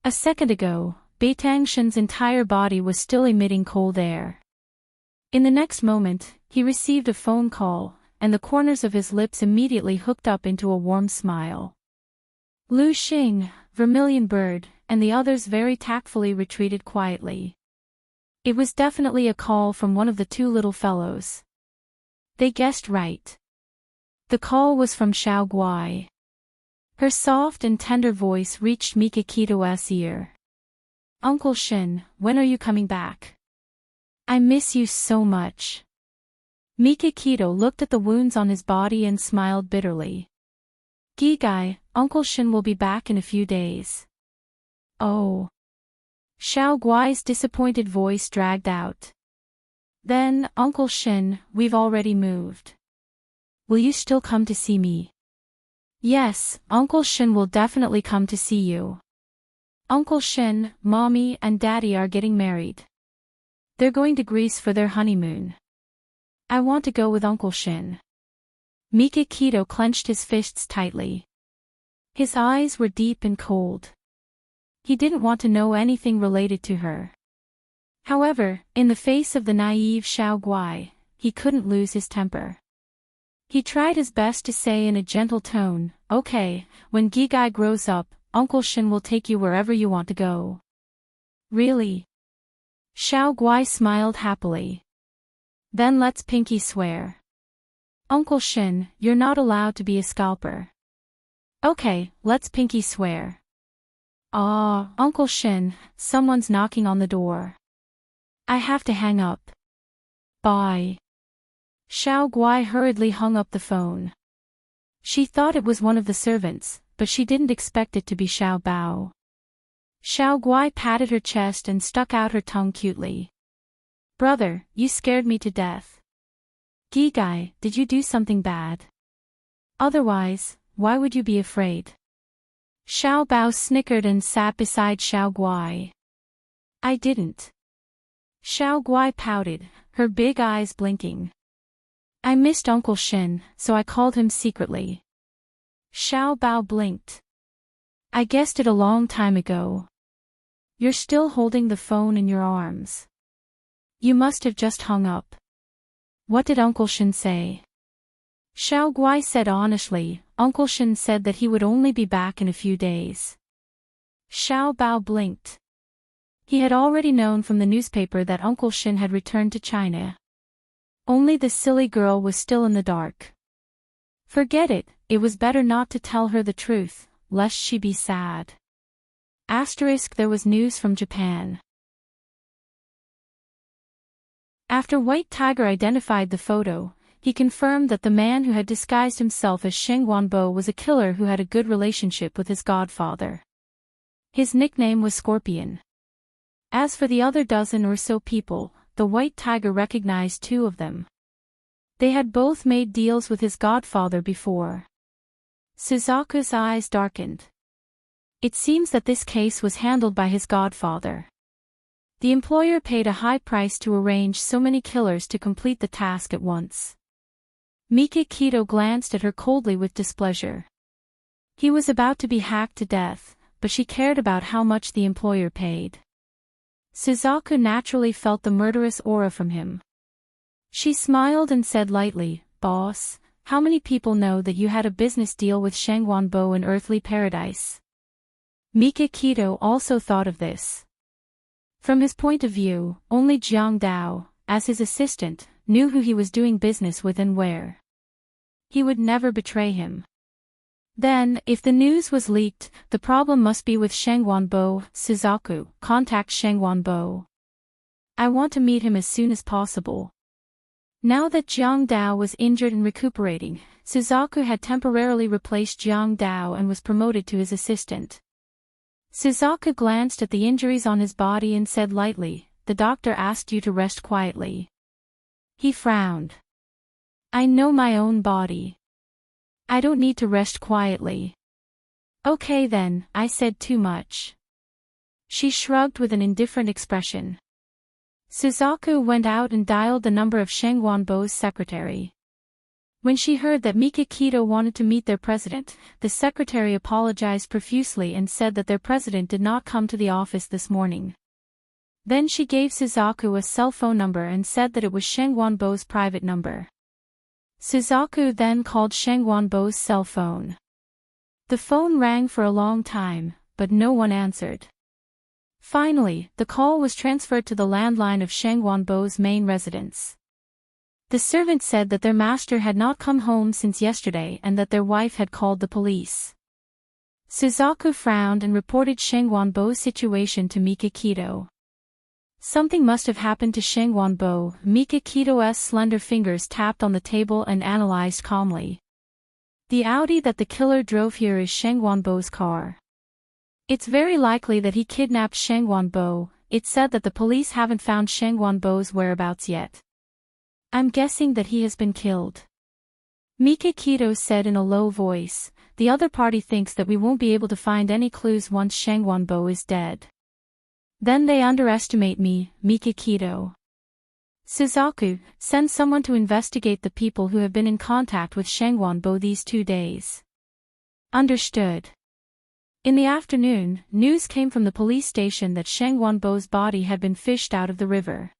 A second ago, Beitangshan's entire body was still emitting cold air. In the next moment, he received a phone call, and the corners of his lips immediately hooked up into a warm smile. Lu Xing, Vermilion Bird, and the others very tactfully retreated quietly. It was definitely a call from one of the 2 little fellows. They guessed right. The call was from Xiao Guai. Her soft and tender voice reached Mikakito's ear. Uncle Shin, when are you coming back? I miss you so much. Mikakito looked at the wounds on his body and smiled bitterly. Gigai, Uncle Shin will be back in a few days. Oh. Xiao Guai's disappointed voice dragged out. Then, Uncle Shin, we've already moved. Will you still come to see me? Yes, Uncle Shin will definitely come to see you. Uncle Shin, Mommy and Daddy are getting married. They're going to Greece for their honeymoon. I want to go with Uncle Shin. Mikakito clenched his fists tightly. His eyes were deep and cold. He didn't want to know anything related to her. However, in the face of the naive Xiao Guai, he couldn't lose his temper. He tried his best to say in a gentle tone, okay, when Gigai grows up, Uncle Shin will take you wherever you want to go. Really? Xiao Guai smiled happily. Then let's pinky swear. Uncle Shin, you're not allowed to be a scalper. Okay, let's pinky swear. Ah, Uncle Shin, someone's knocking on the door. I have to hang up. Bye. Xiao Guai hurriedly hung up the phone. She thought it was one of the servants, but she didn't expect it to be Xiao Bao. Xiao Guai patted her chest and stuck out her tongue cutely. Brother, you scared me to death. Gigai, did you do something bad? Otherwise, why would you be afraid? Xiao Bao snickered and sat beside Xiao Guai. I didn't. Xiao Guai pouted, her big eyes blinking. I missed Uncle Shen, so I called him secretly. Xiao Bao blinked. I guessed it a long time ago. You're still holding the phone in your arms. You must have just hung up. What did Uncle Shen say? Xiao Guai said honestly, Uncle Shen said that he would only be back in a few days. Xiao Bao blinked. He had already known from the newspaper that Uncle Shen had returned to China. Only the silly girl was still in the dark. Forget it, it was better not to tell her the truth, lest she be sad. There was news from Japan. After White Tiger identified the photo, he confirmed that the man who had disguised himself as Sheng Wanbo was a killer who had a good relationship with his godfather. His nickname was Scorpion. As for the other dozen or so people, the White Tiger recognized two of them. They had both made deals with his godfather before. Suzaku's eyes darkened. It seems that this case was handled by his godfather. The employer paid a high price to arrange so many killers to complete the task at once. Mika Kito glanced at her coldly with displeasure. He was about to be hacked to death, but she cared about how much the employer paid. Suzaku naturally felt the murderous aura from him. She smiled and said lightly, Boss, how many people know that you had a business deal with Sheng Wanbo in Earthly Paradise? Mika Kito also thought of this. From his point of view, only Jiang Dao, as his assistant, knew who he was doing business with and where. He would never betray him. Then, if the news was leaked, the problem must be with Sheng Wanbo. Suzaku, contact Sheng Wanbo. I want to meet him as soon as possible. Now that Jiang Dao was injured and recuperating, Suzaku had temporarily replaced Jiang Dao and was promoted to his assistant. Suzaku glanced at the injuries on his body and said lightly, the doctor asked you to rest quietly. He frowned. I know my own body. I don't need to rest quietly. Okay then, I said too much. She shrugged with an indifferent expression. Suzaku went out and dialed the number of Sheng Wanbo's secretary. When she heard that Mika Kito wanted to meet their president, the secretary apologized profusely and said that their president did not come to the office this morning. Then she gave Suzaku a cell phone number and said that it was Sheng Wanbo's private number. Suzaku then called Sheng Wanbo's cell phone. The phone rang for a long time, but no one answered. Finally, the call was transferred to the landline of Sheng Wanbo's main residence. The servant said that their master had not come home since yesterday and that their wife had called the police. Suzaku frowned and reported Sheng Wanbo's situation to Mika Kito. Something must have happened to Sheng Wanbo. Mika Kito's slender fingers tapped on the table and analyzed calmly. The Audi that the killer drove here is Sheng Wanbo's car. It's very likely that he kidnapped Sheng Wanbo. It's said that the police haven't found Sheng Wanbo's whereabouts yet. I'm guessing that he has been killed. Mika Kito said in a low voice, the other party thinks that we won't be able to find any clues once Sheng Wanbo is dead. Then they underestimate me, Mika Kito. Suzaku, send someone to investigate the people who have been in contact with Sheng Wanbo these 2 days. Understood. In the afternoon, news came from the police station that Sheng Wanbo's body had been fished out of the river.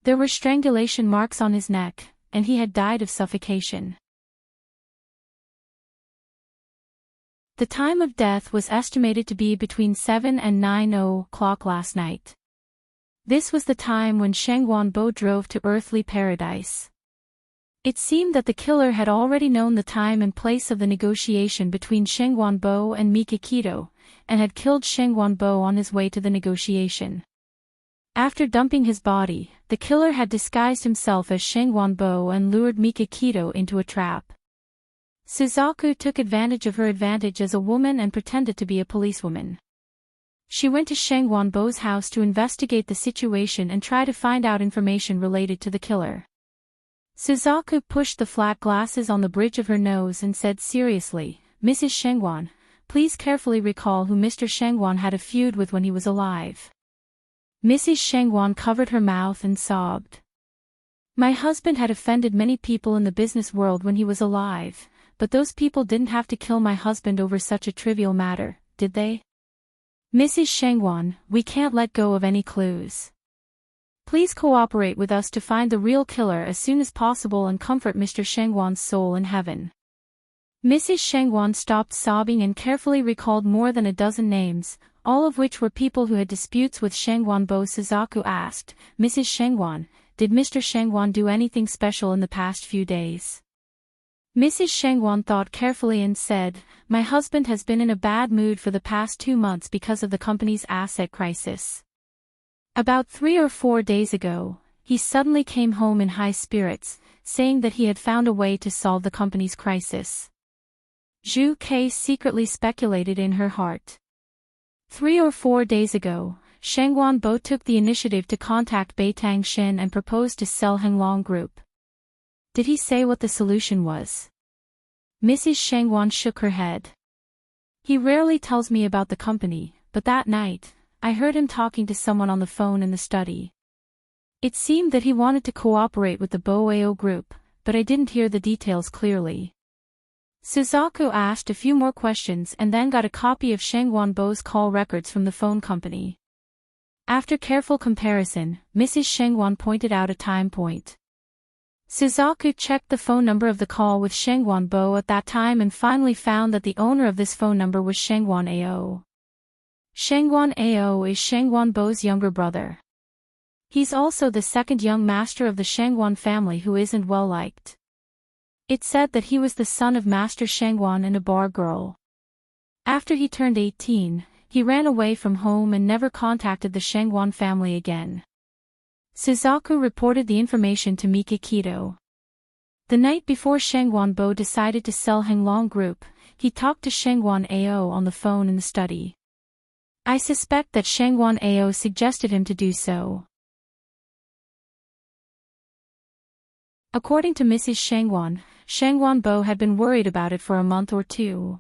There were strangulation marks on his neck, and he had died of suffocation. The time of death was estimated to be between 7 and 9 o'clock last night. This was the time when Sheng Wanbo drove to Earthly Paradise. It seemed that the killer had already known the time and place of the negotiation between Sheng Wanbo and Mika Kito, and had killed Sheng Wanbo on his way to the negotiation. After dumping his body, the killer had disguised himself as Sheng Wanbo and lured Mika Kito into a trap. Suzaku took advantage of her advantage as a woman and pretended to be a policewoman. She went to Sheng Wanbo's house to investigate the situation and try to find out information related to the killer. Suzaku pushed the flat glasses on the bridge of her nose and said seriously, Mrs. Shengwan, Please carefully recall who Mr. Shangwan had a feud with when he was alive. Mrs. Shangwan covered her mouth and sobbed. My husband had offended many people in the business world when he was alive, but those people didn't have to kill my husband over such a trivial matter, did they? Mrs. Shangwan, we can't let go of any clues. Please cooperate with us to find the real killer as soon as possible and comfort Mr. Shangwan's soul in heaven. Mrs. Shangwan stopped sobbing and carefully recalled more than a dozen names, all of which were people who had disputes with Shangwan. Bo Suzaku asked, Mrs. Shangwan, did Mr. Shangwan do anything special in the past few days? Mrs. Shangwan thought carefully and said, my husband has been in a bad mood for the past 2 months because of the company's asset crisis. About 3 or 4 days ago, he suddenly came home in high spirits, saying that he had found a way to solve the company's crisis. Zhu Kei secretly speculated in her heart. 3 or 4 days ago, Shangwan Bo took the initiative to contact Beitang Shen and proposed to sell Henglong Group. Did he say what the solution was? Mrs. Shangwan shook her head. He rarely tells me about the company, but that night, I heard him talking to someone on the phone in the study. It seemed that he wanted to cooperate with the Boao Group, but I didn't hear the details clearly. Suzaku asked a few more questions and then got a copy of Shangwan Bo's call records from the phone company. After careful comparison, Mrs. Shangwan pointed out a time point. Suzaku checked the phone number of the call with Shangwan Bo at that time and finally found that the owner of this phone number was Shangwan Ao. Shangwan Ao is Shangwan Bo's younger brother. He's also the second young master of the Shangwan family who isn't well liked. It said that he was the son of Master Shangwan and a bar girl. After he turned 18, he ran away from home and never contacted the Shangwan family again. Suzaku reported the information to Mika Kito. The night before Shangwan Bo decided to sell Henglong Group, he talked to Shangwan Ao on the phone in the study. I suspect that Shangwan Ao suggested him to do so. According to Mrs. Shangwan, Shangwan Bo had been worried about it for a month or 2.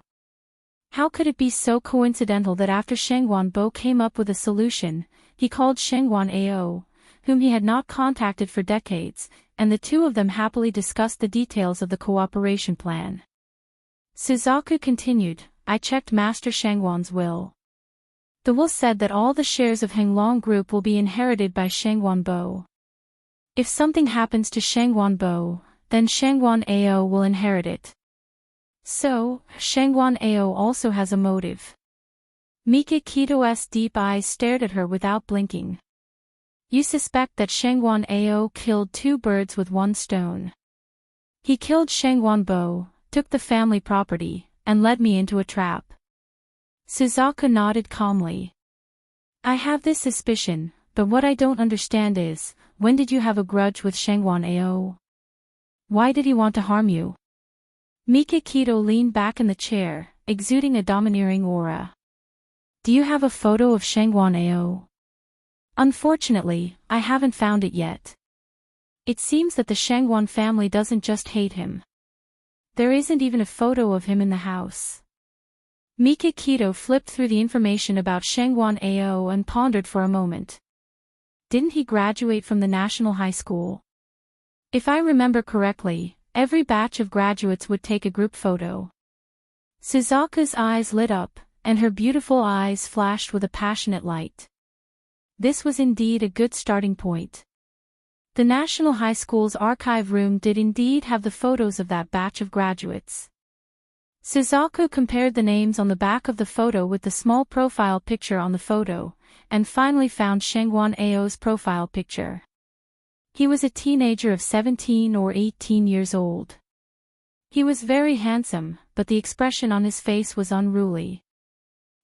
How could it be so coincidental that after Shangwan Bo came up with a solution, he called Shangwan Ao, whom he had not contacted for decades, and the two of them happily discussed the details of the cooperation plan. Suzaku continued, I checked Master Shangwan's will. The will said that all the shares of Henglong Group will be inherited by Shangwan Bo. If something happens to Shangwan Bo, then Shangwan Ao will inherit it. So, Shangwan Ao also has a motive. Mika Kito's deep eyes stared at her without blinking. You suspect that Shangwan Ao killed 2 birds with 1 stone. He killed Shangwan Bo, took the family property, and led me into a trap. Suzaku nodded calmly. I have this suspicion, but what I don't understand is, when did you have a grudge with Shangwan Ao? Why did he want to harm you? Mika Kito leaned back in the chair, exuding a domineering aura. Do you have a photo of Shangwan Ao? Unfortunately, I haven't found it yet. It seems that the Shangwan family doesn't just hate him. There isn't even a photo of him in the house. Mika Kito flipped through the information about Shangwan Ao and pondered for a moment. Didn't he graduate from the National High School? If I remember correctly, every batch of graduates would take a group photo. Suzaku's eyes lit up, and her beautiful eyes flashed with a passionate light. This was indeed a good starting point. The National High School's archive room did indeed have the photos of that batch of graduates. Suzaku compared the names on the back of the photo with the small profile picture on the photo, and finally found Shangwan Ao's profile picture. He was a teenager of 17 or 18 years old. He was very handsome, but the expression on his face was unruly.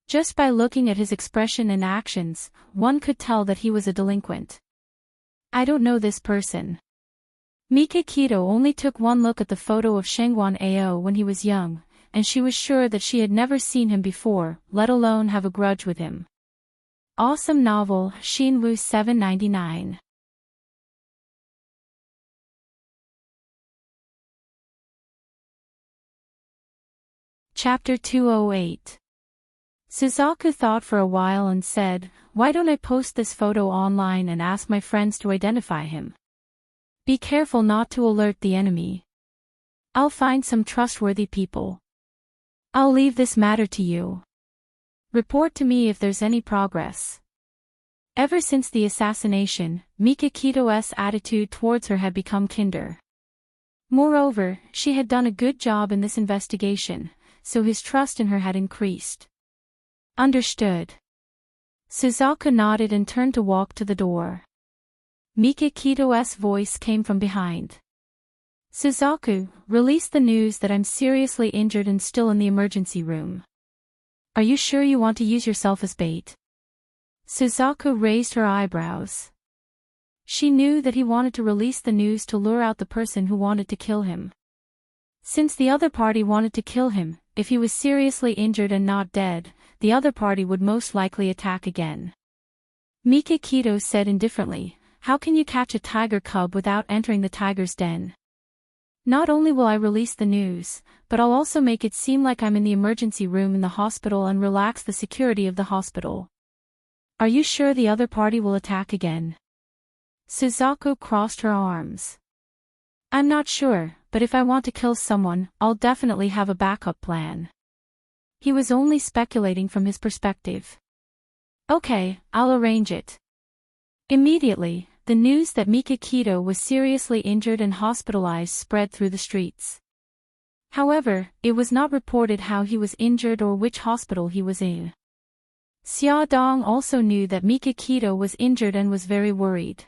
Just by looking at his expression and actions, one could tell that he was a delinquent. I don't know this person. Mika Kito only took one look at the photo of Shangwan Ao when he was young, and she was sure that she had never seen him before, let alone have a grudge with him. Awesome novel, Shinwu 799. Chapter 208. Suzaku thought for a while and said, "Why don't I post this photo online and ask my friends to identify him? Be careful not to alert the enemy. I'll find some trustworthy people. I'll leave this matter to you. Report to me if there's any progress." Ever since the assassination, Mikakito's attitude towards her had become kinder. Moreover, she had done a good job in this investigation, so his trust in her had increased. Understood. Suzaku nodded and turned to walk to the door. Mikakito's voice came from behind. "Suzaku, release the news that I'm seriously injured and still in the emergency room. Are you sure you want to use yourself as bait?" Suzaku raised her eyebrows. She knew that he wanted to release the news to lure out the person who wanted to kill him. Since the other party wanted to kill him, if he was seriously injured and not dead, the other party would most likely attack again. Mikakito said indifferently, "How can you catch a tiger cub without entering the tiger's den? Not only will I release the news, but I'll also make it seem like I'm in the emergency room in the hospital and relax the security of the hospital. Are you sure the other party will attack again?" Suzaku crossed her arms. "I'm not sure, but if I want to kill someone, I'll definitely have a backup plan." He was only speculating from his perspective. "Okay, I'll arrange it." Immediately, the news that Mikakito was seriously injured and hospitalized spread through the streets. However, it was not reported how he was injured or which hospital he was in. Xiaodong also knew that Mikakito was injured and was very worried.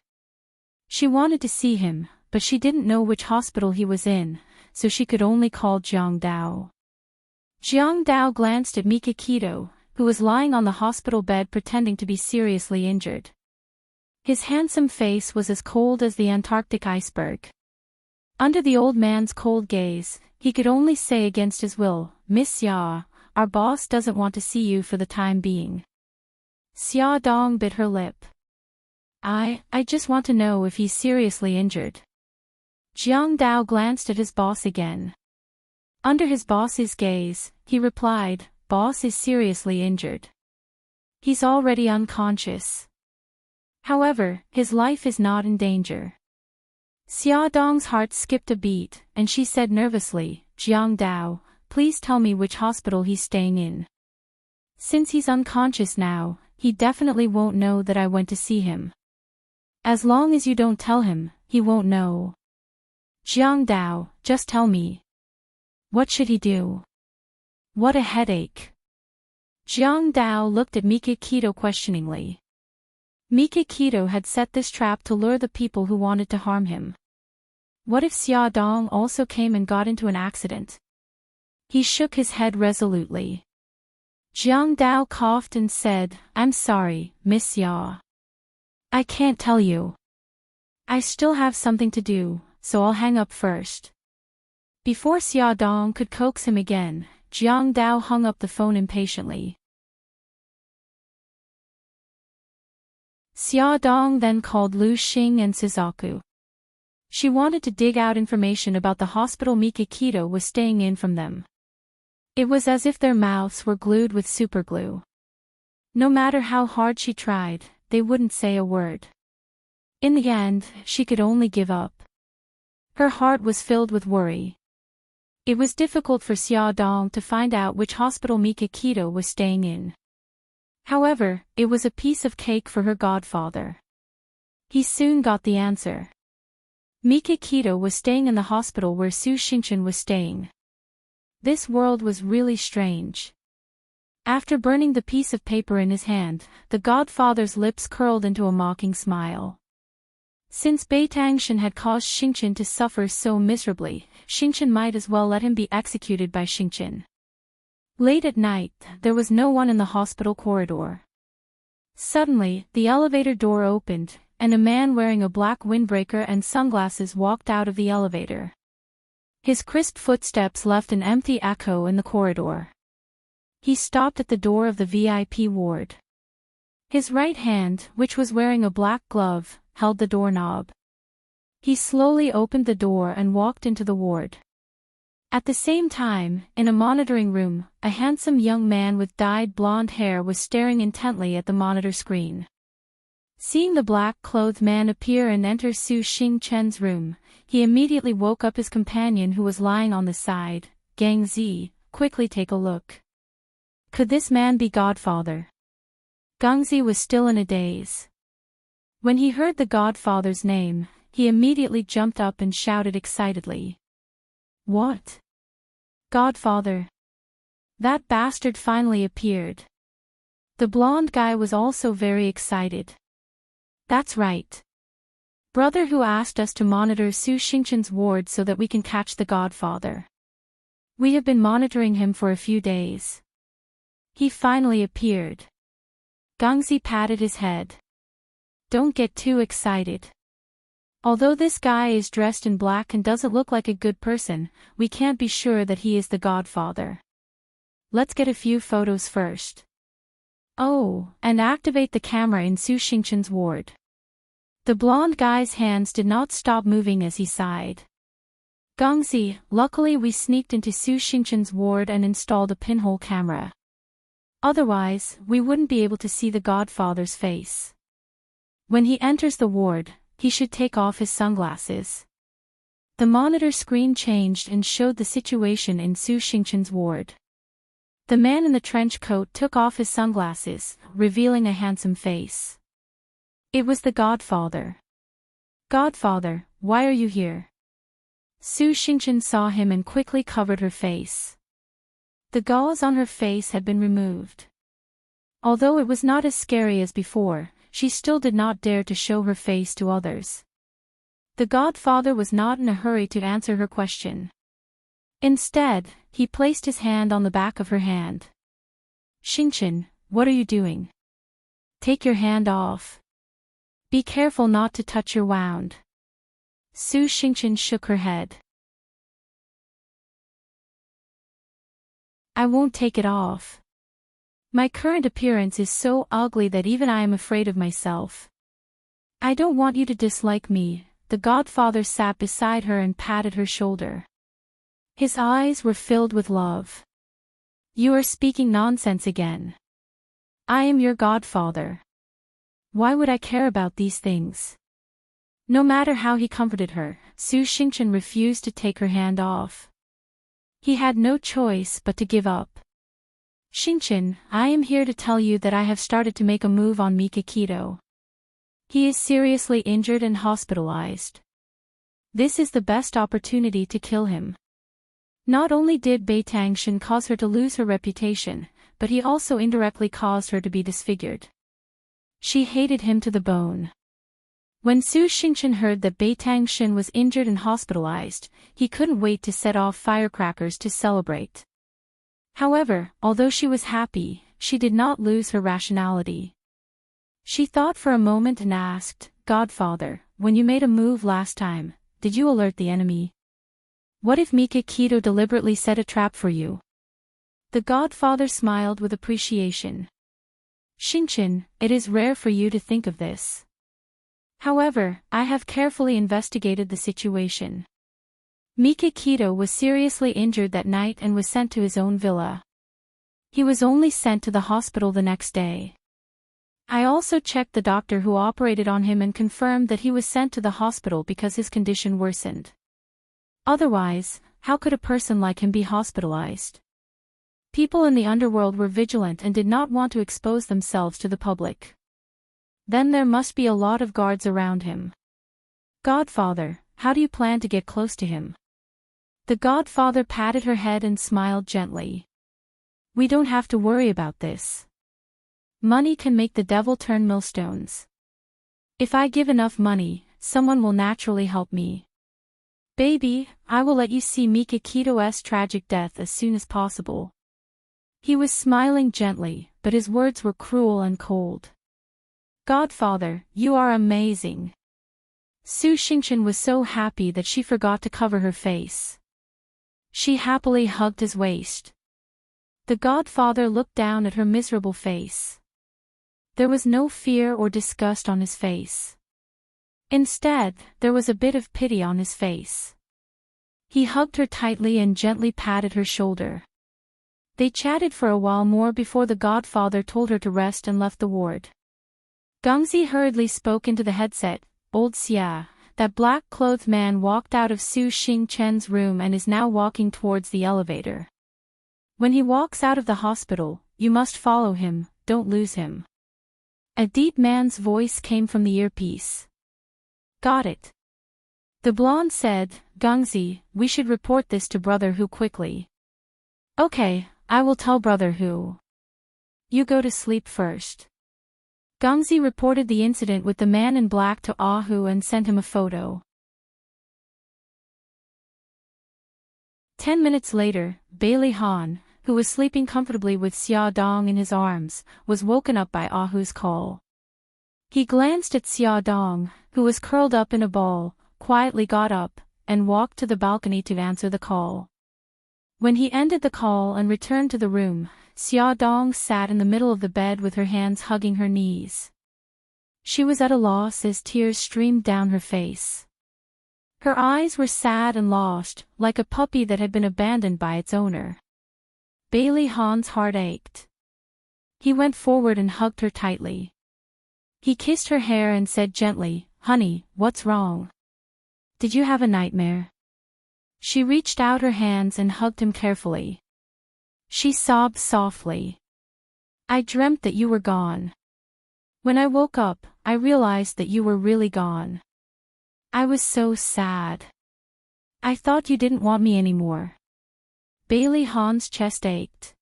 She wanted to see him, but she didn't know which hospital he was in, so she could only call Jiang Dao. Jiang Dao glanced at Mikakito, who was lying on the hospital bed pretending to be seriously injured. His handsome face was as cold as the Antarctic iceberg. Under the old man's cold gaze, he could only say against his will, "Miss Xia, our boss doesn't want to see you for the time being." Xia Dong bit her lip. I just want to know if he's seriously injured." Jiang Dao glanced at his boss again. Under his boss's gaze, he replied, "Boss is seriously injured. He's already unconscious. However, his life is not in danger." Xia Dong's heart skipped a beat, and she said nervously, "Jiang Dao, please tell me which hospital he's staying in. Since he's unconscious now, he definitely won't know that I went to see him. As long as you don't tell him, he won't know. Jiang Dao, just tell me. What should he do? What a headache." Jiang Dao looked at Mikakito questioningly. Mikakito had set this trap to lure the people who wanted to harm him. What if Xia Dong also came and got into an accident? He shook his head resolutely. Jiang Dao coughed and said, "I'm sorry, Miss Xia. I can't tell you. I still have something to do, so I'll hang up first." Before Xia Dong could coax him again, Jiang Dao hung up the phone impatiently. Xia Dong then called Lu Xing and Suzaku. She wanted to dig out information about the hospital Mikakito was staying in from them. It was as if their mouths were glued with superglue. No matter how hard she tried, they wouldn't say a word. In the end, she could only give up. Her heart was filled with worry. It was difficult for Xia Dong to find out which hospital Mikakito was staying in. However, it was a piece of cake for her godfather. He soon got the answer. Mikakito was staying in the hospital where Su Xingchen was staying. This world was really strange. After burning the piece of paper in his hand, the godfather's lips curled into a mocking smile. Since Beitangshan had caused Xingchen to suffer so miserably, Xingchen might as well let him be executed by Xingchen. Late at night, there was no one in the hospital corridor. Suddenly, the elevator door opened, and a man wearing a black windbreaker and sunglasses walked out of the elevator. His crisp footsteps left an empty echo in the corridor. He stopped at the door of the VIP ward. His right hand, which was wearing a black glove, held the doorknob. He slowly opened the door and walked into the ward. At the same time, in a monitoring room, a handsome young man with dyed blonde hair was staring intently at the monitor screen. Seeing the black-clothed man appear and enter Su Xingchen's room, he immediately woke up his companion who was lying on the side. Gang Zi, quickly take a look. Could this man be Godfather? Gangzi was still in a daze. When he heard the Godfather's name, he immediately jumped up and shouted excitedly. What? Godfather? That bastard finally appeared. The blonde guy was also very excited. That's right. Brother who asked us to monitor Su Xingchen's ward so that we can catch the Godfather. We have been monitoring him for a few days. He finally appeared. Gangzi patted his head. Don't get too excited. Although this guy is dressed in black and doesn't look like a good person, we can't be sure that he is the Godfather. Let's get a few photos first. Oh, and activate the camera in Su Xingchen's ward. The blonde guy's hands did not stop moving as he sighed. Gangzi, luckily we sneaked into Su Xingchen's ward and installed a pinhole camera. Otherwise, we wouldn't be able to see the Godfather's face. When he enters the ward, he should take off his sunglasses. The monitor screen changed and showed the situation in Su Xingchen's ward. The man in the trench coat took off his sunglasses, revealing a handsome face. It was the Godfather. Godfather, why are you here? Su Xingchen saw him and quickly covered her face. The gauze on her face had been removed. Although it was not as scary as before, she still did not dare to show her face to others. The Godfather was not in a hurry to answer her question. Instead, he placed his hand on the back of her hand. Xingchen, what are you doing? Take your hand off. Be careful not to touch your wound. Su Xingchen shook her head. I won't take it off. My current appearance is so ugly that even I am afraid of myself. I don't want you to dislike me. The Godfather sat beside her and patted her shoulder. His eyes were filled with love. You are speaking nonsense again. I am your Godfather. Why would I care about these things? No matter how he comforted her, Su Xingchen refused to take her hand off. He had no choice but to give up. Xingchen, I am here to tell you that I have started to make a move on Mikakito. He is seriously injured and hospitalized. This is the best opportunity to kill him. Not only did Bai Tangshan cause her to lose her reputation, but he also indirectly caused her to be disfigured. She hated him to the bone. When Su Xingchen heard that Bai Tangshan was injured and hospitalized, he couldn't wait to set off firecrackers to celebrate. However, although she was happy, she did not lose her rationality. She thought for a moment and asked, Godfather, when you made a move last time, did you alert the enemy? What if Mikakito deliberately set a trap for you? The Godfather smiled with appreciation. Xingchen, it is rare for you to think of this. However, I have carefully investigated the situation. Mikakito was seriously injured that night and was sent to his own villa. He was only sent to the hospital the next day. I also checked the doctor who operated on him and confirmed that he was sent to the hospital because his condition worsened. Otherwise, how could a person like him be hospitalized? People in the underworld were vigilant and did not want to expose themselves to the public. Then there must be a lot of guards around him. Godfather, how do you plan to get close to him? The Godfather patted her head and smiled gently. We don't have to worry about this. Money can make the devil turn millstones. If I give enough money, someone will naturally help me. Baby, I will let you see Mikakito's tragic death as soon as possible. He was smiling gently, but his words were cruel and cold. Godfather, you are amazing. Su Xingchen was so happy that she forgot to cover her face. She happily hugged his waist. The Godfather looked down at her miserable face. There was no fear or disgust on his face. Instead, there was a bit of pity on his face. He hugged her tightly and gently patted her shoulder. They chatted for a while more before the godfather told her to rest and left the ward. Gungzi hurriedly spoke into the headset. Old Xia, that black-clothed man walked out of Su Xingchen's room and is now walking towards the elevator. When he walks out of the hospital, you must follow him, don't lose him. A deep man's voice came from the earpiece. Got it. The blonde said, Gungzi, we should report this to Brother Hu quickly. Okay, I will tell Brother Hu. You go to sleep first. Gungzi reported the incident with the man in black to Ah Hu and sent him a photo. 10 minutes later, Bailey Han, who was sleeping comfortably with Xia Dong in his arms, was woken up by Ah Hu's call. He glanced at Xia Dong, who was curled up in a ball, quietly got up, and walked to the balcony to answer the call. When he ended the call and returned to the room, Xia Dong sat in the middle of the bed with her hands hugging her knees. She was at a loss as tears streamed down her face. Her eyes were sad and lost, like a puppy that had been abandoned by its owner. Bailey Han's heart ached. He went forward and hugged her tightly. He kissed her hair and said gently, Honey, what's wrong? Did you have a nightmare? She reached out her hands and hugged him carefully. She sobbed softly. I dreamt that you were gone. When I woke up, I realized that you were really gone. I was so sad. I thought you didn't want me anymore. Bailey Han's chest ached.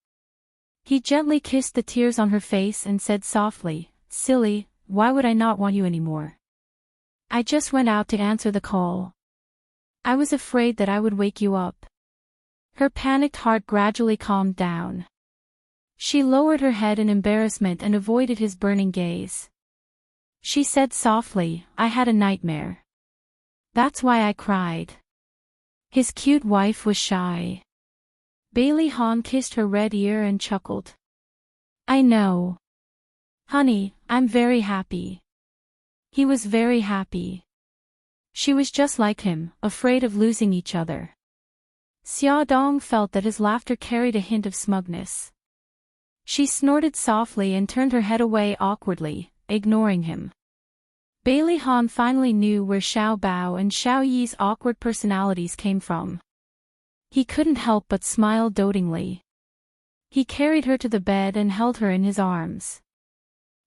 He gently kissed the tears on her face and said softly, Silly, why would I not want you anymore? I just went out to answer the call. I was afraid that I would wake you up. Her panicked heart gradually calmed down. She lowered her head in embarrassment and avoided his burning gaze. She said softly, I had a nightmare. That's why I cried. His cute wife was shy. Bailey Han kissed her red ear and chuckled. I know. Honey, I'm very happy. He was very happy. She was just like him, afraid of losing each other. Xia Dong felt that his laughter carried a hint of smugness. She snorted softly and turned her head away awkwardly, ignoring him. Bailey Han finally knew where Xiao Bao and Xiao Yi's awkward personalities came from. He couldn't help but smile dotingly. He carried her to the bed and held her in his arms.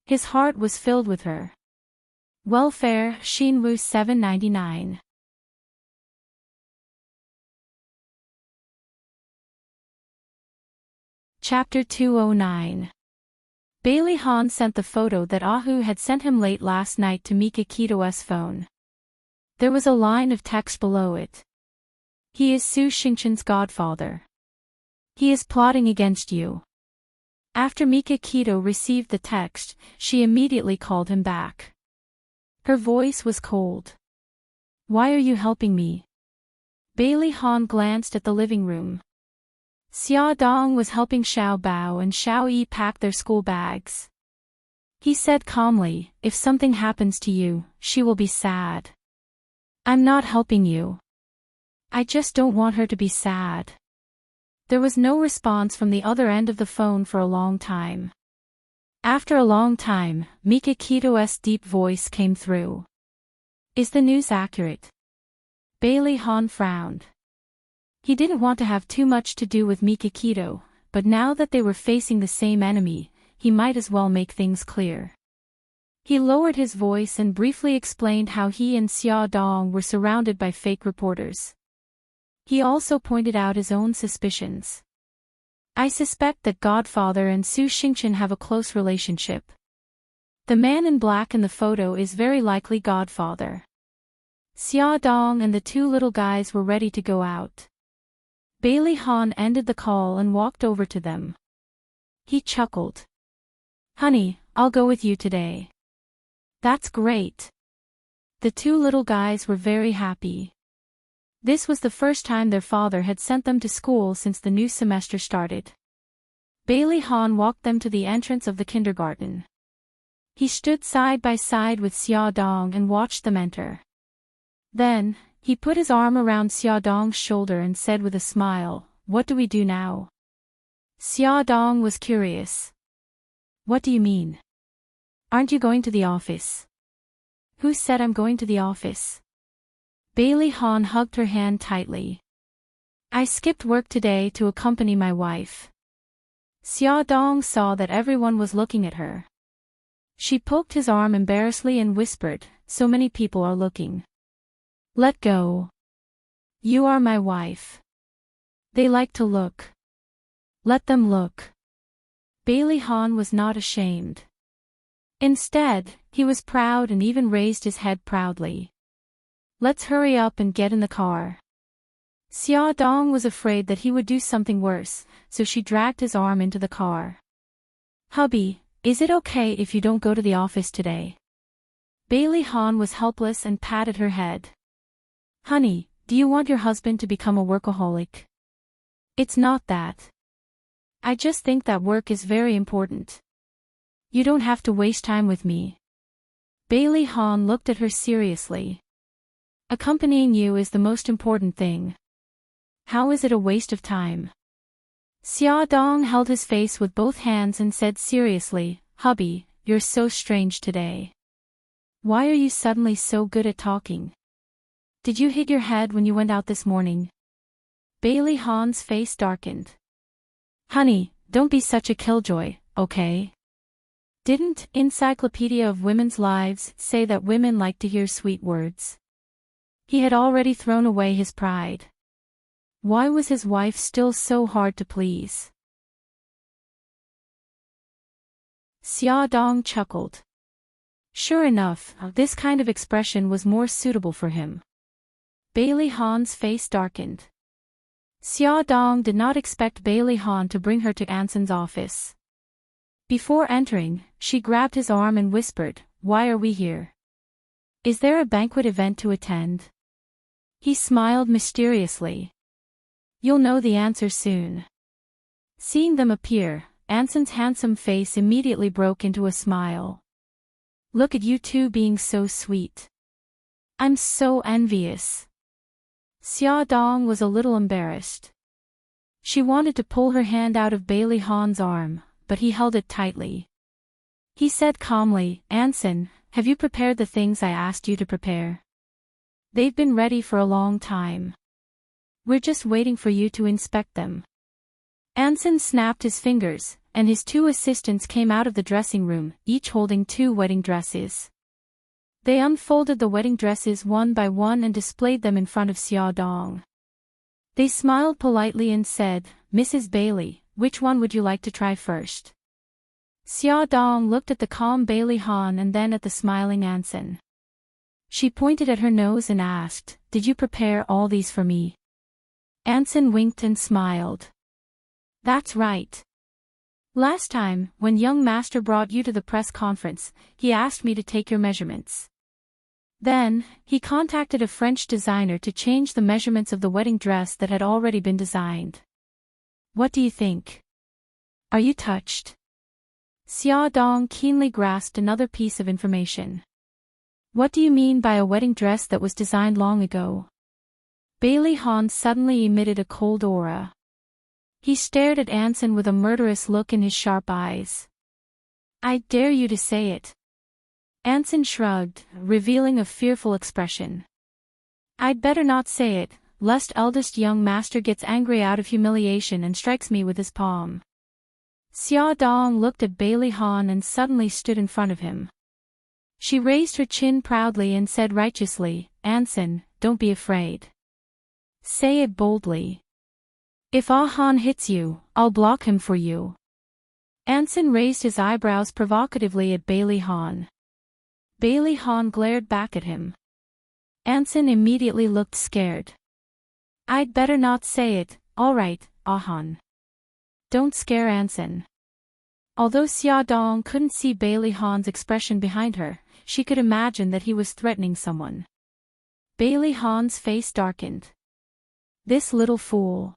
His heart was filled with her. Welfare, Xinwu 799. Chapter 209. Bailey Han sent the photo that Ah Hu had sent him late last night to Mika Kito's phone. There was a line of text below it. He is Su Xingchen's godfather. He is plotting against you. After Mika Kito received the text, she immediately called him back. Her voice was cold. Why are you helping me? Bailey Han glanced at the living room. Xia Dong was helping Xiao Bao and Xiao Yi pack their school bags. He said calmly, if something happens to you, she will be sad. I'm not helping you. I just don't want her to be sad. There was no response from the other end of the phone for a long time. After a long time, Mika Kito's deep voice came through. Is the news accurate? Bailey Han frowned. He didn't want to have too much to do with Mika Kito, but now that they were facing the same enemy, he might as well make things clear. He lowered his voice and briefly explained how he and Xia Dong were surrounded by fake reporters. He also pointed out his own suspicions. I suspect that Godfather and Su Xingchen have a close relationship. The man in black in the photo is very likely Godfather. Xia Dong and the two little guys were ready to go out. Bailey Han ended the call and walked over to them. He chuckled. Honey, I'll go with you today. That's great. The two little guys were very happy. This was the first time their father had sent them to school since the new semester started. Bailey Han walked them to the entrance of the kindergarten. He stood side by side with Xia Dong and watched them enter. Then, He put his arm around Xiaodong's shoulder and said with a smile, "What do we do now?" Xiaodong was curious. "What do you mean? Aren't you going to the office?" "Who said I'm going to the office?" Bailey Han hugged her hand tightly. "I skipped work today to accompany my wife." Xiaodong saw that everyone was looking at her. She poked his arm embarrassedly and whispered, "So many people are looking. Let go. You are my wife. They like to look. Let them look." Bailey Han was not ashamed. Instead, he was proud and even raised his head proudly. "Let's hurry up and get in the car." Xiaodong was afraid that he would do something worse, so she dragged his arm into the car. "Hubby, is it okay if you don't go to the office today?" Bailey Han was helpless and patted her head. "Honey, do you want your husband to become a workaholic?" "It's not that. I just think that work is very important. You don't have to waste time with me." Bailey Han looked at her seriously. "Accompanying you is the most important thing. How is it a waste of time?" Xiaodong held his face with both hands and said seriously, "Hubby, you're so strange today. Why are you suddenly so good at talking? Did you hit your head when you went out this morning?" Bailey Han's face darkened. "Honey, don't be such a killjoy, okay? Didn't Encyclopedia of Women's Lives say that women like to hear sweet words?" He had already thrown away his pride. Why was his wife still so hard to please? Xiaodong chuckled. Sure enough, this kind of expression was more suitable for him. Bailey Han's face darkened. Xiaodong did not expect Bailey Han to bring her to Anson's office. Before entering, she grabbed his arm and whispered, "Why are we here? Is there a banquet event to attend?" He smiled mysteriously. "You'll know the answer soon." Seeing them appear, Anson's handsome face immediately broke into a smile. "Look at you two being so sweet. I'm so envious." Xiaodong was a little embarrassed. She wanted to pull her hand out of Bailey Han's arm, but he held it tightly. He said calmly, "Anson, have you prepared the things I asked you to prepare? They've been ready for a long time. We're just waiting for you to inspect them." Anson snapped his fingers, and his two assistants came out of the dressing room, each holding 2 wedding dresses. They unfolded the wedding dresses one by one and displayed them in front of Xiaodong. They smiled politely and said, "Mrs. Bailey, which one would you like to try first?" Xiaodong looked at the calm Bailey Han and then at the smiling Anson. She pointed at her nose and asked, "Did you prepare all these for me?" Anson winked and smiled. "That's right. Last time, when young master brought you to the press conference, he asked me to take your measurements. Then, he contacted a French designer to change the measurements of the wedding dress that had already been designed. What do you think? Are you touched?" Xiaodong keenly grasped another piece of information. "What do you mean by a wedding dress that was designed long ago?" Bailey Han suddenly emitted a cold aura. He stared at Anson with a murderous look in his sharp eyes. "I dare you to say it." Anson shrugged, revealing a fearful expression. "I'd better not say it, lest eldest young master gets angry out of humiliation and strikes me with his palm." Xiaodong looked at Bailey Han and suddenly stood in front of him. She raised her chin proudly and said righteously, "Anson, don't be afraid. Say it boldly. If Ah Han hits you, I'll block him for you." Anson raised his eyebrows provocatively at Bailey Han. Bailey Han glared back at him. Anson immediately looked scared. "I'd better not say it, all right, Ah Han. Don't scare Anson." Although Xiaodong couldn't see Bailey Han's expression behind her, she could imagine that he was threatening someone. Bailey Han's face darkened. This little fool.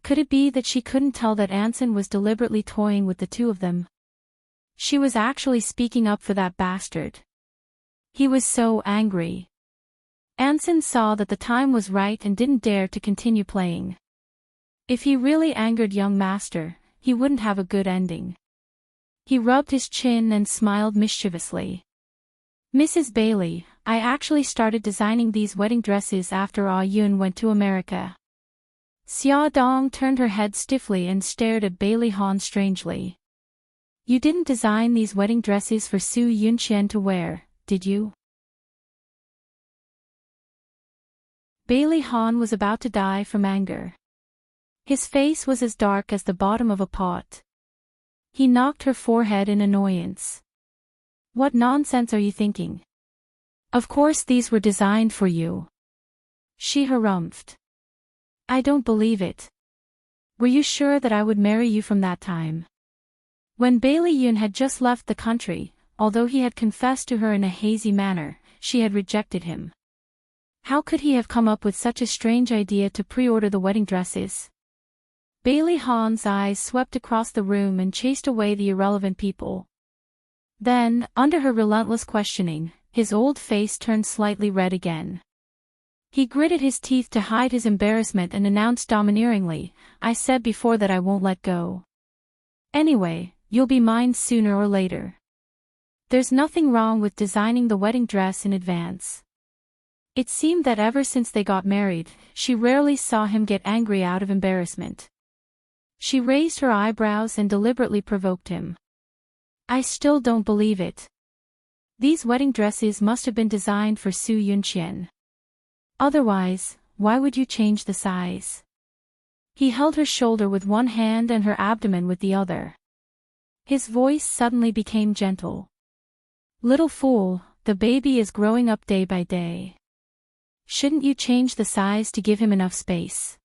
Could it be that she couldn't tell that Anson was deliberately toying with the two of them? She was actually speaking up for that bastard. He was so angry. Anson saw that the time was right and didn't dare to continue playing. If he really angered young master, he wouldn't have a good ending. He rubbed his chin and smiled mischievously. Mrs. Bailey, I actually started designing these wedding dresses after Ah Yun went to America. Xia Dong turned her head stiffly and stared at Bailey Han strangely. You didn't design these wedding dresses for Su Yunqian to wear, did you? Bailey Han was about to die from anger. His face was as dark as the bottom of a pot. He knocked her forehead in annoyance. What nonsense are you thinking? Of course these were designed for you. She harumphed. I don't believe it. Were you sure that I would marry you from that time? When Bailey Yun had just left the country, although he had confessed to her in a hazy manner, she had rejected him. How could he have come up with such a strange idea to pre-order the wedding dresses? Bailey Han's eyes swept across the room and chased away the irrelevant people. Then, under her relentless questioning, his old face turned slightly red again. He gritted his teeth to hide his embarrassment and announced domineeringly, I said before that I won't let go. Anyway, you'll be mine sooner or later. There's nothing wrong with designing the wedding dress in advance. It seemed that ever since they got married, she rarely saw him get angry out of embarrassment. She raised her eyebrows and deliberately provoked him. I still don't believe it. These wedding dresses must have been designed for Su Yunqian. Otherwise, why would you change the size? He held her shoulder with one hand and her abdomen with the other. His voice suddenly became gentle. Little fool, the baby is growing up day by day. Shouldn't you change the size to give him enough space?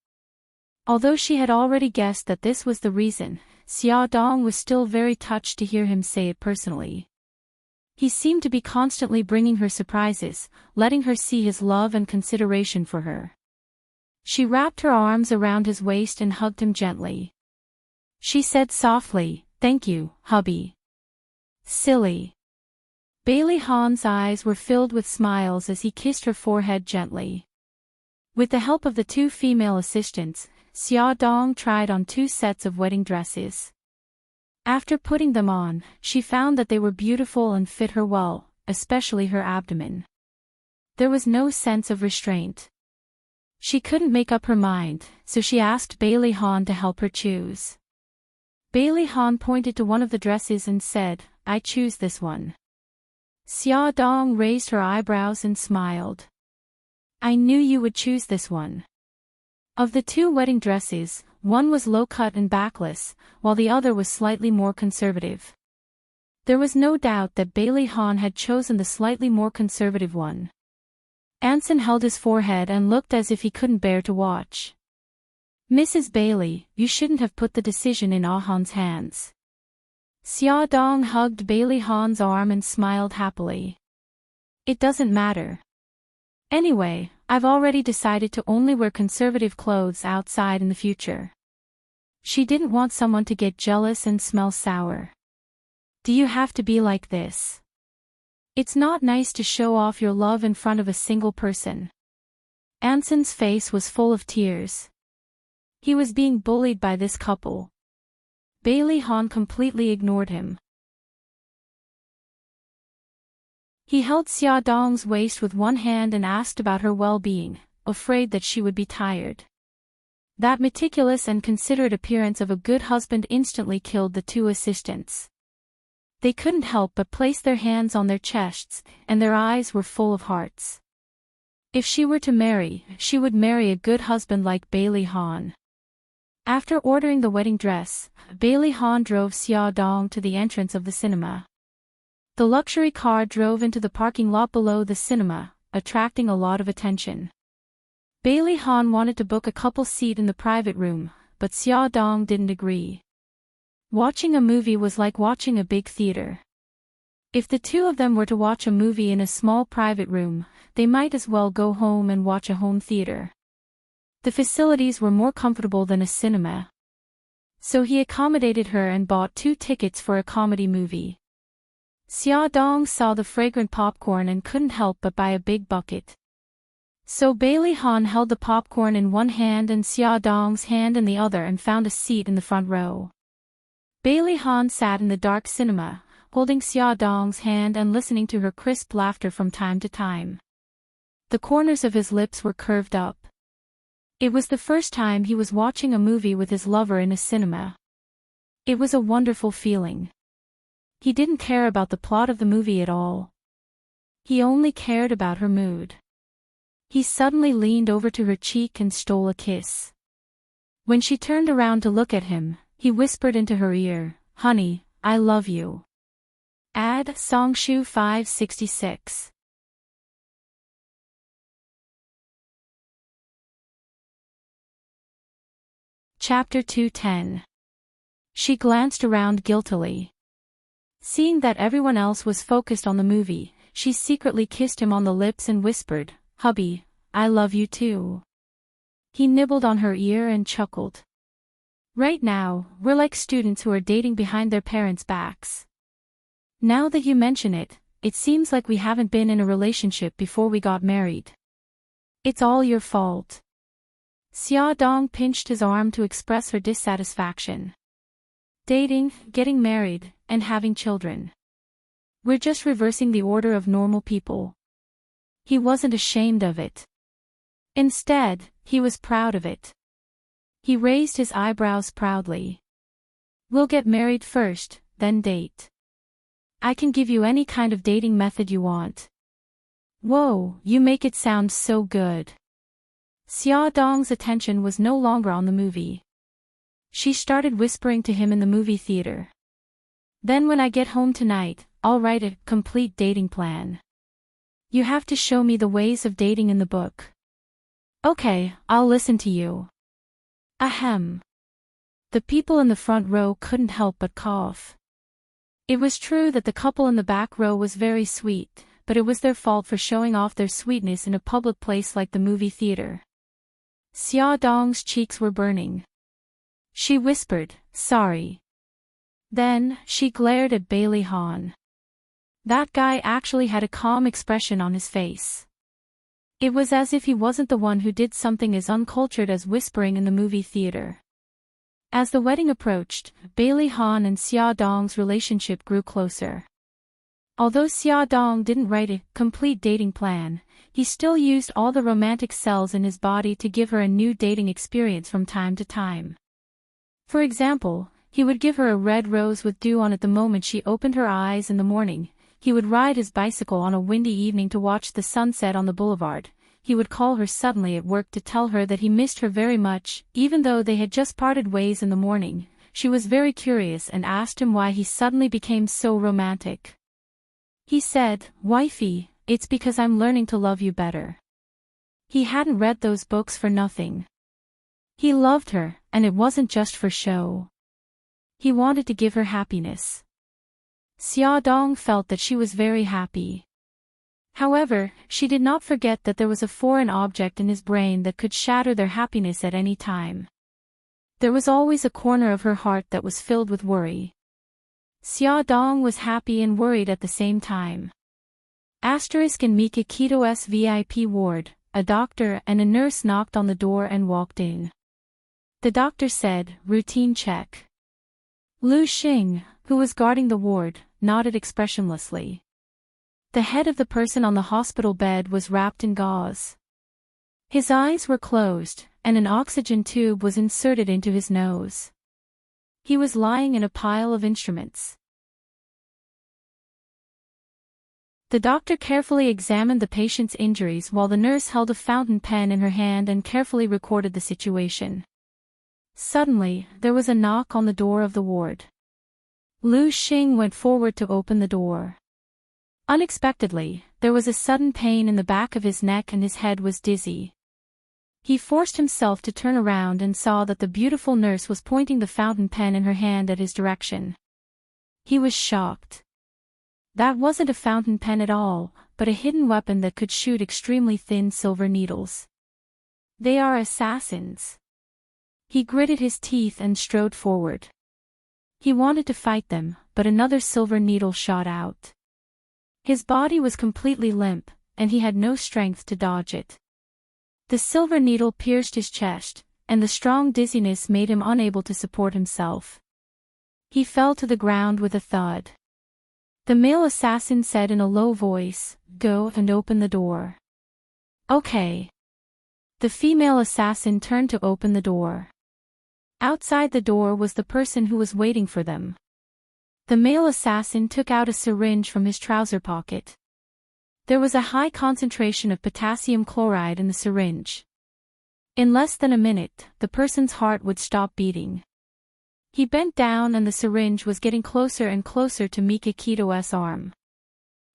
Although she had already guessed that this was the reason, Xia Dong was still very touched to hear him say it personally. He seemed to be constantly bringing her surprises, letting her see his love and consideration for her. She wrapped her arms around his waist and hugged him gently. She said softly, Thank you, hubby. Silly. Bailey Han's eyes were filled with smiles as he kissed her forehead gently. With the help of the two female assistants, Xia Dong tried on 2 sets of wedding dresses. After putting them on, she found that they were beautiful and fit her well, especially her abdomen. There was no sense of restraint. She couldn't make up her mind, so she asked Bailey Han to help her choose. Bailey Han pointed to one of the dresses and said, I choose this one. Xia Dong raised her eyebrows and smiled. I knew you would choose this one. Of the 2 wedding dresses, one was low-cut and backless, while the other was slightly more conservative. There was no doubt that Bailey Han had chosen the slightly more conservative one. Anson held his forehead and looked as if he couldn't bear to watch. Mrs. Bailey, you shouldn't have put the decision in Ah Han's hands. Xia Dong hugged Bailey Han's arm and smiled happily. It doesn't matter. Anyway, I've already decided to only wear conservative clothes outside in the future. She didn't want someone to get jealous and smell sour. Do you have to be like this? It's not nice to show off your love in front of a single person. Anson's face was full of tears. He was being bullied by this couple. Bailey Han completely ignored him. He held Xia Dong's waist with one hand and asked about her well-being, afraid that she would be tired. That meticulous and considerate appearance of a good husband instantly killed the 2 assistants. They couldn't help but place their hands on their chests, and their eyes were full of hearts. If she were to marry, she would marry a good husband like Bailey Han. After ordering the wedding dress, Bailey Han drove Xia Dong to the entrance of the cinema. The luxury car drove into the parking lot below the cinema, attracting a lot of attention. Bailey Han wanted to book a couple seat in the private room, but Xia Dong didn't agree. Watching a movie was like watching a big theater. If the 2 of them were to watch a movie in a small private room, they might as well go home and watch a home theater. The facilities were more comfortable than a cinema. So he accommodated her and bought 2 tickets for a comedy movie. Xia Dong saw the fragrant popcorn and couldn't help but buy a big bucket. So Bailey Han held the popcorn in one hand and Xia Dong's hand in the other and found a seat in the front row. Bailey Han sat in the dark cinema, holding Xia Dong's hand and listening to her crisp laughter from time to time. The corners of his lips were curved up. It was the first time he was watching a movie with his lover in a cinema. It was a wonderful feeling. He didn't care about the plot of the movie at all. He only cared about her mood. He suddenly leaned over to her cheek and stole a kiss. When she turned around to look at him, he whispered into her ear, "Honey, I love you." Ad Songshu 566. Chapter 210. She glanced around guiltily. Seeing that everyone else was focused on the movie, she secretly kissed him on the lips and whispered, "Hubby, I love you too." He nibbled on her ear and chuckled. "Right now, we're like students who are dating behind their parents' backs. Now that you mention it, it seems like we haven't been in a relationship before we got married. It's all your fault." Xia Dong pinched his arm to express her dissatisfaction. "Dating, getting married, and having children. We're just reversing the order of normal people." He wasn't ashamed of it. Instead, he was proud of it. He raised his eyebrows proudly. "We'll get married first, then date. I can give you any kind of dating method you want." "Whoa, you make it sound so good." Xia Dong's attention was no longer on the movie. She started whispering to him in the movie theater. "Then when I get home tonight, I'll write a complete dating plan. You have to show me the ways of dating in the book." "Okay, I'll listen to you." Ahem. The people in the front row couldn't help but cough. It was true that the couple in the back row was very sweet, but it was their fault for showing off their sweetness in a public place like the movie theater. Xia Dong's cheeks were burning. She whispered, "Sorry." Then, she glared at Bailey Han. That guy actually had a calm expression on his face. It was as if he wasn't the one who did something as uncultured as whispering in the movie theater. As the wedding approached, Bailey Han and Xia Dong's relationship grew closer. Although Xia Dong didn't write a complete dating plan, he still used all the romantic cells in his body to give her a new dating experience from time to time. For example, he would give her a red rose with dew on it the moment she opened her eyes in the morning. He would ride his bicycle on a windy evening to watch the sunset on the boulevard. He would call her suddenly at work to tell her that he missed her very much, even though they had just parted ways in the morning. She was very curious and asked him why he suddenly became so romantic. He said, "Wifey, it's because I'm learning to love you better." He hadn't read those books for nothing. He loved her, and it wasn't just for show. He wanted to give her happiness. Xia Dong felt that she was very happy. However, she did not forget that there was a foreign object in his brain that could shatter their happiness at any time. There was always a corner of her heart that was filled with worry. Xia Dong was happy and worried at the same time. Asterisk in Mikakito's VIP ward, a doctor and a nurse knocked on the door and walked in. The doctor said, "Routine check." Lu Xing, who was guarding the ward, nodded expressionlessly. The head of the person on the hospital bed was wrapped in gauze. His eyes were closed, and an oxygen tube was inserted into his nose. He was lying in a pile of instruments. The doctor carefully examined the patient's injuries while the nurse held a fountain pen in her hand and carefully recorded the situation. Suddenly, there was a knock on the door of the ward. Lu Xing went forward to open the door. Unexpectedly, there was a sudden pain in the back of his neck and his head was dizzy. He forced himself to turn around and saw that the beautiful nurse was pointing the fountain pen in her hand at his direction. He was shocked. That wasn't a fountain pen at all, but a hidden weapon that could shoot extremely thin silver needles. They are assassins. He gritted his teeth and strode forward. He wanted to fight them, but another silver needle shot out. His body was completely limp, and he had no strength to dodge it. The silver needle pierced his chest, and the strong dizziness made him unable to support himself. He fell to the ground with a thud. The male assassin said in a low voice, "Go and open the door." "Okay." The female assassin turned to open the door. Outside the door was the person who was waiting for them. The male assassin took out a syringe from his trouser pocket. There was a high concentration of potassium chloride in the syringe. In less than a minute, the person's heart would stop beating. He bent down and the syringe was getting closer and closer to Mikakito's arm.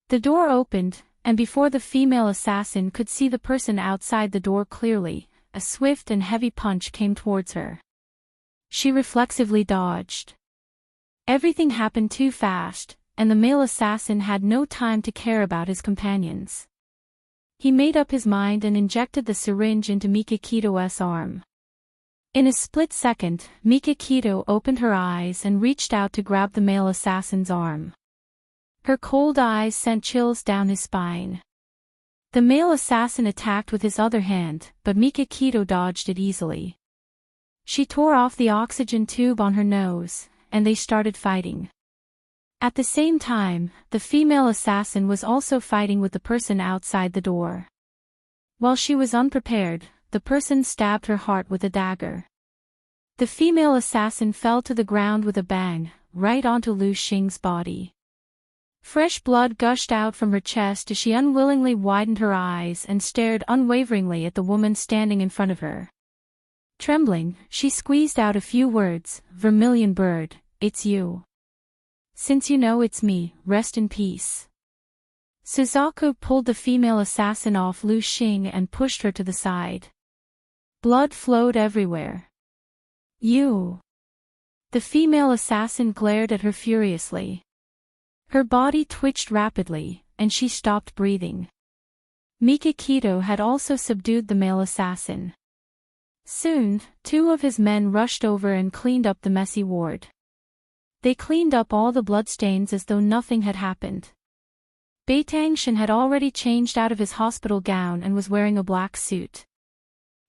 The door opened, and before the female assassin could see the person outside the door clearly, a swift and heavy punch came towards her. She reflexively dodged. Everything happened too fast, and the male assassin had no time to care about his companions. He made up his mind and injected the syringe into Mikakito's arm. In a split second, Mikakito opened her eyes and reached out to grab the male assassin's arm. Her cold eyes sent chills down his spine. The male assassin attacked with his other hand, but Mikakito dodged it easily. She tore off the oxygen tube on her nose, and they started fighting. At the same time, the female assassin was also fighting with the person outside the door. While she was unprepared, the person stabbed her heart with a dagger. The female assassin fell to the ground with a bang, right onto Lu Xing's body. Fresh blood gushed out from her chest as she unwillingly widened her eyes and stared unwaveringly at the woman standing in front of her. Trembling, she squeezed out a few words, "Vermilion bird, it's you. Since you know it's me, rest in peace." Suzaku pulled the female assassin off Lu Xing and pushed her to the side. Blood flowed everywhere. "You!" The female assassin glared at her furiously. Her body twitched rapidly, and she stopped breathing. Mikakito had also subdued the male assassin. Soon, two of his men rushed over and cleaned up the messy ward. They cleaned up all the bloodstains as though nothing had happened. Beitangshan had already changed out of his hospital gown and was wearing a black suit.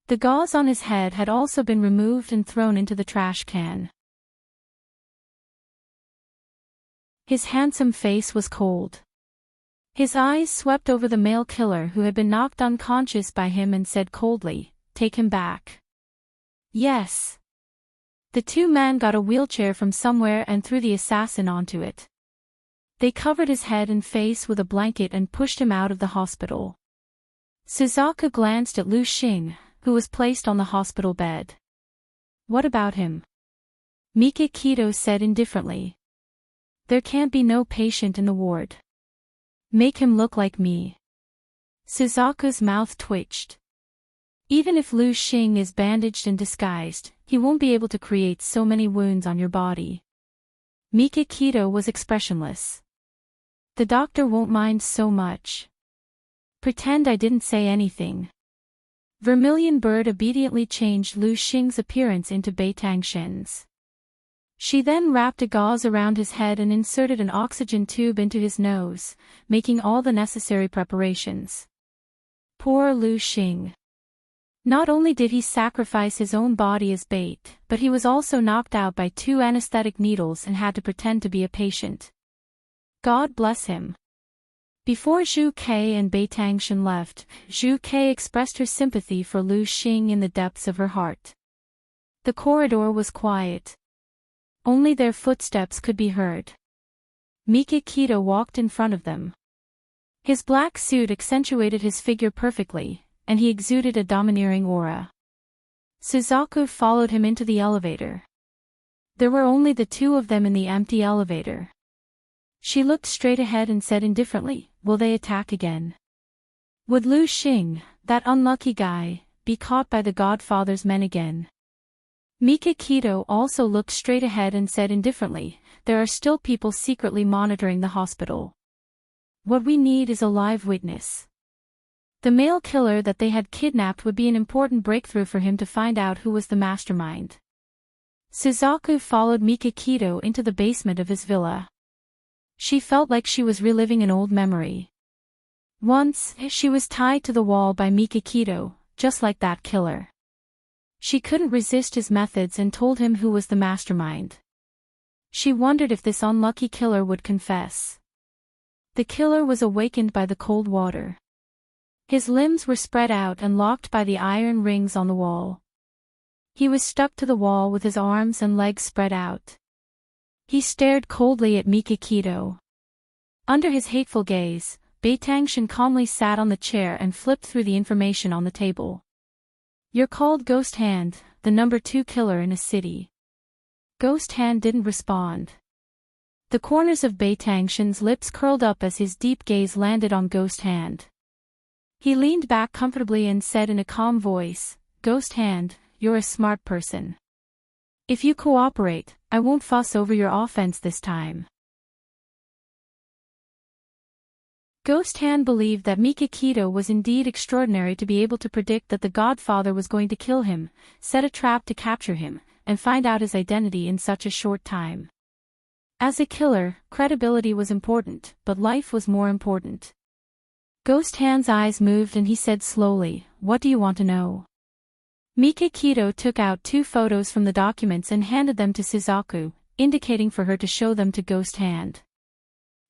The gauze on his head had also been removed and thrown into the trash can. His handsome face was cold. His eyes swept over the male killer who had been knocked unconscious by him and said coldly, "Take him back." "Yes." The two men got a wheelchair from somewhere and threw the assassin onto it. They covered his head and face with a blanket and pushed him out of the hospital. Suzaku glanced at Lu Xing, who was placed on the hospital bed. "What about him?" Mikakito said indifferently. "There can't be no patient in the ward. Make him look like me." Suzaku's mouth twitched. "Even if Lu Xing is bandaged and disguised, he won't be able to create so many wounds on your body." Mikakito was expressionless. "The doctor won't mind so much. Pretend I didn't say anything." Vermilion Bird obediently changed Lu Xing's appearance into Beitangshan's. She then wrapped a gauze around his head and inserted an oxygen tube into his nose, making all the necessary preparations. Poor Lu Xing. Not only did he sacrifice his own body as bait, but he was also knocked out by 2 anesthetic needles and had to pretend to be a patient. God bless him. Before Zhu Kei and Beitangshan left, Zhu Kei expressed her sympathy for Lu Xing in the depths of her heart. The corridor was quiet. Only their footsteps could be heard. Mikakito walked in front of them. His black suit accentuated his figure perfectly, and he exuded a domineering aura. Suzaku followed him into the elevator. There were only the two of them in the empty elevator. She looked straight ahead and said indifferently, "Will they attack again? Would Lu Xing, that unlucky guy, be caught by the Godfather's men again?" Mikakito also looked straight ahead and said indifferently, "There are still people secretly monitoring the hospital. What we need is a live witness." The male killer that they had kidnapped would be an important breakthrough for him to find out who was the mastermind. Suzaku followed Mikakito into the basement of his villa. She felt like she was reliving an old memory. Once, she was tied to the wall by Mikakito, just like that killer. She couldn't resist his methods and told him who was the mastermind. She wondered if this unlucky killer would confess. The killer was awakened by the cold water. His limbs were spread out and locked by the iron rings on the wall. He was stuck to the wall with his arms and legs spread out. He stared coldly at Mikakito. Under his hateful gaze, Beitangshan calmly sat on the chair and flipped through the information on the table. "You're called Ghost Hand, the number 2 killer in a city." Ghost Hand didn't respond. The corners of Beitangshan's lips curled up as his deep gaze landed on Ghost Hand. He leaned back comfortably and said in a calm voice, "Ghost Hand, you're a smart person. If you cooperate, I won't fuss over your offense this time." Ghost Hand believed that Mikakito was indeed extraordinary to be able to predict that the Godfather was going to kill him, set a trap to capture him, and find out his identity in such a short time. As a killer, credibility was important, but life was more important. Ghost Hand's eyes moved and he said slowly, "What do you want to know?" Mikakito took out 2 photos from the documents and handed them to Suzaku, indicating for her to show them to Ghost Hand.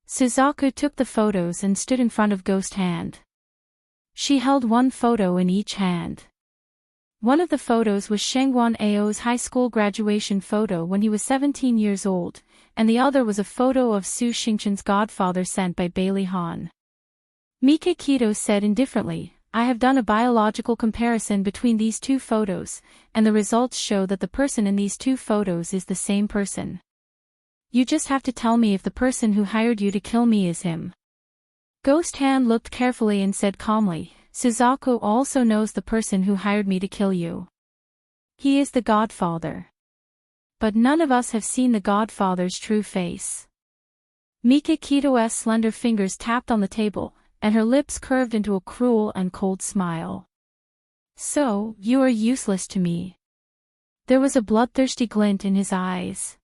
Suzaku took the photos and stood in front of Ghost Hand. She held 1 photo in each hand. One of the photos was Shengguan Ao's high school graduation photo when he was 17 years old, and the other was a photo of Su Xingchen's godfather sent by Bailey Han. Mikakito said indifferently, "I have done a biological comparison between these 2 photos, and the results show that the person in these 2 photos is the same person. You just have to tell me if the person who hired you to kill me is him." Ghost Hand looked carefully and said calmly, "Suzaku also knows the person who hired me to kill you. He is the Godfather. But none of us have seen the Godfather's true face." Mikakito's slender fingers tapped on the table, and her lips curved into a cruel and cold smile. "So, you are useless to me." There was a bloodthirsty glint in his eyes.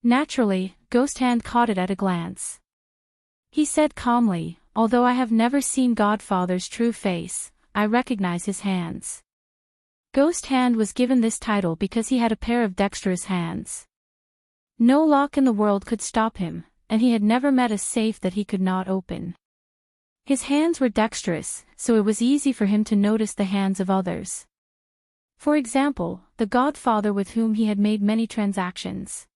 Naturally, Ghost Hand caught it at a glance. He said calmly, "Although I have never seen Godfather's true face, I recognize his hands." Ghost Hand was given this title because he had a pair of dexterous hands. No lock in the world could stop him, and he had never met a safe that he could not open. His hands were dexterous, so it was easy for him to notice the hands of others. For example, the Godfather with whom he had made many transactions.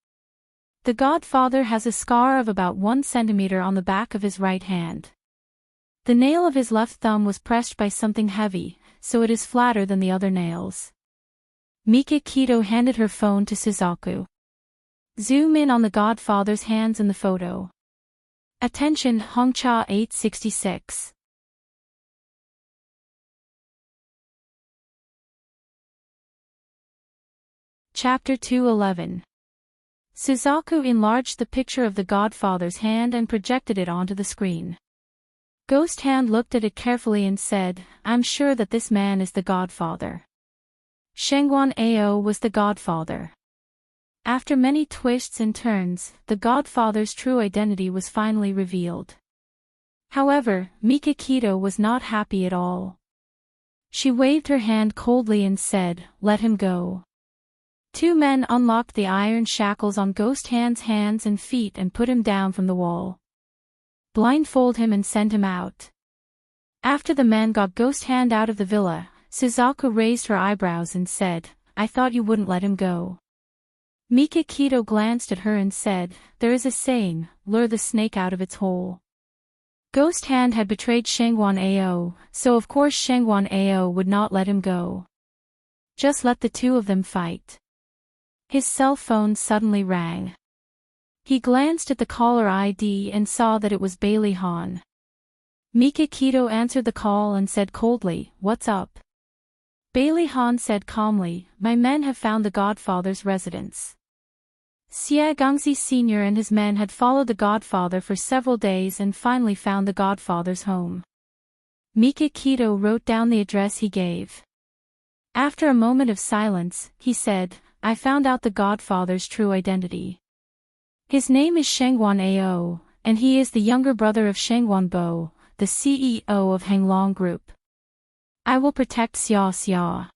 The Godfather has a scar of about 1 centimeter on the back of his right hand. The nail of his left thumb was pressed by something heavy, so it is flatter than the other nails. Mikakito handed her phone to Suzaku. "Zoom in on the Godfather's hands in the photo." Attention Hongcha 866. Chapter 211. Suzaku enlarged the picture of the Godfather's hand and projected it onto the screen. Ghost Hand looked at it carefully and said, "I'm sure that this man is the Godfather." Shengguan Ao was the Godfather. After many twists and turns, the Godfather's true identity was finally revealed. However, Mikakito was not happy at all. She waved her hand coldly and said, "Let him go." 2 men unlocked the iron shackles on Ghost Hand's hands and feet and put him down from the wall. Blindfold him and send him out. After the men got Ghost Hand out of the villa, Suzaku raised her eyebrows and said, "I thought you wouldn't let him go." Mikakito glanced at her and said, "There is a saying, lure the snake out of its hole." Ghost Hand had betrayed Shengguan Ao, so of course Shengguan Ao would not let him go. Just let the 2 of them fight. His cell phone suddenly rang. He glanced at the caller ID and saw that it was Bailey Han. Mikakito answered the call and said coldly, "What's up?" Bailey Han said calmly, "My men have found the Godfather's residence." Xie Gongzi Sr. and his men had followed the Godfather for several days and finally found the Godfather's home. Mikakito wrote down the address he gave. After a moment of silence, he said, "I found out the Godfather's true identity. His name is Shengguan Ao, and he is the younger brother of Shengguan Bo, the CEO of Henglong Group." I will protect Xia Xia.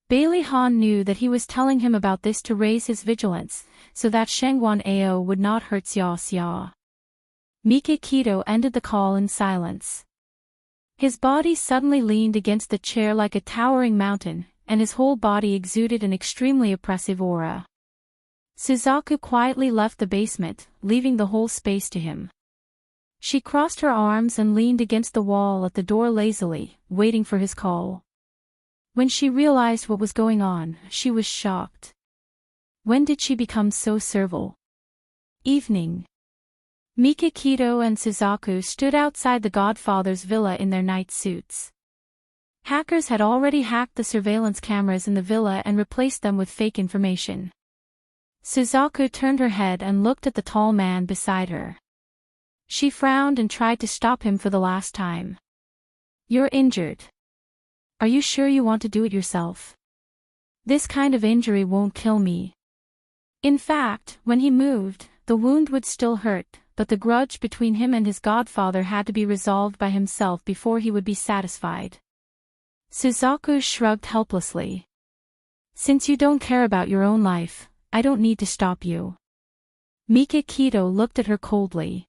Bailey Han knew that he was telling him about this to raise his vigilance, so that Shengguan Ao would not hurt Xia Xia. Mikakito ended the call in silence. His body suddenly leaned against the chair like a towering mountain, and his whole body exuded an extremely oppressive aura. Suzaku quietly left the basement, leaving the whole space to him. She crossed her arms and leaned against the wall at the door lazily, waiting for his call. When she realized what was going on, she was shocked. When did she become so servile? Evening. Mikakito and Suzaku stood outside the Godfather's villa in their night suits. Hackers had already hacked the surveillance cameras in the villa and replaced them with fake information. Suzaku turned her head and looked at the tall man beside her. She frowned and tried to stop him for the last time. You're injured. Are you sure you want to do it yourself? This kind of injury won't kill me. In fact, when he moved, the wound would still hurt, but the grudge between him and his godfather had to be resolved by himself before he would be satisfied. Suzaku shrugged helplessly. Since you don't care about your own life, I don't need to stop you. Mikakito looked at her coldly.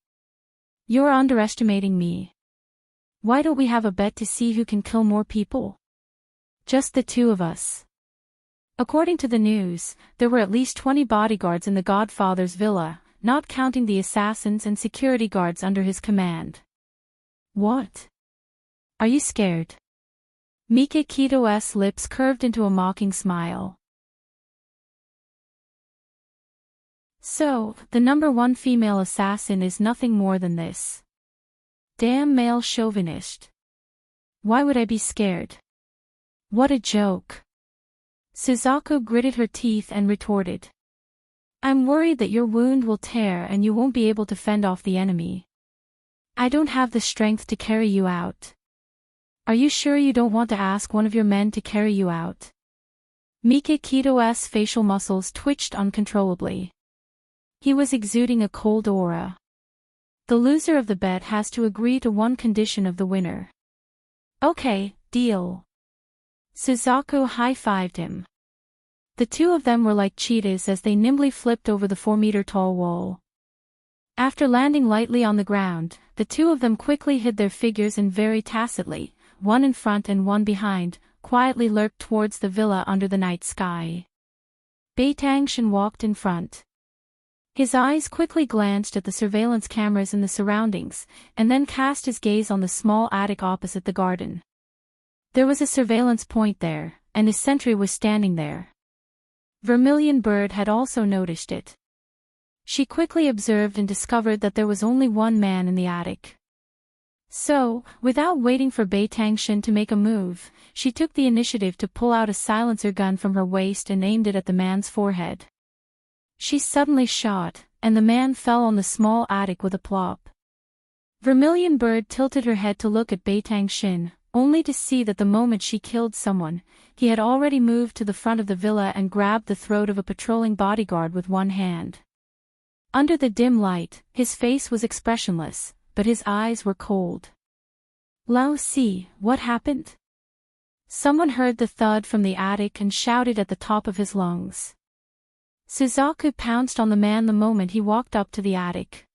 You're underestimating me. Why don't we have a bet to see who can kill more people? Just the two of us. According to the news, there were at least 20 bodyguards in the Godfather's villa, not counting the assassins and security guards under his command. What? Are you scared? Mikakito's lips curved into a mocking smile. So, the #1 female assassin is nothing more than this. Damn male chauvinist. Why would I be scared? What a joke. Suzaku gritted her teeth and retorted. I'm worried that your wound will tear and you won't be able to fend off the enemy. I don't have the strength to carry you out. Are you sure you don't want to ask one of your men to carry you out? Mikakito's facial muscles twitched uncontrollably. He was exuding a cold aura. The loser of the bet has to agree to one condition of the winner. Okay, deal. Suzaku high-fived him. The two of them were like cheetahs as they nimbly flipped over the 4-meter-tall wall. After landing lightly on the ground, the two of them quickly hid their figures and very tacitly, one in front and one behind, quietly lurked towards the villa under the night sky. Beitangshan walked in front. His eyes quickly glanced at the surveillance cameras in the surroundings, and then cast his gaze on the small attic opposite the garden. There was a surveillance point there, and a sentry was standing there. Vermilion Bird had also noticed it. She quickly observed and discovered that there was only one man in the attic. So, without waiting for Beitangshan to make a move, she took the initiative to pull out a silencer gun from her waist and aimed it at the man's forehead. She suddenly shot, and the man fell on the small attic with a plop. Vermilion Bird tilted her head to look at Beitangshan, only to see that the moment she killed someone, he had already moved to the front of the villa and grabbed the throat of a patrolling bodyguard with one hand. Under the dim light, his face was expressionless, but his eyes were cold. Lao Si, what happened? Someone heard the thud from the attic and shouted at the top of his lungs. Suzaku pounced on the man the moment he walked up to the attic.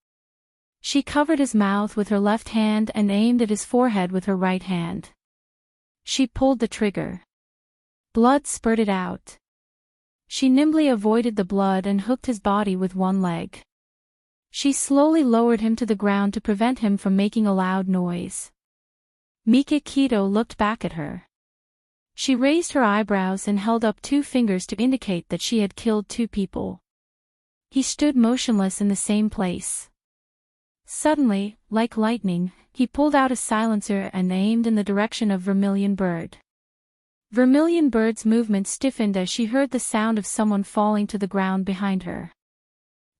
She covered his mouth with her left hand and aimed at his forehead with her right hand. She pulled the trigger. Blood spurted out. She nimbly avoided the blood and hooked his body with one leg. She slowly lowered him to the ground to prevent him from making a loud noise. Mikakito looked back at her. She raised her eyebrows and held up 2 fingers to indicate that she had killed 2 people. He stood motionless in the same place. Suddenly, like lightning, he pulled out a silencer and aimed in the direction of Vermilion Bird. Vermilion Bird's movement stiffened as she heard the sound of someone falling to the ground behind her.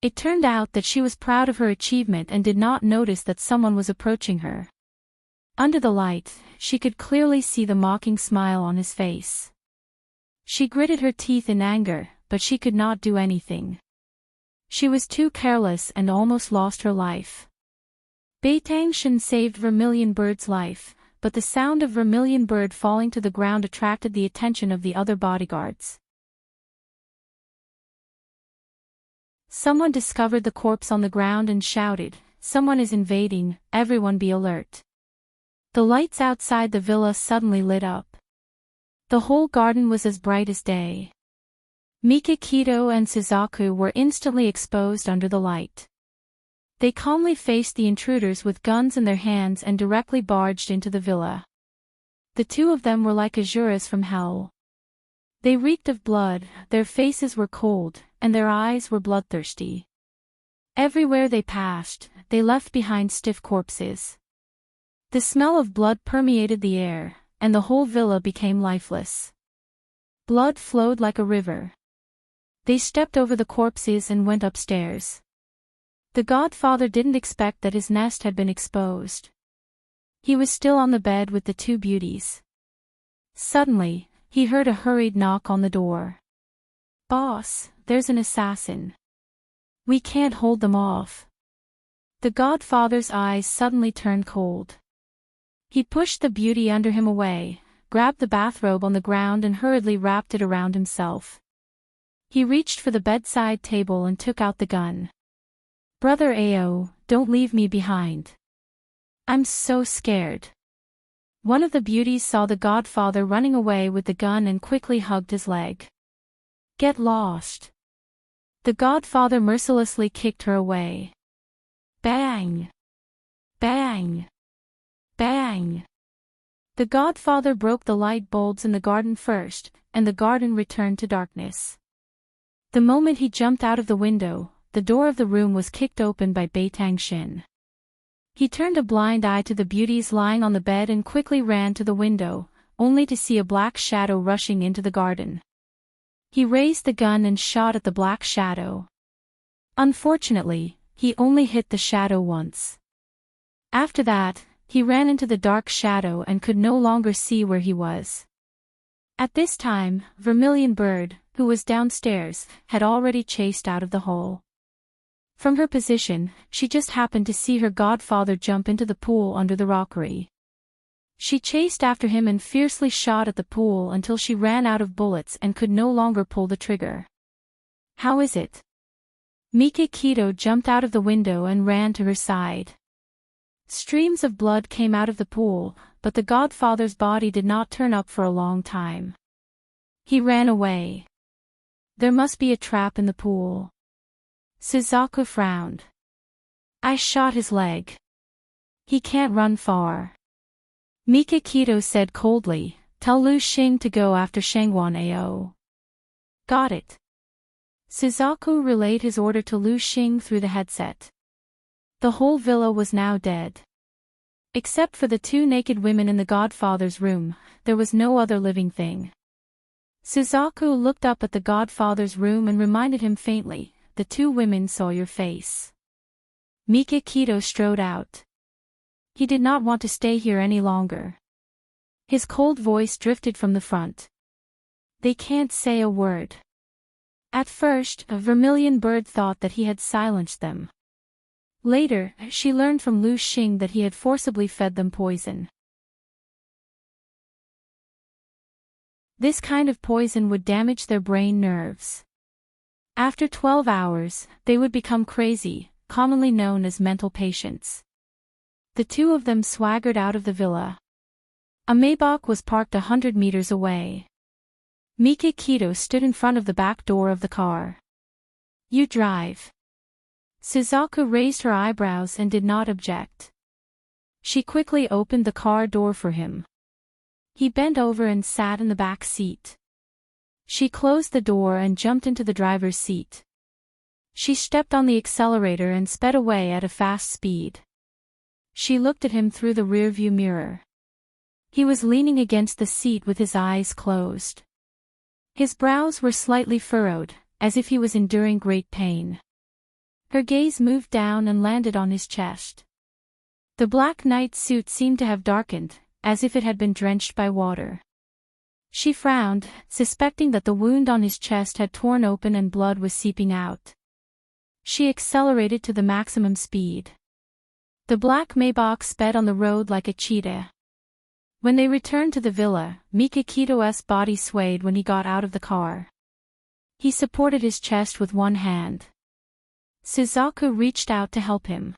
It turned out that she was proud of her achievement and did not notice that someone was approaching her. Under the light, she could clearly see the mocking smile on his face. She gritted her teeth in anger, but she could not do anything. She was too careless and almost lost her life. Beitangshan saved Vermilion Bird's life, but the sound of Vermilion Bird falling to the ground attracted the attention of the other bodyguards. Someone discovered the corpse on the ground and shouted, "Someone is invading, everyone be alert." The lights outside the villa suddenly lit up. The whole garden was as bright as day. Mikakito and Suzaku were instantly exposed under the light. They calmly faced the intruders with guns in their hands and directly barged into the villa. The two of them were like Asuras from hell. They reeked of blood, their faces were cold, and their eyes were bloodthirsty. Everywhere they passed, they left behind stiff corpses. The smell of blood permeated the air, and the whole villa became lifeless. Blood flowed like a river. They stepped over the corpses and went upstairs. The godfather didn't expect that his nest had been exposed. He was still on the bed with the two beauties. Suddenly, he heard a hurried knock on the door. "Boss, there's an assassin. We can't hold them off." The godfather's eyes suddenly turned cold. He pushed the beauty under him away, grabbed the bathrobe on the ground and hurriedly wrapped it around himself. He reached for the bedside table and took out the gun. "Brother Ao, don't leave me behind. I'm so scared." One of the beauties saw the godfather running away with the gun and quickly hugged his leg. "Get lost." The godfather mercilessly kicked her away. Bang! Bang! Bang! The godfather broke the light bulbs in the garden first, and the garden returned to darkness. The moment he jumped out of the window, the door of the room was kicked open by Beitang Shin. He turned a blind eye to the beauties lying on the bed and quickly ran to the window, only to see a black shadow rushing into the garden. He raised the gun and shot at the black shadow. Unfortunately, he only hit the shadow once. After that, he ran into the dark shadow and could no longer see where he was. At this time, Vermilion Bird, who was downstairs, had already chased out of the hole. From her position, she just happened to see her godfather jump into the pool under the rockery. She chased after him and fiercely shot at the pool until she ran out of bullets and could no longer pull the trigger. "How is it?" Mikakito jumped out of the window and ran to her side. Streams of blood came out of the pool, but the godfather's body did not turn up for a long time. He ran away. There must be a trap in the pool. Suzaku frowned. "I shot his leg. He can't run far." Mikakito said coldly, "Tell Lu Xing to go after Shangwan Ao." "Got it." Suzaku relayed his order to Lu Xing through the headset. The whole villa was now dead. Except for the two naked women in the godfather's room, there was no other living thing. Suzaku looked up at the godfather's room and reminded him faintly, "The two women saw your face." Mikakito strode out. He did not want to stay here any longer. His cold voice drifted from the front. "They can't say a word." At first, a Vermilion Bird thought that he had silenced them. Later, she learned from Lu Xing that he had forcibly fed them poison. This kind of poison would damage their brain nerves. After 12 hours, they would become crazy, commonly known as mental patients. The two of them swaggered out of the villa. A Maybach was parked 100 meters away. Mikakito stood in front of the back door of the car. "You drive." Suzaku raised her eyebrows and did not object. She quickly opened the car door for him. He bent over and sat in the back seat. She closed the door and jumped into the driver's seat. She stepped on the accelerator and sped away at a fast speed. She looked at him through the rearview mirror. He was leaning against the seat with his eyes closed. His brows were slightly furrowed, as if he was enduring great pain. Her gaze moved down and landed on his chest. The black night suit seemed to have darkened, as if it had been drenched by water. She frowned, suspecting that the wound on his chest had torn open and blood was seeping out. She accelerated to the maximum speed. The black Maybach sped on the road like a cheetah. When they returned to the villa, Mikakito's body swayed when he got out of the car. He supported his chest with one hand. Suzaku reached out to help him.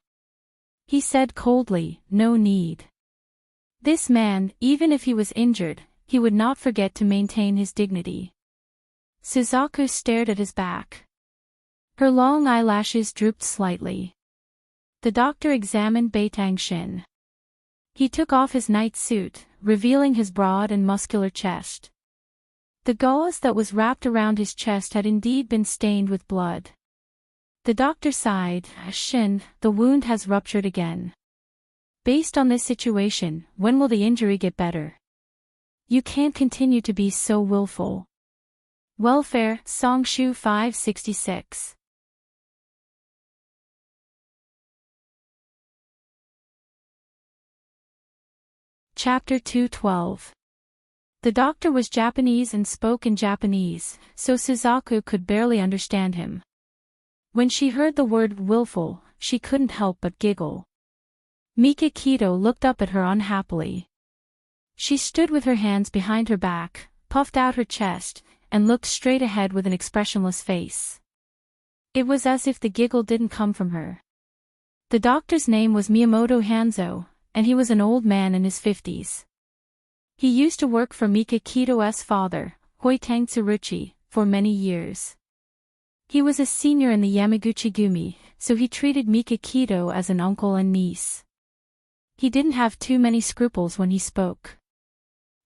He said coldly, "No need." This man, even if he was injured, he would not forget to maintain his dignity. Suzaku stared at his back. Her long eyelashes drooped slightly. The doctor examined Beitangshin. He took off his night suit, revealing his broad and muscular chest. The gauze that was wrapped around his chest had indeed been stained with blood. The doctor sighed, "Shin, the wound has ruptured again. Based on this situation, when will the injury get better? You can't continue to be so willful." Welfare, Songshu 566. Chapter 212. The doctor was Japanese and spoke in Japanese, so Suzaku could barely understand him. When she heard the word willful, she couldn't help but giggle. Mikakito looked up at her unhappily. She stood with her hands behind her back, puffed out her chest, and looked straight ahead with an expressionless face. It was as if the giggle didn't come from her. The doctor's name was Miyamoto Hanzo, and he was an old man in his 50s. He used to work for Mikakito's father, Hoitang Tsuruchi, for many years. He was a senior in the Yamaguchi-gumi, so he treated Mikakito as an uncle and niece. He didn't have too many scruples when he spoke.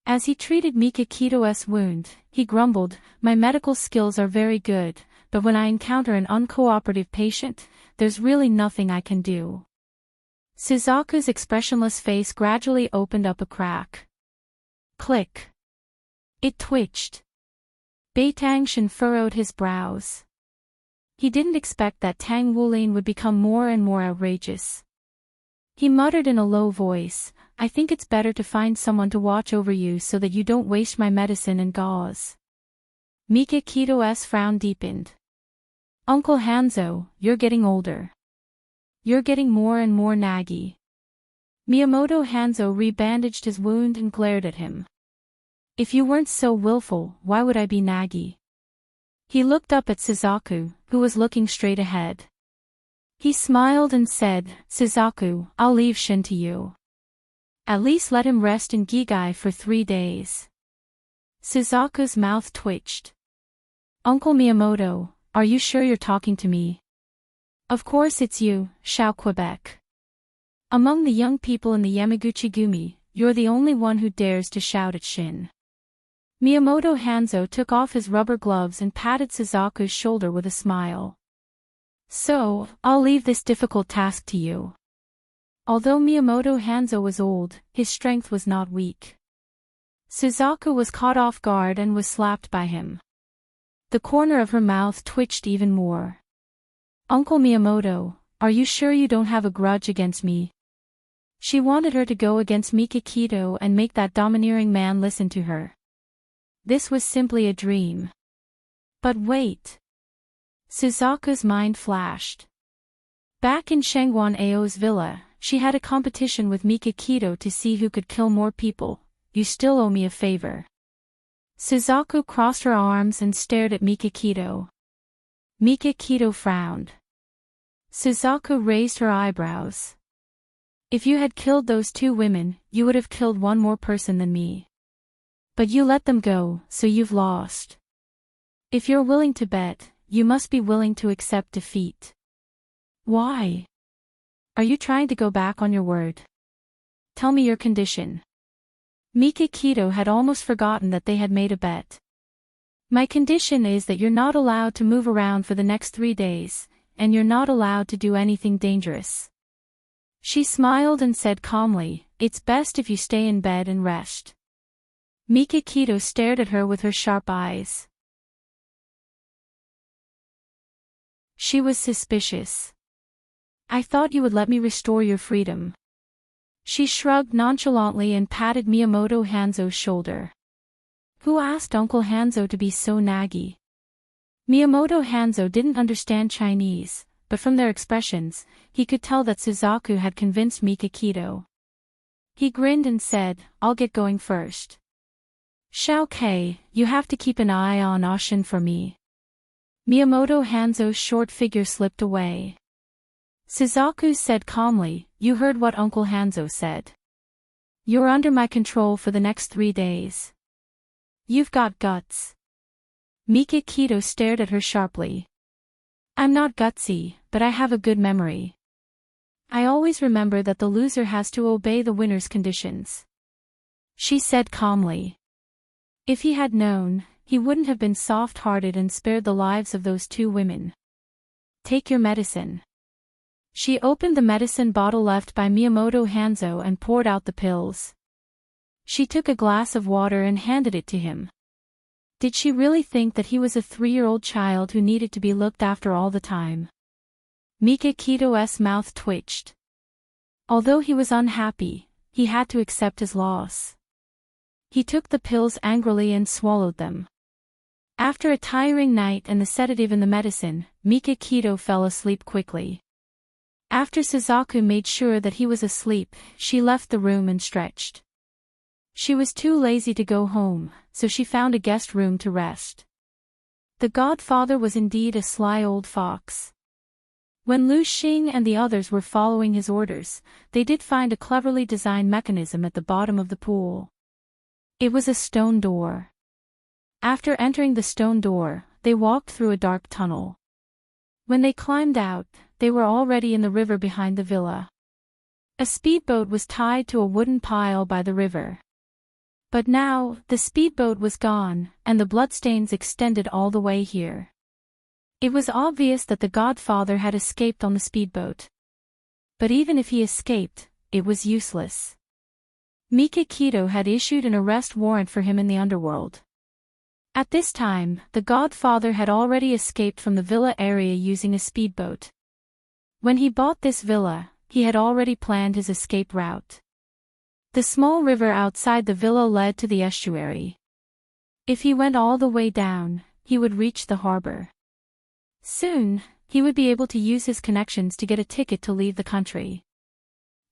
As he treated Mikakito's wound, he grumbled, "My medical skills are very good, but when I encounter an uncooperative patient, there's really nothing I can do." Suzaku's expressionless face gradually opened up a crack. Click. It twitched. Beitangshin furrowed his brows. He didn't expect that Tang Wulin would become more and more outrageous. He muttered in a low voice, "I think it's better to find someone to watch over you so that you don't waste my medicine and gauze." Mikakito's frown deepened. "Uncle Hanzo, you're getting older. You're getting more and more naggy." Miyamoto Hanzo rebandaged his wound and glared at him. "If you weren't so willful, why would I be naggy?" He looked up at Suzaku, who was looking straight ahead. He smiled and said, "Suzaku, I'll leave Shin to you. At least let him rest in Gigai for 3 days." Suzaku's mouth twitched. "Uncle Miyamoto, are you sure you're talking to me?" "Of course it's you, Shao Quebec. Among the young people in the Yamaguchi-gumi, you're the only one who dares to shout at Shin." Miyamoto Hanzo took off his rubber gloves and patted Suzaku's shoulder with a smile. "So, I'll leave this difficult task to you." Although Miyamoto Hanzo was old, his strength was not weak. Suzaku was caught off guard and was slapped by him. The corner of her mouth twitched even more. "Uncle Miyamoto, are you sure you don't have a grudge against me?" She wanted her to go against Mikakito and make that domineering man listen to her. This was simply a dream. But wait. Suzaku's mind flashed. Back in Shangwan Ao's villa, she had a competition with Mikakito to see who could kill more people. "You still owe me a favor." Suzaku crossed her arms and stared at Mikakito. Mikakito frowned. Suzaku raised her eyebrows. "If you had killed those 2 women, you would have killed one more person than me. But you let them go, so you've lost. If you're willing to bet, you must be willing to accept defeat." "Why? Are you trying to go back on your word? Tell me your condition." Mikakito had almost forgotten that they had made a bet. "My condition is that you're not allowed to move around for the next 3 days, and you're not allowed to do anything dangerous." She smiled and said calmly, "It's best if you stay in bed and rest." Mikakito stared at her with her sharp eyes. She was suspicious. "I thought you would let me restore your freedom." She shrugged nonchalantly and patted Miyamoto Hanzo's shoulder. "Who asked Uncle Hanzo to be so naggy?" Miyamoto Hanzo didn't understand Chinese, but from their expressions, he could tell that Suzaku had convinced Mikakito. He grinned and said, I'll get going first. Shao Kei, you have to keep an eye on Oshin for me. Miyamoto Hanzo's short figure slipped away. Suzaku said calmly, you heard what Uncle Hanzo said. You're under my control for the next 3 days. You've got guts. Mikakito stared at her sharply. I'm not gutsy, but I have a good memory. I always remember that the loser has to obey the winner's conditions. She said calmly. If he had known, he wouldn't have been soft-hearted and spared the lives of those 2 women. Take your medicine. She opened the medicine bottle left by Miyamoto Hanzo and poured out the pills. She took a glass of water and handed it to him. Did she really think that he was a 3-year-old child who needed to be looked after all the time? Mikakito's mouth twitched. Although he was unhappy, he had to accept his loss. He took the pills angrily and swallowed them. After a tiring night and the sedative in the medicine, Mikakito fell asleep quickly. After Suzaku made sure that he was asleep, she left the room and stretched. She was too lazy to go home, so she found a guest room to rest. The godfather was indeed a sly old fox. When Lu Xing and the others were following his orders, they did find a cleverly designed mechanism at the bottom of the pool. It was a stone door. After entering the stone door, they walked through a dark tunnel. When they climbed out, they were already in the river behind the villa. A speedboat was tied to a wooden pile by the river. But now, the speedboat was gone, and the bloodstains extended all the way here. It was obvious that the godfather had escaped on the speedboat. But even if he escaped, it was useless. Mikakito had issued an arrest warrant for him in the underworld. At this time, the godfather had already escaped from the villa area using a speedboat. When he bought this villa, he had already planned his escape route. The small river outside the villa led to the estuary. If he went all the way down, he would reach the harbor. Soon, he would be able to use his connections to get a ticket to leave the country.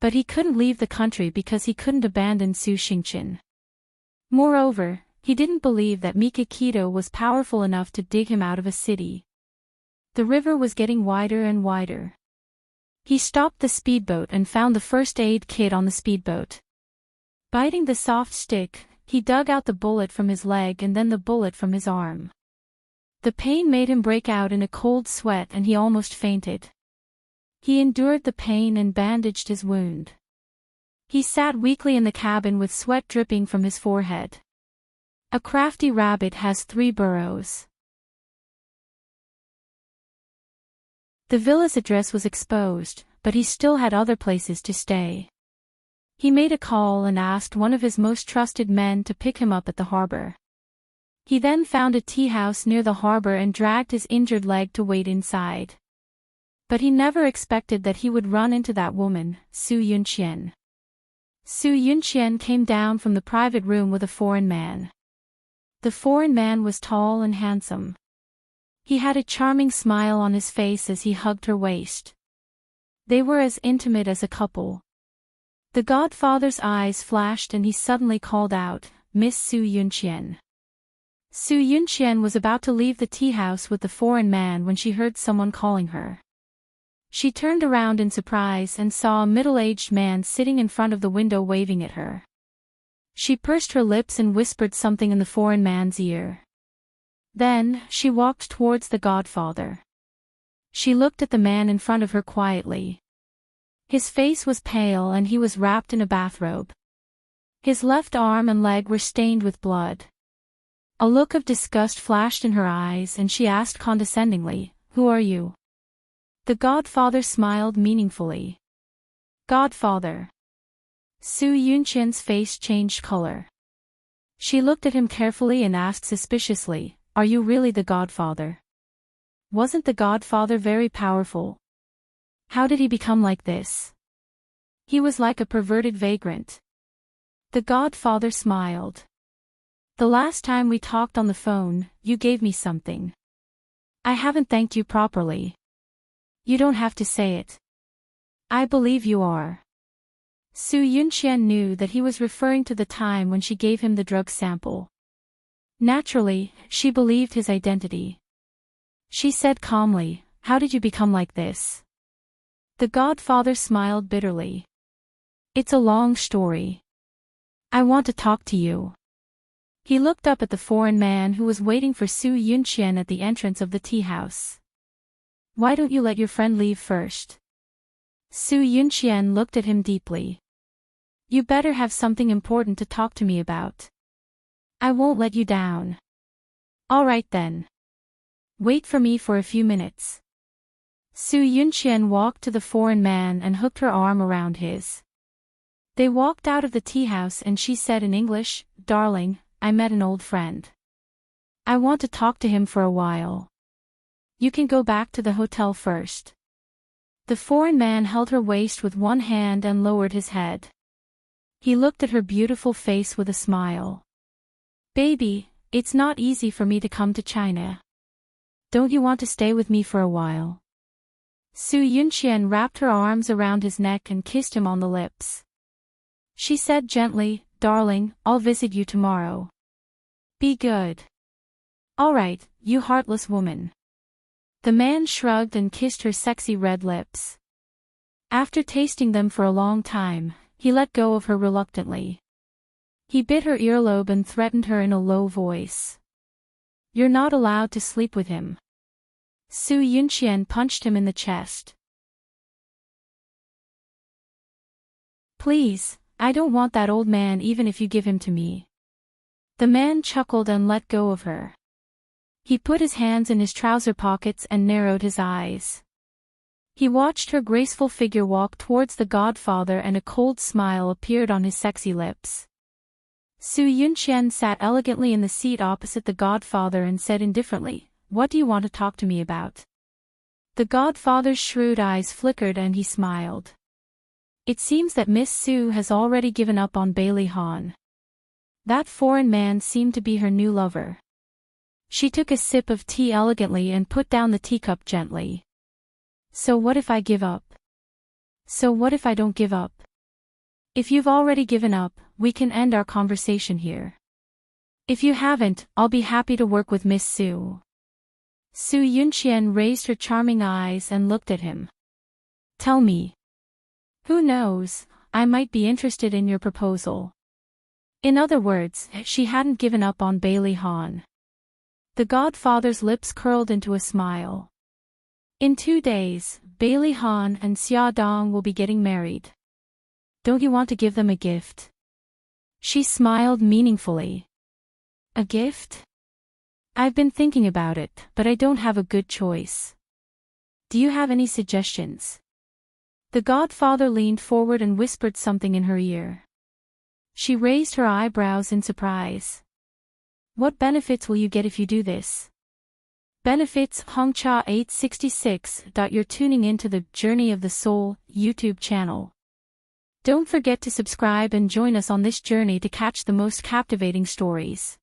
But he couldn't leave the country because he couldn't abandon Su Xingqian. Moreover, he didn't believe that Mikakito was powerful enough to dig him out of a city. The river was getting wider and wider. He stopped the speedboat and found the first aid kit on the speedboat. Biting the soft stick, he dug out the bullet from his leg and then the bullet from his arm. The pain made him break out in a cold sweat and he almost fainted. He endured the pain and bandaged his wound. He sat weakly in the cabin with sweat dripping from his forehead. A crafty rabbit has 3 burrows. The villa's address was exposed, but he still had other places to stay. He made a call and asked one of his most trusted men to pick him up at the harbor. He then found a tea house near the harbor and dragged his injured leg to wait inside. But he never expected that he would run into that woman, Su Yunqian. Su Yunqian came down from the private room with a foreign man. The foreign man was tall and handsome. He had a charming smile on his face as he hugged her waist. They were as intimate as a couple. The godfather's eyes flashed and he suddenly called out, Miss Su Yunqian. Su Yunqian was about to leave the tea house with the foreign man when she heard someone calling her. She turned around in surprise and saw a middle-aged man sitting in front of the window waving at her. She pursed her lips and whispered something in the foreign man's ear. Then, she walked towards the godfather. She looked at the man in front of her quietly. His face was pale and he was wrapped in a bathrobe. His left arm and leg were stained with blood. A look of disgust flashed in her eyes and she asked condescendingly, "Who are you?" The godfather smiled meaningfully. "Godfather." Su Yunqian's face changed color. She looked at him carefully and asked suspiciously, "Are you really the godfather? Wasn't the godfather very powerful? How did he become like this? He was like a perverted vagrant." The godfather smiled. "The last time we talked on the phone, you gave me something. I haven't thanked you properly." "You don't have to say it. I believe you are." Su Yunqian knew that he was referring to the time when she gave him the drug sample. Naturally, she believed his identity. She said calmly, "How did you become like this?" The godfather smiled bitterly. "It's a long story. I want to talk to you." He looked up at the foreign man who was waiting for Su Yunqian at the entrance of the tea house. "Why don't you let your friend leave first?" Su Yunqian looked at him deeply. "You better have something important to talk to me about. I won't let you down." "All right then. Wait for me for a few minutes." Su Yunqian walked to the foreign man and hooked her arm around his. They walked out of the tea house and she said in English, "Darling, I met an old friend. I want to talk to him for a while. You can go back to the hotel first." The foreign man held her waist with one hand and lowered his head. He looked at her beautiful face with a smile. "Baby, it's not easy for me to come to China. Don't you want to stay with me for a while?" Su Yunqian wrapped her arms around his neck and kissed him on the lips. She said gently, "Darling, I'll visit you tomorrow. Be good." "All right, you heartless woman." The man shrugged and kissed her sexy red lips. After tasting them for a long time, he let go of her reluctantly. He bit her earlobe and threatened her in a low voice. "You're not allowed to sleep with him." Su Yunqian punched him in the chest. "Please, I don't want that old man even if you give him to me." The man chuckled and let go of her. He put his hands in his trouser pockets and narrowed his eyes. He watched her graceful figure walk towards the godfather and a cold smile appeared on his sexy lips. Su Yunqian sat elegantly in the seat opposite the godfather and said indifferently, "What do you want to talk to me about?" The godfather's shrewd eyes flickered and he smiled. "It seems that Miss Su has already given up on Bailey Han. That foreign man seemed to be her new lover." She took a sip of tea elegantly and put down the teacup gently. "So what if I give up? So what if I don't give up? If you've already given up, we can end our conversation here. If you haven't, I'll be happy to work with Miss Su." Su Yunqian raised her charming eyes and looked at him. "Tell me. Who knows, I might be interested in your proposal." In other words, she hadn't given up on Bailey Han. The godfather's lips curled into a smile. "In 2 days, Bailey Han and Xia Dong will be getting married. Don't you want to give them a gift?" She smiled meaningfully. "A gift? I've been thinking about it, but I don't have a good choice. Do you have any suggestions?" The godfather leaned forward and whispered something in her ear. She raised her eyebrows in surprise. "What benefits will you get if you do this?" Benefits Hongcha 866. You're tuning into the Journey of the Soul YouTube channel. Don't forget to subscribe and join us on this journey to catch the most captivating stories.